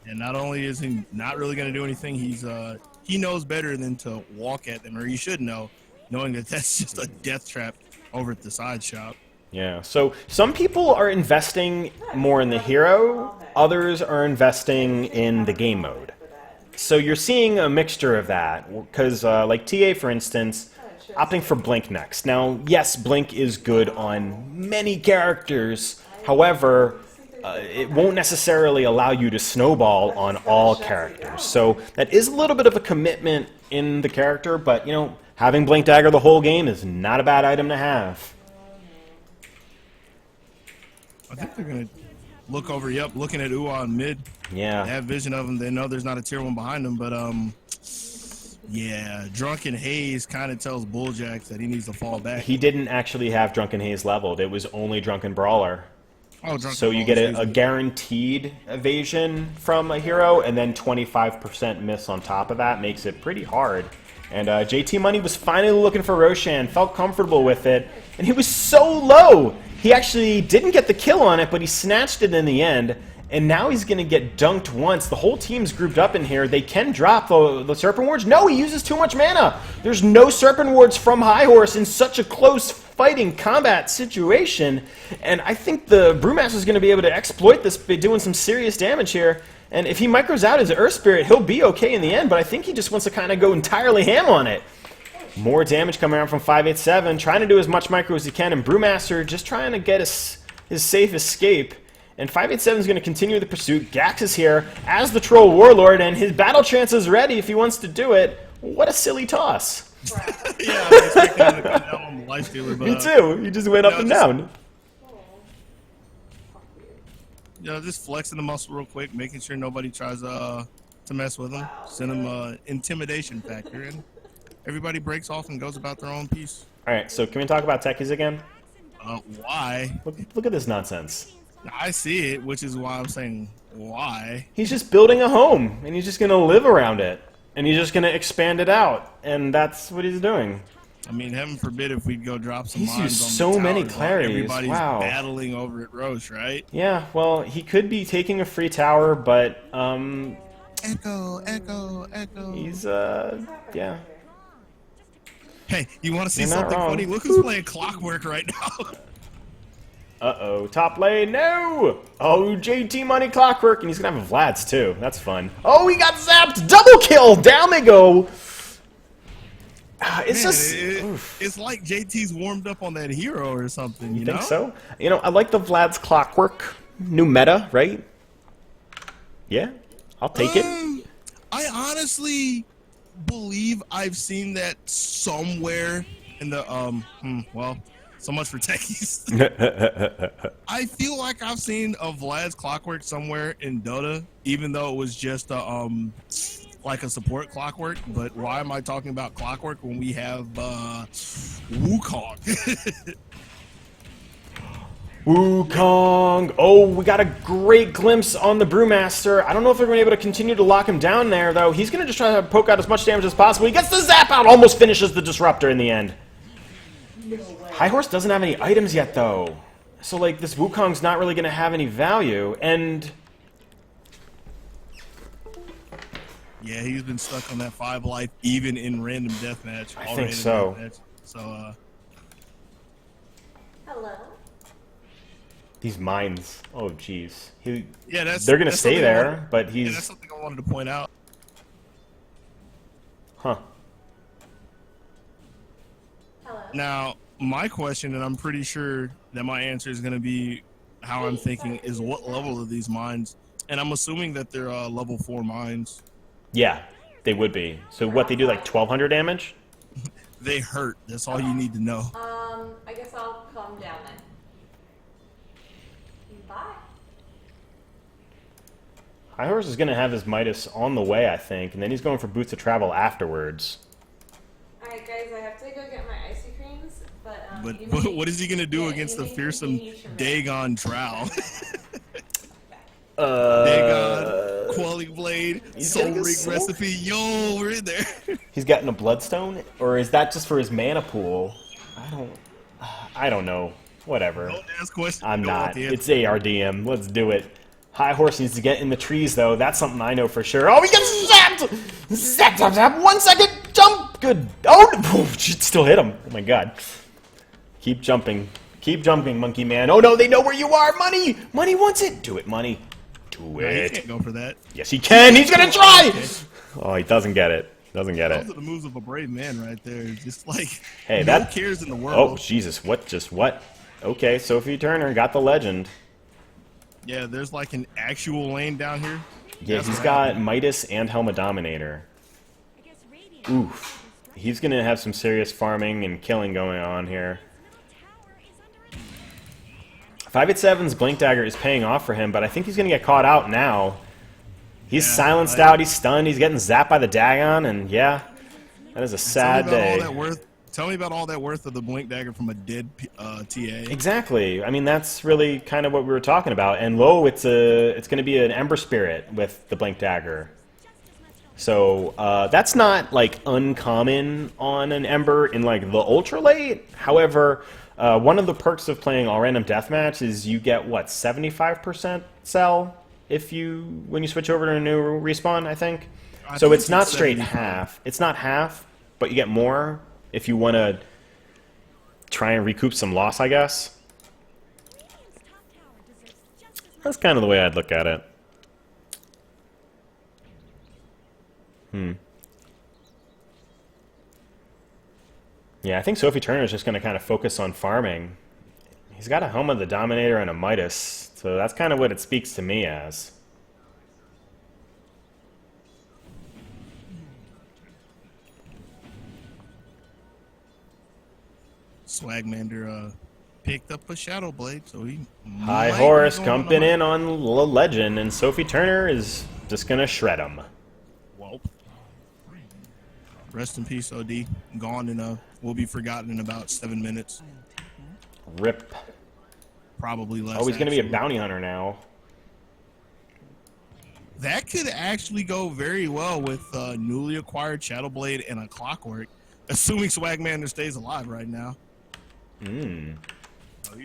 And not only is he not really going to do anything, he knows better than to walk at them, or he should know, knowing that that's just a death trap over at the side shop. Yeah, so some people are investing more in the hero, others are investing in the game mode. So you're seeing a mixture of that, because like TA, for instance, opting for Blink next. Now, yes, Blink is good on many characters, however, it won't necessarily allow you to snowball on all characters. So that is a little bit of a commitment in the character, but, you know, having Blink Dagger the whole game is not a bad item to have. I think they're going to look over, yep, looking at Uwa in mid. Yeah. They have vision of him. They know there's not a tier 1 behind them, but, yeah, Drunken Haze kind of tells Bulljacks that he needs to fall back. He didn't actually have Drunken Haze leveled. It was only Drunken Brawler. Oh, Drunken So you Brawler, get a excuse me. guaranteed evasion from a hero, and then 25% miss on top of that makes it pretty hard. And JT Money was finally looking for Roshan, felt comfortable with it, and he was so low! He actually didn't get the kill on it, but he snatched it in the end, and now he's going to get dunked once. The whole team's grouped up in here. They can drop the Serpent Wards. No, he uses too much mana! There's no Serpent Wards from High Horse in such a close fighting combat situation, and I think the Brewmaster is going to be able to exploit this by doing some serious damage here. And if he micros out his Earth Spirit, he'll be okay in the end, but I think he just wants to kind of go entirely ham on it. More damage coming around from 587, trying to do as much micro as he can, and Brewmaster just trying to get his safe escape. And 587 is going to continue the pursuit. Gax is here as the Troll Warlord, and his battle chance is ready if he wants to do it. What a silly toss. Yeah, I was expecting him to come down on the Lifestealer, but... Me too. He just went up and down. You know, just flexing the muscle real quick, making sure nobody tries to mess with him. Send him an intimidation factor, and everybody breaks off and goes about their own piece. All right, so can we talk about Techies again? Why? Look at this nonsense. I see it, which is why I'm saying why. He's just building a home, and he's just going to live around it. And he's just going to expand it out. And that's what he's doing. I mean, heaven forbid if we'd go drop some He's mines used on so the many towers while clarities. everybody's Wow. battling over at Roche, right? Yeah, well, he could be taking a free tower, but Echo, echo, echo. He's yeah. Hey, you want to see You're not something wrong. funny? Look who's playing Clockwork right now. Uh-oh, top lane, no! Oh, JT Money Clockwork, and he's gonna have a Vlad's too. That's fun. Oh, he got zapped! Double kill! Down they go! It's Man, just... it's like JT's warmed up on that hero or something, you know? think so? You know, I like the Vlad's Clockwork. New meta, right? Yeah, I'll take it. I honestly believe I've seen that somewhere in the, well, so much for techies. I feel like I've seen a Vlad's Clockwork somewhere in Dota, even though it was just a, like a support Clockwork. But why am I talking about Clockwork when we have Wukong? Wukong! Oh, we got a great glimpse on the Brewmaster. I don't know if they're going to be able to continue to lock him down there, though. He's going to just try to poke out as much damage as possible. He gets the zap out, almost finishes the Disruptor in the end. High Horse doesn't have any items yet, though. So, like, this Wukong's not really going to have any value, and... Yeah, he's been stuck on that 5 life, even in random deathmatch. I think so. So, Hello. These mines. Oh, jeez. yeah, They're going to stay something there, but Yeah, he's... that's something I wanted to point out. Huh. Hello. Now, my question, and I'm pretty sure that my answer is going to be how I'm thinking, is what level are these mines? And I'm assuming that they're level 4 mines. Yeah, they would be. So what, they do like 1,200 damage? They hurt. That's all you need to know. I guess I'll calm down then. Bye. High Horse is going to have his Midas on the way, I think, and then he's going for Boots of Travel afterwards. Alright guys, I have to go get my icy creams, but But what is he going to do against the fearsome Dagon Drow? Dagon, Quelling Blade, Soul getting a Ring soul? Recipe. Yo, we're in there. He's gotten a Bloodstone, or is that just for his mana pool? I don't know. Whatever. Don't ask questions. I'm you don't want not. the It's answer. ARDM. Let's do it. High Horse needs to get in the trees, though. That's something I know for sure. Oh, he gets zapped! Zap, zap, zap. 1 second. Jump. Good. Oh, it still hit him. Oh, my God. Keep jumping. Keep jumping, Monkey Man. Oh, no, they know where you are. Money. Money wants it. Do it, Money. Do No, you it. can't go for that. Yes, he can. He's going to try. Oh, he doesn't get it. Doesn't get Those it. are the moves of a brave man right there. Just like, Hey, no that... cares in the Oh, world. Jesus. What? Just what? Okay, Sophie Turner got the legend. Yeah, there's like an actual lane down here. Yeah, That's he's what got happened. Midas and Helma Dominator. Oof. He's going to have some serious farming and killing going on here. 587's Blink Dagger is paying off for him, but I think he's going to get caught out now. He's Yeah, silenced out, he's stunned, he's getting zapped by the Dagon, and yeah, that is a sad day. Tell me about all that worth of the Blink Dagger from a dead TA. Exactly. I mean, that's really kind of what we were talking about. And low, it's going to be an Ember Spirit with the Blink Dagger. So that's not like uncommon on an Ember in like the ultra late. However, one of the perks of playing all random deathmatch is you get what 75% sell when you switch over to a new respawn. I think. So it's not straight half. It's not half, but you get more if you want to try and recoup some loss, I guess. That's kind of the way I'd look at it. Yeah, I think Sophie Turner is just going to kind of focus on farming. He's got a Helma the Dominator and a Midas, so that's kind of what it speaks to me as. Swagmander picked up a Shadow Blade, so he High might Horse be going jumping on. in on Legend, and Sophie Turner is just going to shred him. Welp. Rest in peace, OD. Gone and will be forgotten in about 7 minutes. Rip. Probably less. Oh, he's going to be a actually. bounty hunter now. That could actually go very well with newly acquired Shadow Blade and a Clockwork, assuming Swagmander stays alive right now.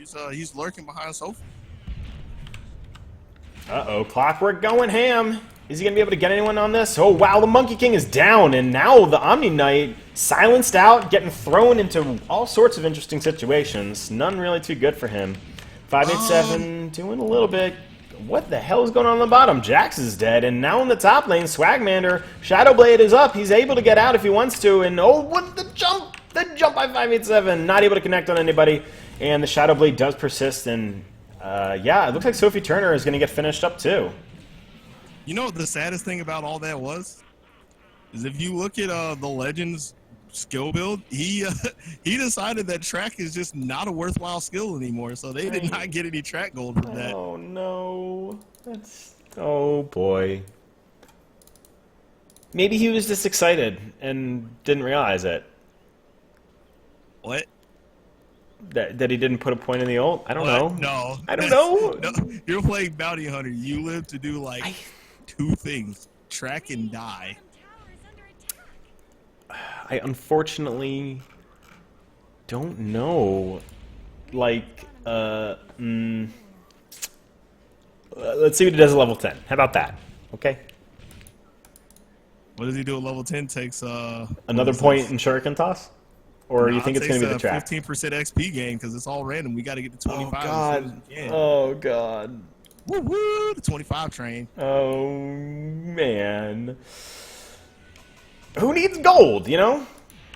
So he's lurking behind Sophie. Uh-oh, Clockwork going ham. Is he going to be able to get anyone on this? Oh, wow, the Monkey King is down, and now the Omni Knight silenced out, getting thrown into all sorts of interesting situations. None really too good for him. 587 doing a little bit. What the hell is going on the bottom? Jax is dead, and now in the top lane, Swagmander, Shadowblade is up. He's able to get out if he wants to, and oh, what the jump! The jump by 587, not able to connect on anybody, and the Shadowblade does persist, and yeah, it looks like Sophie Turner is going to get finished up too. You know what the saddest thing about all that was? Is if you look at the Legends skill build, he decided that track is just not a worthwhile skill anymore, so they did not get any track gold from that. Oh no. That's... oh boy. Maybe he was just excited and didn't realize it. What? That he didn't put a point in the ult? I don't know. No. I don't know. No, you're playing Bounty Hunter. You live to do like two things: track and die. I unfortunately don't know. Like, let's see what he does at level 10. How about that? Okay. What does he do at level 10? Takes another point in Shuriken Toss? Or you think it's going to be the track? 15% XP gain because it's all random. We got to get to 25. Oh god. Oh god. Woo woo! The 25 train. Oh man. Who needs gold, you know?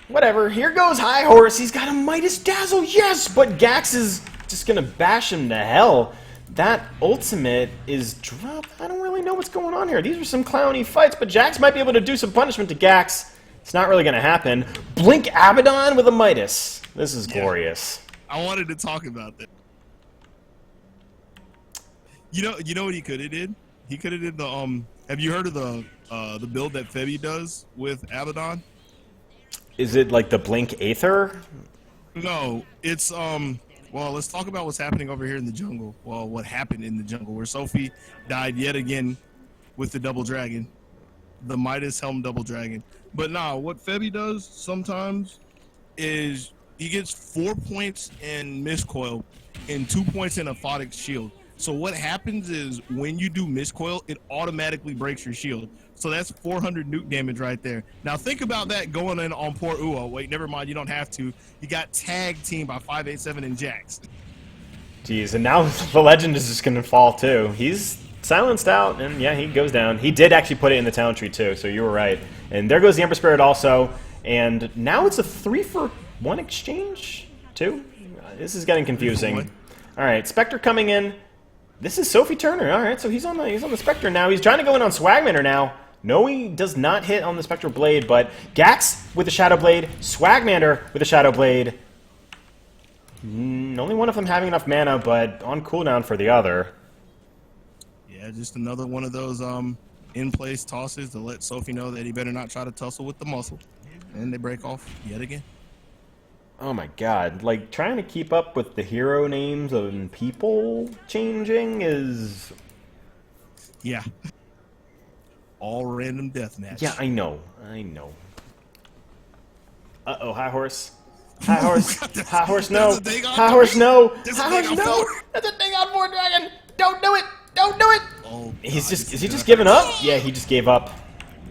Whatever. Here goes High Horse. He's got a Midas Dazzle. Yes, but Gax is just going to bash him to hell. That ultimate is dropped. I don't really know what's going on here. These are some clowny fights, but Jax might be able to do some punishment to Gax. It's not really going to happen. Blink Abaddon with a Midas. This is glorious. I wanted to talk about that. You know what he could have did? He could have did the Have you heard of the build that Febby does with Abaddon? Is it like the Blink Aether? No, it's well, let's talk about what's happening over here in the jungle. Well, what happened in the jungle where Sophie died yet again with the double dragon, the Midas Helm double dragon. But nah, what Febby does sometimes is he gets 4 points in Miscoil and 2 points in Aphotic Shield. So what happens is when you do Miscoil, it automatically breaks your shield. So that's 400 nuke damage right there. Now think about that going in on poor Uo. Wait, never mind, you don't have to. You got tag team by 587 and Jax. Jeez, and now the legend is just going to fall too. He's silenced out, and yeah, he goes down. He did actually put it in the talent tree too, so you were right. And there goes the Ember Spirit also. And now it's a 3-for-1 exchange too. This is getting confusing. All right, Spectre coming in. This is Sophie Turner. All right, so he's on the Spectre now. He's trying to go in on Swagmander now. No, he does not hit on the Spectral Blade, but Gax with the Shadow Blade, Swagmander with the Shadow Blade. Only one of them having enough mana, but on cooldown for the other. Yeah, just another one of those in-place tosses to let Sophie know that he better not try to tussle with the muscle. And they break off yet again. Oh my god, like trying to keep up with the hero names and people changing is... Yeah. All random deathmatch. Yeah, I know. Uh-oh, High Horse. High Horse. High Horse, no. High Horse, no. High Horse, no. That's a thing on 4 Dragon. Don't do it. Don't do it. Oh, Is he just giving up? Yeah, he just gave up.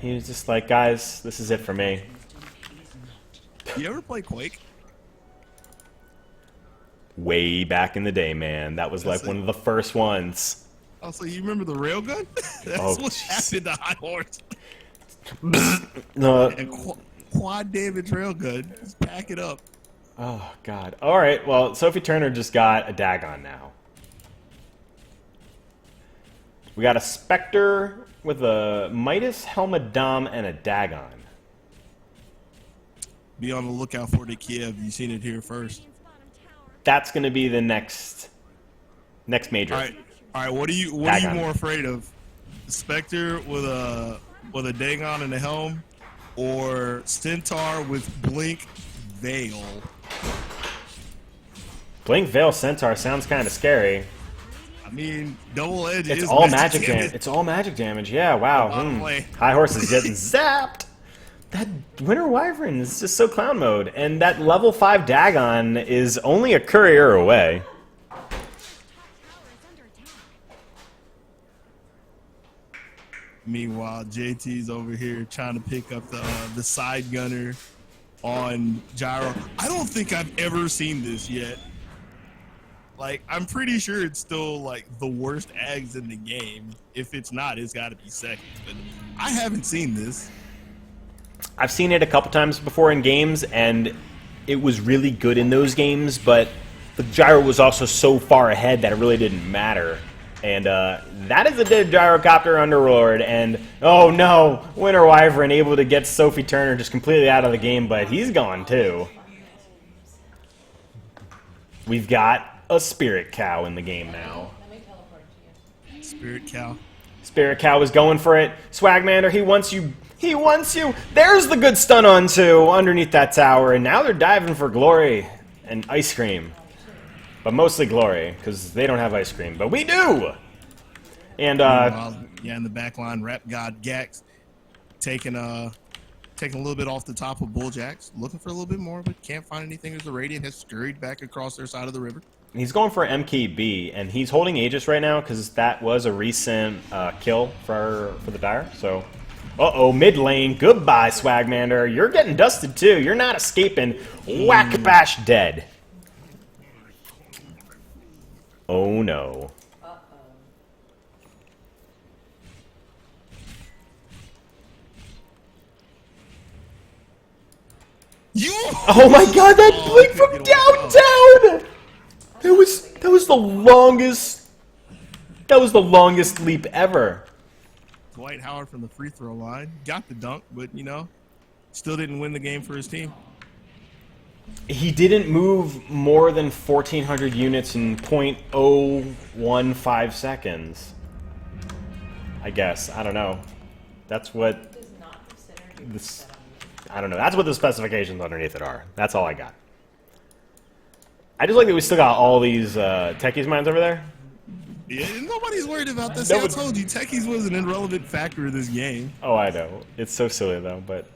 He was just like, guys, this is it for me. You ever play Quake? Way back in the day, man. That was like one of the first ones. Oh, so you remember the railgun? That's what happened to High Horse. And quad damage railgun. Just pack it up. Oh, God. All right, well, Sophie Turner just got a Dagon now. We got a Spectre with a Midas, Helmadam, and a Dagon. Be on the lookout for the Kiev. You seen it here first. That's going to be the next major. All right. What are you more afraid of? The Spectre with a Dagon and a helm, or Centaur with Blink Veil? Blink Veil Centaur sounds kind of scary. I mean, double edge. It's all magic damage. It's all magic damage. Yeah. Wow. High Horse is getting zapped. That Winter Wyvern is just so clown mode, and that level 5 Dagon is only a courier away. Meanwhile, JT's over here trying to pick up the side gunner on Gyro. I don't think I've ever seen this yet. Like, I'm pretty sure it's still like the worst Ags in the game. If it's not, it's got to be second. But I haven't seen this. I've seen it a couple times before in games, and it was really good in those games, but the Gyro was also so far ahead that it really didn't matter. And that is a dead Gyrocopter Underlord, and oh no, Winter Wyvern able to get Sophie Turner just completely out of the game, but he's gone too. We've got a Spirit Cow in the game now. Spirit Cow. Spirit Cow is going for it. Swagmander, he wants you. He wants you. There's the good stun on two underneath that tower, and now they're diving for glory and ice cream. But mostly glory, because they don't have ice cream, but we do. And yeah, in the back line, Rap God Gax taking a little bit off the top of Bulljax, looking for a little bit more, but can't find anything as the Radiant has scurried back across their side of the river. he's going for MKB, and he's holding Aegis right now because that was a recent kill for the Dire. So, uh-oh, mid lane. Goodbye, Swagmander. You're getting dusted too. You're not escaping. Whack bash dead. Oh no. Oh my god, that blink from downtown! That was the longest leap ever. Dwight Howard from the free throw line got the dunk, but you know, still didn't win the game for his team. He didn't move more than 1,400 units in .015 seconds. I guess. I don't know. That's what this. I don't know. That's what the specifications underneath it are. That's all I got. I just like that we still got all these Techies mines over there. Yeah, nobody's worried about this. I told you, Techies was an irrelevant factor in this game. Oh, I know. It's so silly though, but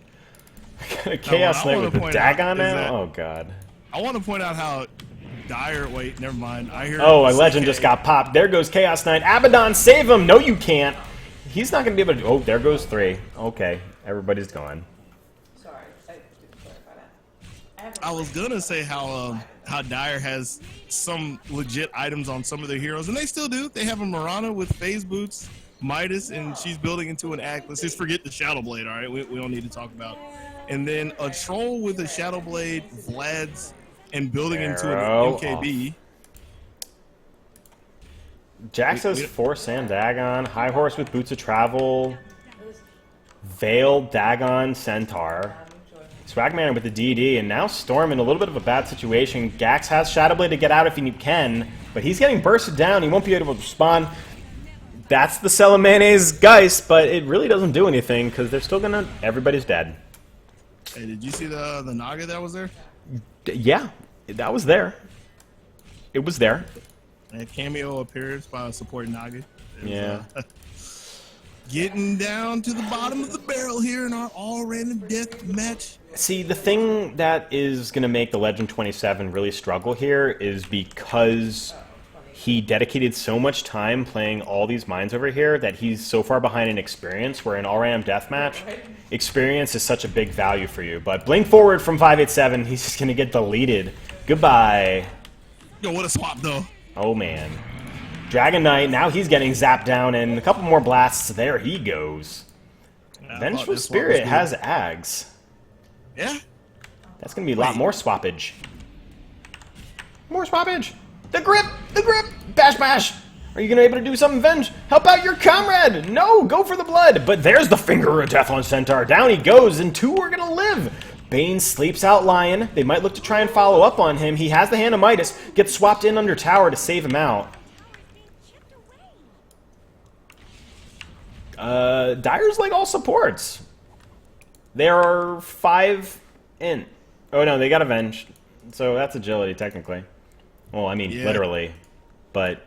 Chaos Knight with the Dagon now. Oh god. I want to point out how Dire. Wait, never mind. I hear. Oh, a legend just got popped. There goes Chaos Knight. Abaddon, save him! No, you can't. He's not going to be able to. Oh, there goes 3. Okay, everybody's gone. Sorry, I didn't clarify that. I was gonna say how Dire has some legit items on some of their heroes, and they still do. They have a Mirana with phase boots, Midas, and she's building into an act. Let's just forget the Shadow Blade, all right? We don't need to talk about. And then a troll with a Shadow Blade, Vlad's, and building into an MKB. Jax has 4 Sand Dagon, High Horse with Boots of Travel, Veiled Dagon Centaur, Swagman with the DD, and now Storm in a little bit of a bad situation. Gax has Shadow Blade to get out if he can, but he's getting bursted down. He won't be able to respond. That's the Salamandre's Geist, but it really doesn't do anything because they're still gonna. Everybody's dead. Hey, did you see the Naga that was there? Yeah, that was there. It was there. A cameo appearance by a support Naga. Yeah. Getting down to the bottom of the barrel here in our all-random death match. See, the thing that is going to make the Legend 27 really struggle here is because he dedicated so much time playing all these mines over here that he's so far behind in experience, where in all-random deathmatch, experience is such a big value for you. But blink forward from 587, he's just going to get deleted. Goodbye. Yo, what a swap, though. Oh, man. Dragon Knight, now he's getting zapped down, and a couple more blasts. There he goes. Vengeful Spirit has Ags. Yeah. That's going to be a lot more swappage. More swappage. The grip! The grip! Bash, bash! Are you going to be able to do something, Venge? Help out your comrade! No, go for the blood! But there's the Finger of Death on Centaur. Down he goes, and 2 are going to live. Bane sleeps out Lion. They might look to try and follow up on him. He has the Hand of Midas. Gets swapped in under tower to save him out. Dire's like all supports. There are 5 in. Oh no, they got Avenged. So that's agility technically. Well, I mean literally. But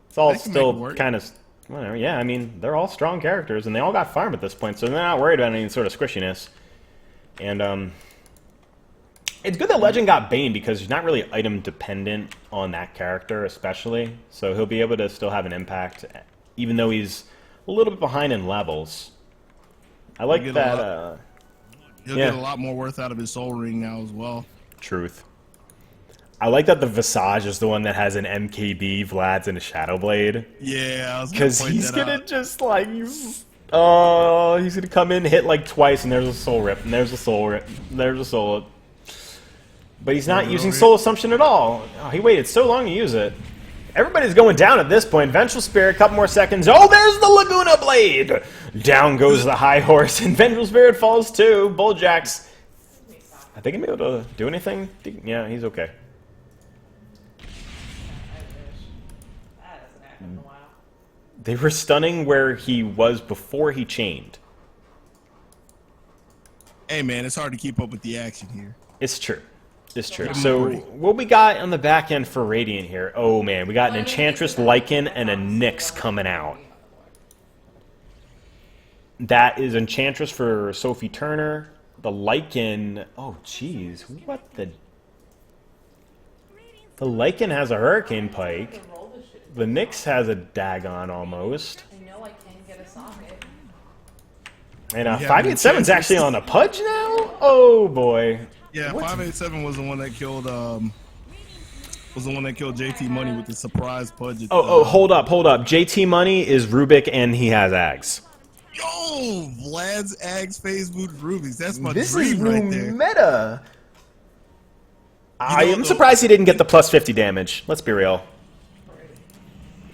it's all still kind of whatever. Yeah, I mean, they're all strong characters and they all got farm at this point, so they're not worried about any sort of squishiness. And it's good that Legend got Bane because he's not really item dependent on that character especially. So he'll be able to still have an impact even though he's a little bit behind in levels. I like get a that. lot. He'll Yeah. get a lot more worth out of his soul ring now as well. Truth. I like that the Visage is the one that has an MKB, Vlad's, and a Shadow Blade. Yeah, I was Because point he's that gonna out. just like, he's gonna come in, hit like twice, and there's a soul rip, and there's a soul rip, and there's a soul. But he's not using Soul Assumption at all. Oh, he waited so long to use it. Everybody's going down at this point. Vengeful Spirit, couple more seconds. Oh, there's the Laguna Blade! Down goes the High Horse, and Vengeful Spirit falls too. Bulljax. Are they gonna be able to do anything? Yeah, he's okay. They were stunning where he was before he chained. Hey man, it's hard to keep up with the action here. It's true. It's true. Give him a So, break. what we got on the back end for Radiant here? Oh man, we got an Enchantress, Lycan, and a Nyx coming out. That is Enchantress for Sophie Turner. The Lycan... Oh, jeez. What the... The Lycan has a Hurricane Pike. The Nyx has a Dagon almost. I know I can get a socket. And Yeah, 587's actually on a Pudge now? Oh boy. Yeah, What? 587 was the one that killed JT Money with the surprise pudge. at Oh, the- hold up. JT Money is Rubik and he has Ags. Yo, Vlad's Ags phase boot Rubies. That's my This dream is new right there. meta. I know, am though- surprised he didn't get the plus 50 damage. Let's be real.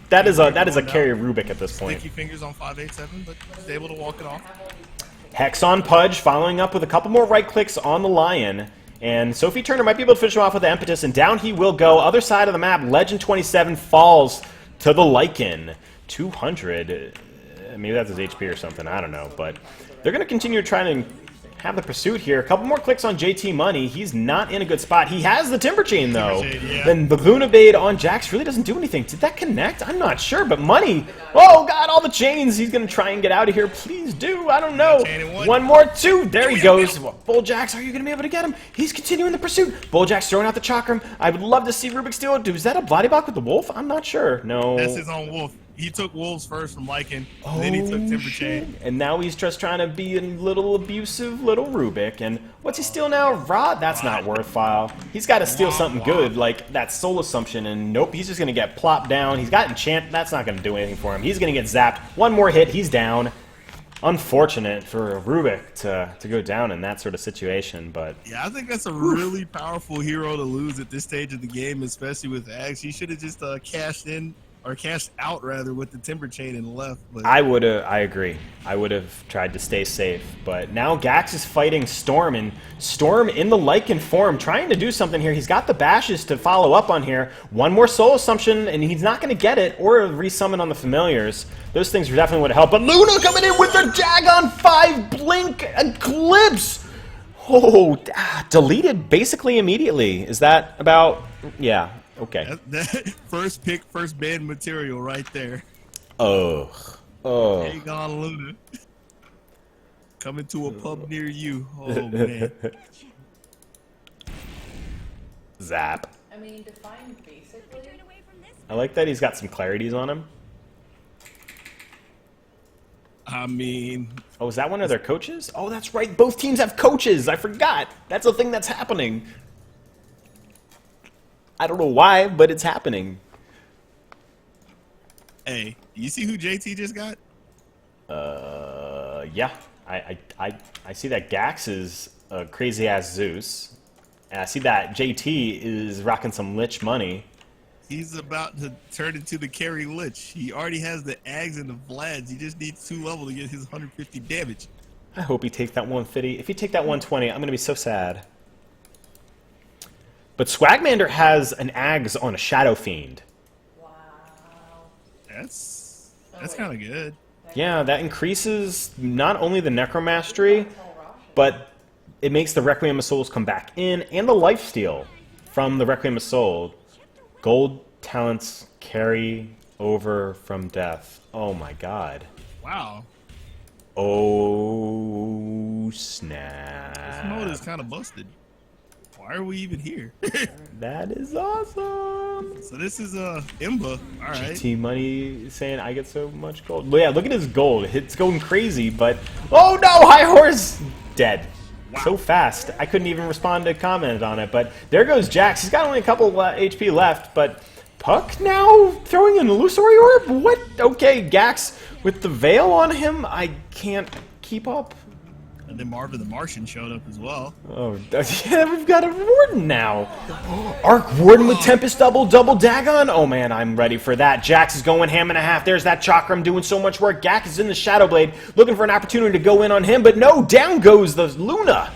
That is a carry Rubik at this point. Sticky fingers on 587, but he's able to walk it off. Hex on Pudge, following up with a couple more right clicks on the Lion. And Sophie Turner might be able to finish him off with the Impetus, and down he will go. Other side of the map, Legend 27 falls to the Lycan. 200. Maybe that's his HP or something, I don't know. But they're going to continue trying to have the pursuit here. A couple more clicks on JT Money. He's not in a good spot. He has the Timber Chain, though. Timber Chain, yeah. Then the Luna Bade on Jax really doesn't do anything. Did that connect? I'm not sure, but Money... Oh, God, all the chains. He's going to try and get out of here. Please do. I don't know. Chain in one. One more, two. There he goes. Bulljax, are you going to be able to get him? He's continuing the pursuit. Bulljax throwing out the Chakram. I would love to see Rubik steal it. Is that a Vladibok with the Wolf? I'm not sure. No. That's his own wolf. He took wolves first from Lycan, and then he took Timber Chain. And now he's just trying to be a little abusive little Rubik. And what's he steal now? Rod? That's not worthwhile. He's got to steal something good, like that Soul Assumption. And nope, he's just going to get plopped down. He's got Enchant. That's not going to do anything for him. He's going to get zapped. One more hit, he's down. Unfortunate for Rubik to go down in that sort of situation, but... Yeah, I think that's a really powerful hero to lose at this stage of the game, especially with Axe. He should have just cashed in, or cashed out rather, with the Timber Chain and left. But I agree. I would have tried to stay safe. But now Gax is fighting Storm, and Storm in the Lycan form, trying to do something here. He's got the bashes to follow up on here. One more Soul Assumption, and he's not going to get it, or resummon on the Familiars. Those things definitely would help. But Luna coming in with the Dagon 5 Blink Eclipse! Oh, deleted basically immediately. Is that about... Yeah, okay. that first pick, first ban material right there. Ugh. Aegon Luna. Coming to a pub near you. Oh, man. Zap. I mean, define basically. I like that he's got some clarities on him. I mean, Oh, is that one of their coaches? Oh, that's right. Both teams have coaches. I forgot. That's a thing that's happening. I don't know why, but it's happening. hey, you see who JT just got? Yeah. I see that Gax is a crazy ass Zeus. And I see that JT is rocking some Lich money. He's about to turn into the carry Lich. He already has the Ags and the Vlads. He just needs 2 level to get his 150 damage. I hope he takes that 150. If he take that 120, I'm going to be so sad. But Swagmander has an Ags on a Shadow Fiend. Wow. That's kind of good. Yeah, that increases not only the Necromastery, but it makes the Requiem of Souls come back in, and the lifesteal from the Requiem of Soul. Gold talents carry over from death. Oh my god. Wow. Oh, This snap. mode is kind of busted. Why are we even here? That is awesome. So this is Imba. All right. T Money saying I get so much gold. But yeah, look at his gold. It's going crazy, but oh no, High Horse dead. So fast. I couldn't even respond to comment on it. But there goes Jax. He's got only a couple HP left, but Puck now throwing an illusory orb? What? Okay, Gax with the veil on him. I can't keep up. And then Marvin the Martian showed up as well. Oh, yeah, we've got a Warden now. Arc Warden with Tempest double Dagon. Oh man, I'm ready for that. Jax is going ham and a half. There's that Chakram doing so much work. Gax is in the Shadow Blade, looking for an opportunity to go in on him, but no, down goes the Luna.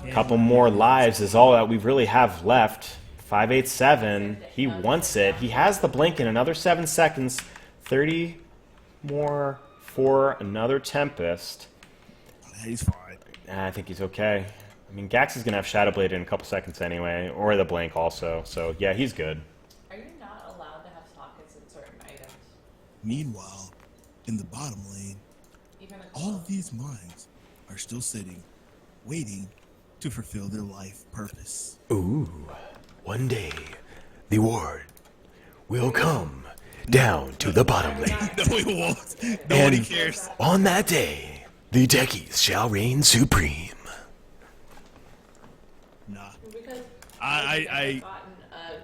A couple more lives is all that we really have left. 587. He wants it. He has the blink in another 7 seconds. 30 more for another Tempest. He's fine. I think he's okay. I mean, Gax is going to have Shadow Blade in a couple seconds anyway, or the blink also. So, yeah, he's good. Are you not allowed to have sockets in certain items? Meanwhile, in the bottom lane, all of these mines are still sitting, waiting to fulfill their life purpose. Ooh, one day, the Ward will come down to the bottom lane. No, he won't. Nobody cares. On that day, the techies shall reign supreme. Nah. I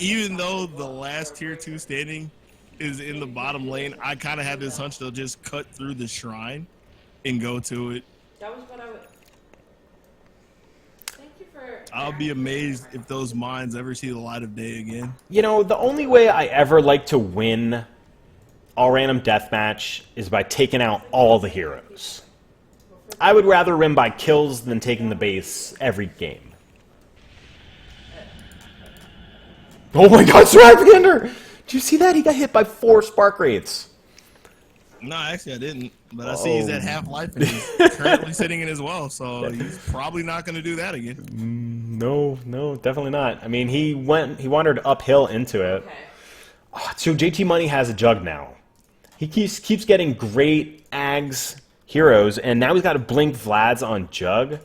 even though the last tier 2 standing is in the bottom lane, I kind of had this hunch they'll just cut through the shrine and go to it. That was what I would. Thank you for. I'll be amazed if those mines ever see the light of day again. You know, the only way I ever like to win all random deathmatch is by taking out all the heroes. I would rather win by kills than taking the base every game. Oh my god, Swagmander! Did you see that? He got hit by 4 Spark Wraiths. No, actually I didn't. But I see he's at half life and he's currently sitting in as well, so he's probably not going to do that again. No, definitely not. I mean, he wandered uphill into it. Oh, so JT Money has a Jug now. He keeps getting great Ags heroes, and now he's got to blink Vlad's on Jug.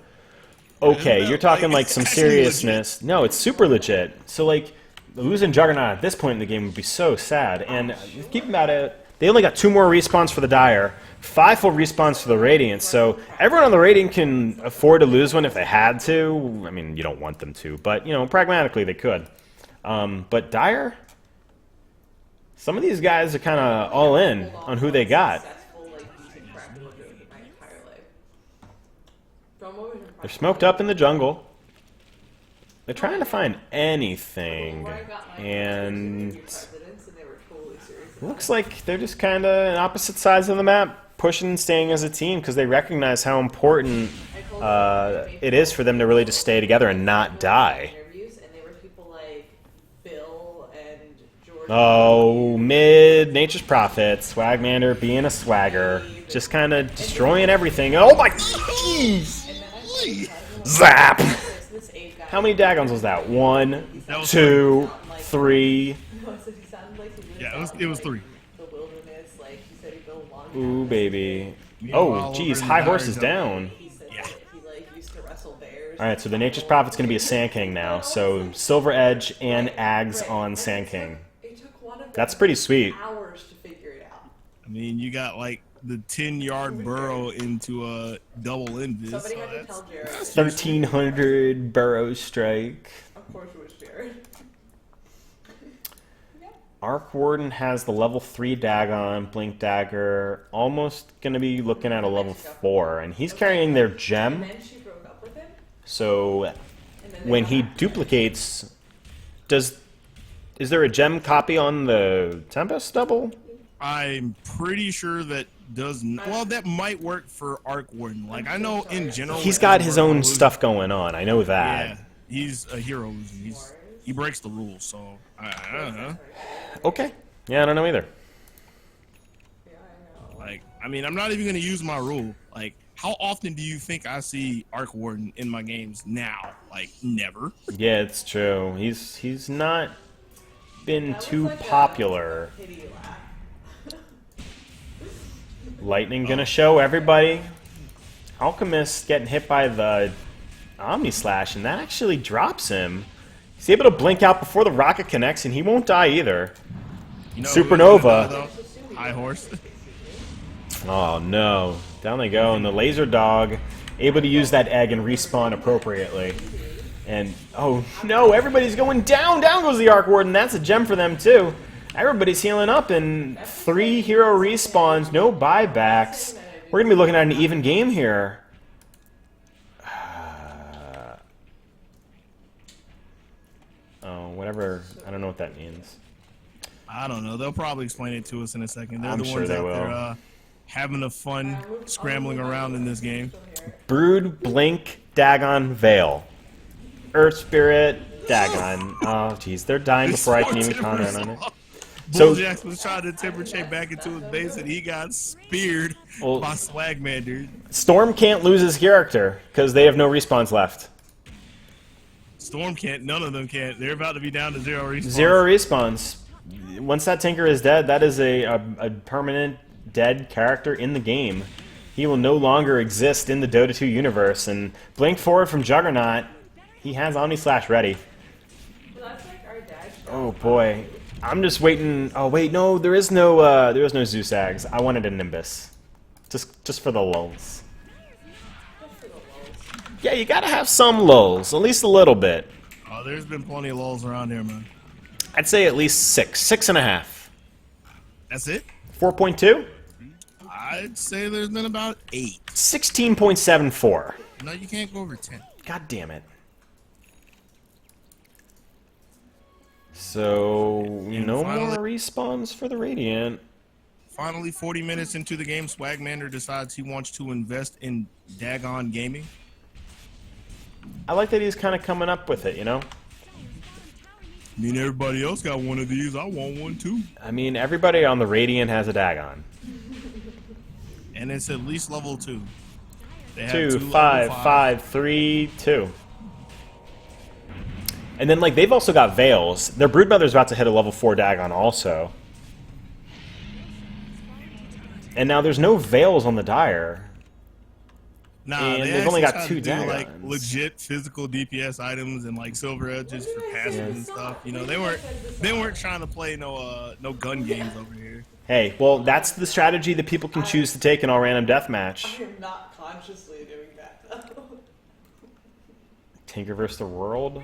Okay, you're talking like some seriousness. No, it's super legit. So like losing Juggernaut at this point in the game would be so sad. And keep about it. They only got 2 more respawns for the Dire, 5 full respawns for the Radiant. So everyone on the Radiant can afford to lose one if they had to. I mean, you don't want them to, but you know, pragmatically they could. But Dire, some of these guys are kind of all in on who they got. They're smoked up in the jungle. They're trying to find anything, and looks like they're just kind of on opposite sides of the map, pushing and staying as a team because they recognize how important it is for them to really just stay together and not die. Oh, mid Nature's Prophet, Swagmander being a swagger, just kind of destroying everything. Oh my jeez! Zap! How many Dagons was that? 1, 2, 3. Yeah, it was 3. Ooh, baby. Oh, geez, High Horse is down. Yeah. Alright, so the Nature's Prophet's going to be a Sand King now. So Silver Edge and Ags on Sand King. That's pretty sweet. I mean, you got like the 10-yard burrow into a double invis. Somebody had to tell Jared. 1300 burrow strike. Of course it was Jared. Arc Warden has the level 3 Dagon, Blink Dagger, almost going to be looking at a level 4, and he's carrying their gem. And then she broke up with him. So when he duplicates, is there a gem copy on the Tempest double? I'm pretty sure that does well. That might work for Arc Warden. Like I know in general, He's got his own stuff going on. I know that. Yeah, he's a hero. He breaks the rules. So I don't know. Okay. Yeah, I don't know either. Like I mean, I'm not even gonna use my rule. Like how often do you think I see Arc Warden in my games now? Like never. Yeah, it's true. He's not been too popular. Lightning gonna show everybody. Alchemist getting hit by the Omni Slash, and that actually drops him. He's able to blink out before the rocket connects, and he won't die either. You know who was Supernova. gonna die, though? High Horse. Oh no. Down they go, and the laser dog able to use that egg and respawn appropriately. And oh no, everybody's going down! Down goes the Arc Warden. That's a gem for them too. Everybody's healing up, and 3 hero respawns, no buybacks. We're gonna be looking at an even game here. Oh, whatever. I don't know what that means. I don't know. They'll probably explain it to us in a second. They're I'm the sure ones they out will. there having a fun scrambling around in this game. Brood, Blink, Dagon, Veil. Earth Spirit, Dagon. Oh, jeez. They're dying before I can even comment on it. So Bulljax was trying to temper check back into his base, and he got speared by Swagman. Storm can't lose his character because they have no respawns left. Storm can't. None of them can't. They're about to be down to 0 respawns. 0 respawns. Once that Tinker is dead, that is a permanent dead character in the game. He will no longer exist in the Dota 2 universe. And blink forward from Juggernaut. He has Omni Slash ready. Oh boy. I'm just waiting. Oh wait, no, there is no Zeus Ags. I wanted a Nimbus. Just for the lulls. Yeah, you gotta have some lulls, at least a little bit. Oh, there's been plenty of lulls around here, man. I'd say at least 6, 6.5. That's it? 4.2? I'd say there's been about 8. 16.74. No, you can't go over 10. God damn it. So, no more respawns for the Radiant. Finally, 40 minutes into the game, Swagmander decides he wants to invest in Dagon Gaming. I like that he's kind of coming up with it, you know? I mean, everybody else got one of these. I want one too. I mean, everybody on the Radiant has a Dagon. And it's at least level 2. They have 2, 2 5, level 5, 3, 2. And then, like, they've also got Veils. Their Broodmother's about to hit a level 4 Dagon also. And now there's no Veils on the Dire. Nah, and they they've only got tried 2 to do, Dagons. like legit physical DPS items and like silver edges for passive and stuff. You know, they weren't trying to play no gun games over here. Hey, well, that's the strategy that people can choose to take in all random deathmatch. I am not consciously doing that though. Tinker vs. the World?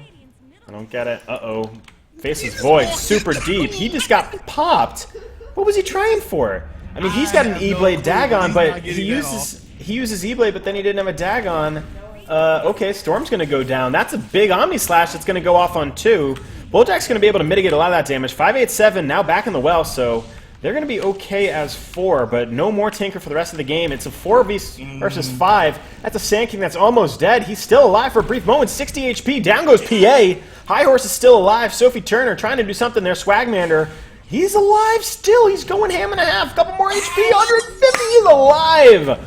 I don't get it. Uh-oh. Faces Void, super deep. He just got popped. What was he trying for? I mean, he's got an E-Blade Dagon, but he uses E-Blade, but then he didn't have a Dagon. Okay, Storm's going to go down. That's a big Omni Slash that's going to go off on 2. Bulljack's going to be able to mitigate a lot of that damage. 587 now back in the well, so they're going to be okay as 4, but no more Tinker for the rest of the game. It's a 4 versus 5. That's a Sand King that's almost dead. He's still alive for a brief moment. 60 HP. Down goes PA. High Horse is still alive. Sophie Turner trying to do something there. Swagmander. He's alive still. He's going ham and a half. Couple more HP. 150. He's alive.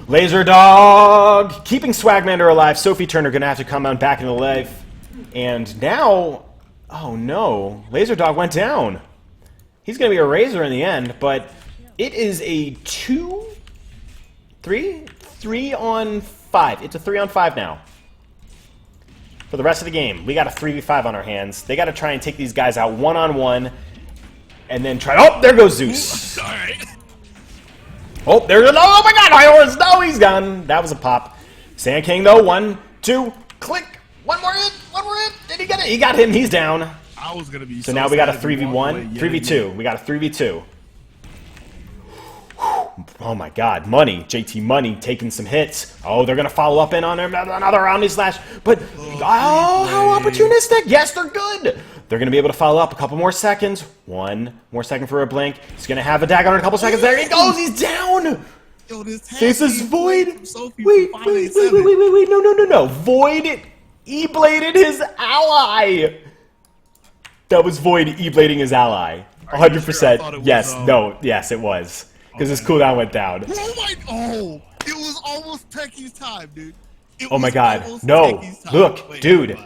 Laser Dog keeping Swagmander alive. Sophie Turner going to have to come on back into life. And now, oh no. Laser Dog went down. He's going to be a Razor in the end, but it is a 3 on 5. It's a 3 on 5 now. For the rest of the game, we got a 3v5 on our hands. They got to try and take these guys out one-on-one, and then try. Oh, there goes Zeus. Oh, there's another. Oh my God, High Horse. No, he's gone. That was a pop. Sand King though. 1, 2, click. One more hit. One more hit. Did he get it? He got him. He's down. I was gonna be. So now we got a 3v1, 3v2. We got a 3v2. Oh my God, Money, JT Money taking some hits. Oh, they're gonna follow up in on another Omni Slash. But oh, how opportunistic! Yes, they're good. They're gonna be able to follow up a couple more seconds. 1 more second for a blink. He's gonna have a dagger in a couple seconds. There he goes. He's down. Yo, this is Void. Wait, no. Void E-bladed his ally. That was Void E-blading his ally. 100%. Yes, no, yes, it was. Because his cooldown went down. Oh, it was almost Techie's time, dude. Oh my God. No, look, dude.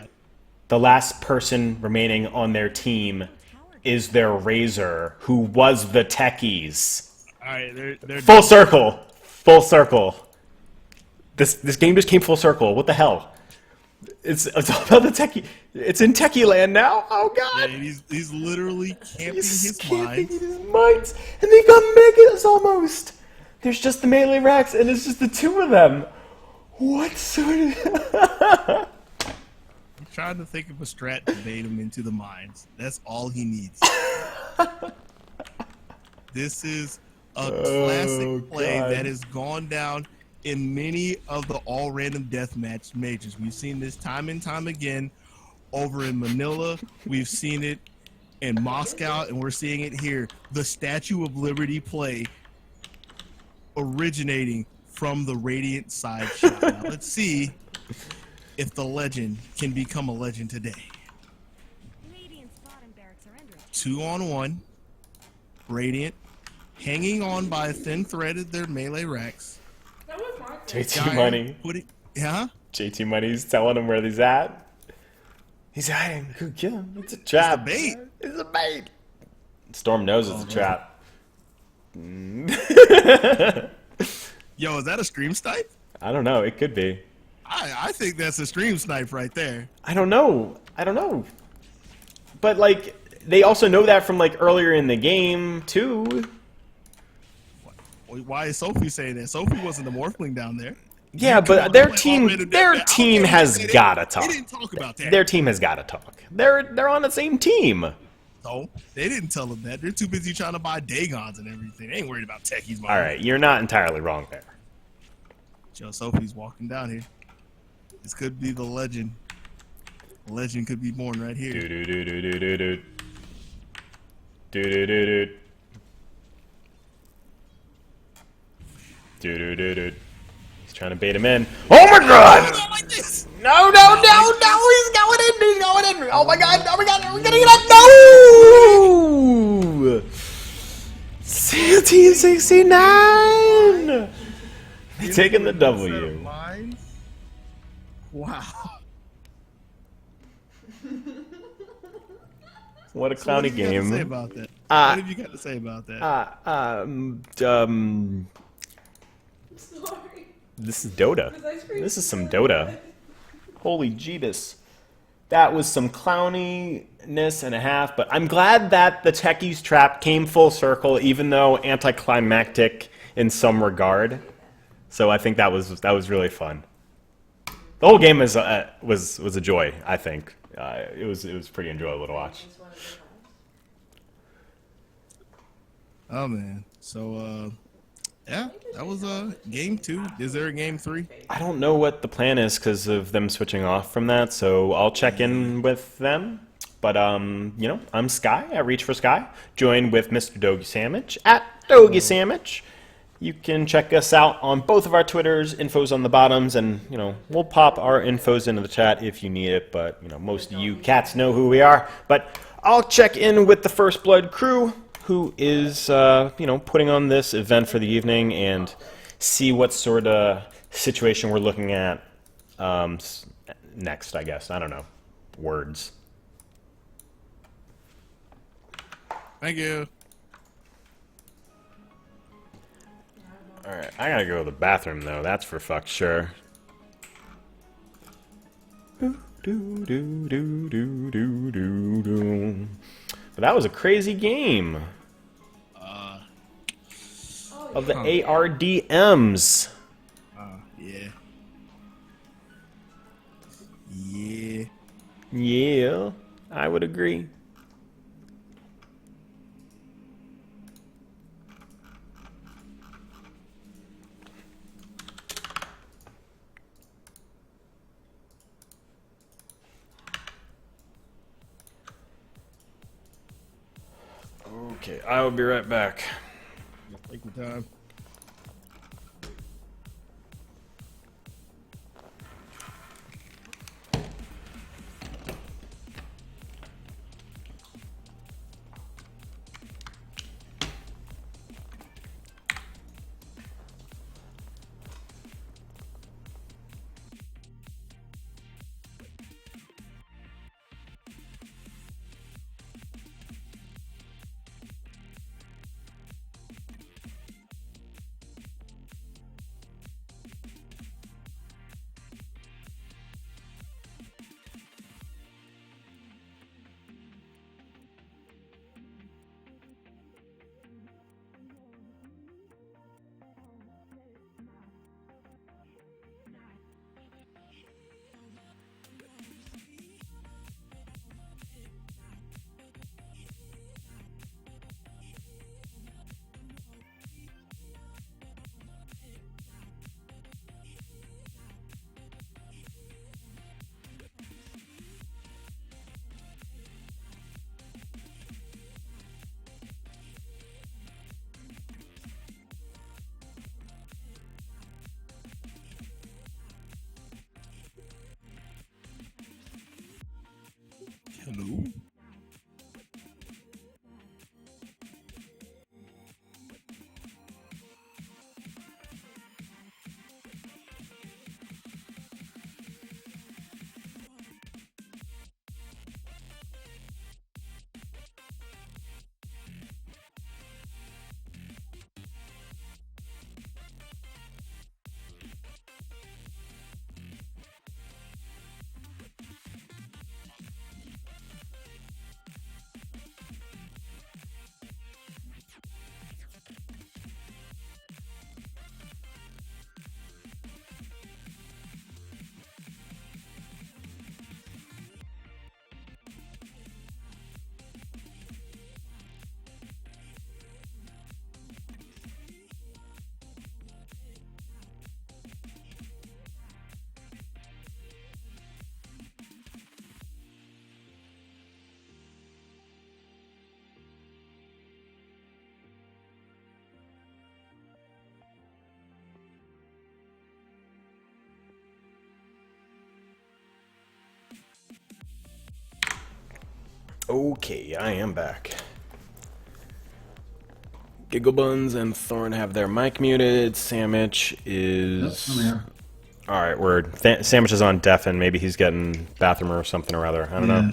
The last person remaining on their team is their Razor, who was the Techies. Alright, they're full circle. Full circle. This game just came full circle. What the hell? It's all about the techie. It's in techie land now. Oh god. Yeah, he's literally camping He's his camping mind. his mines, and they got megas almost. There's just the melee racks, and it's just the two of them. What sort of? He's trying to think of a strat to bait him into the mines. That's all he needs. This is a classic play God. that has gone down in many of the all random deathmatch majors. We've seen this time and time again over in Manila. We've seen it in Moscow, and we're seeing it here. The Statue of Liberty play originating from the Radiant side shot. Now, let's see if the legend can become a legend today. 2-on-1. Radiant hanging on by a thin thread of their melee racks. That was my JT Money. JT Money's telling him where he's at. He's hiding. Who kill him? It's a trap. It's a bait. It's a bait. Storm knows it's a trap. Yo, is that a stream snipe? I don't know. It could be. I think that's a stream snipe right there. I don't know. But like, they also know that from like earlier in the game too. Why is Sophie saying that? Sophie wasn't the Morphling down there. Yeah, but their team has gotta talk. They didn't talk about that. Their team has gotta talk. They're on the same team. No, they didn't tell them that. They're too busy trying to buy Dagons and everything. They ain't worried about techies. All right, you're not entirely wrong there. Joe Sophie's walking down here. This could be the legend. The legend could be born right here. He's trying to bait him in. Oh my god! No, he's going in! Oh my god, we're gonna get up! No! Team 69! Taking the W. Wow. What a So clowny what have you got to game. say about that? What have you got to say about that? Sorry. This is Dota. Was ice cream This is some so Dota. good? Holy Jeebus. That was some clowniness and a half, but I'm glad that the Techies trap came full circle, even though anticlimactic in some regard. So I think that was really fun. The whole game was a joy. I think it was pretty enjoyable to watch. Oh man. So yeah, that was game 2. Is there a game 3? I don't know what the plan is because of them switching off from that, so I'll check in with them. But you know, I'm Sky at Reach for Sky, joined with Mr. Dogie Sandwich at Dogie Sandwich. You can check us out on both of our Twitters. Info's on the bottoms, and you know, we'll pop our infos into the chat if you need it. But you know, most of you cats know who we are. But I'll check in with the First Blood crew, who is you know, putting on this event for the evening, and see what sort of situation we're looking at next. I guess I don't know words. Thank you. Alright, I gotta go to the bathroom though, that's for fuck's sure. But that was a crazy game. Of the ARDMs. Yeah. Yeah. Yeah, I would agree. Okay, I will be right back. Take your time. Okay, I am back. Gigglebuns and Thorn have their mic muted. Sandwich is. I'm here. Alright, word. Sandwich is on deafen. Maybe he's getting bathroom or something or other. I don't know.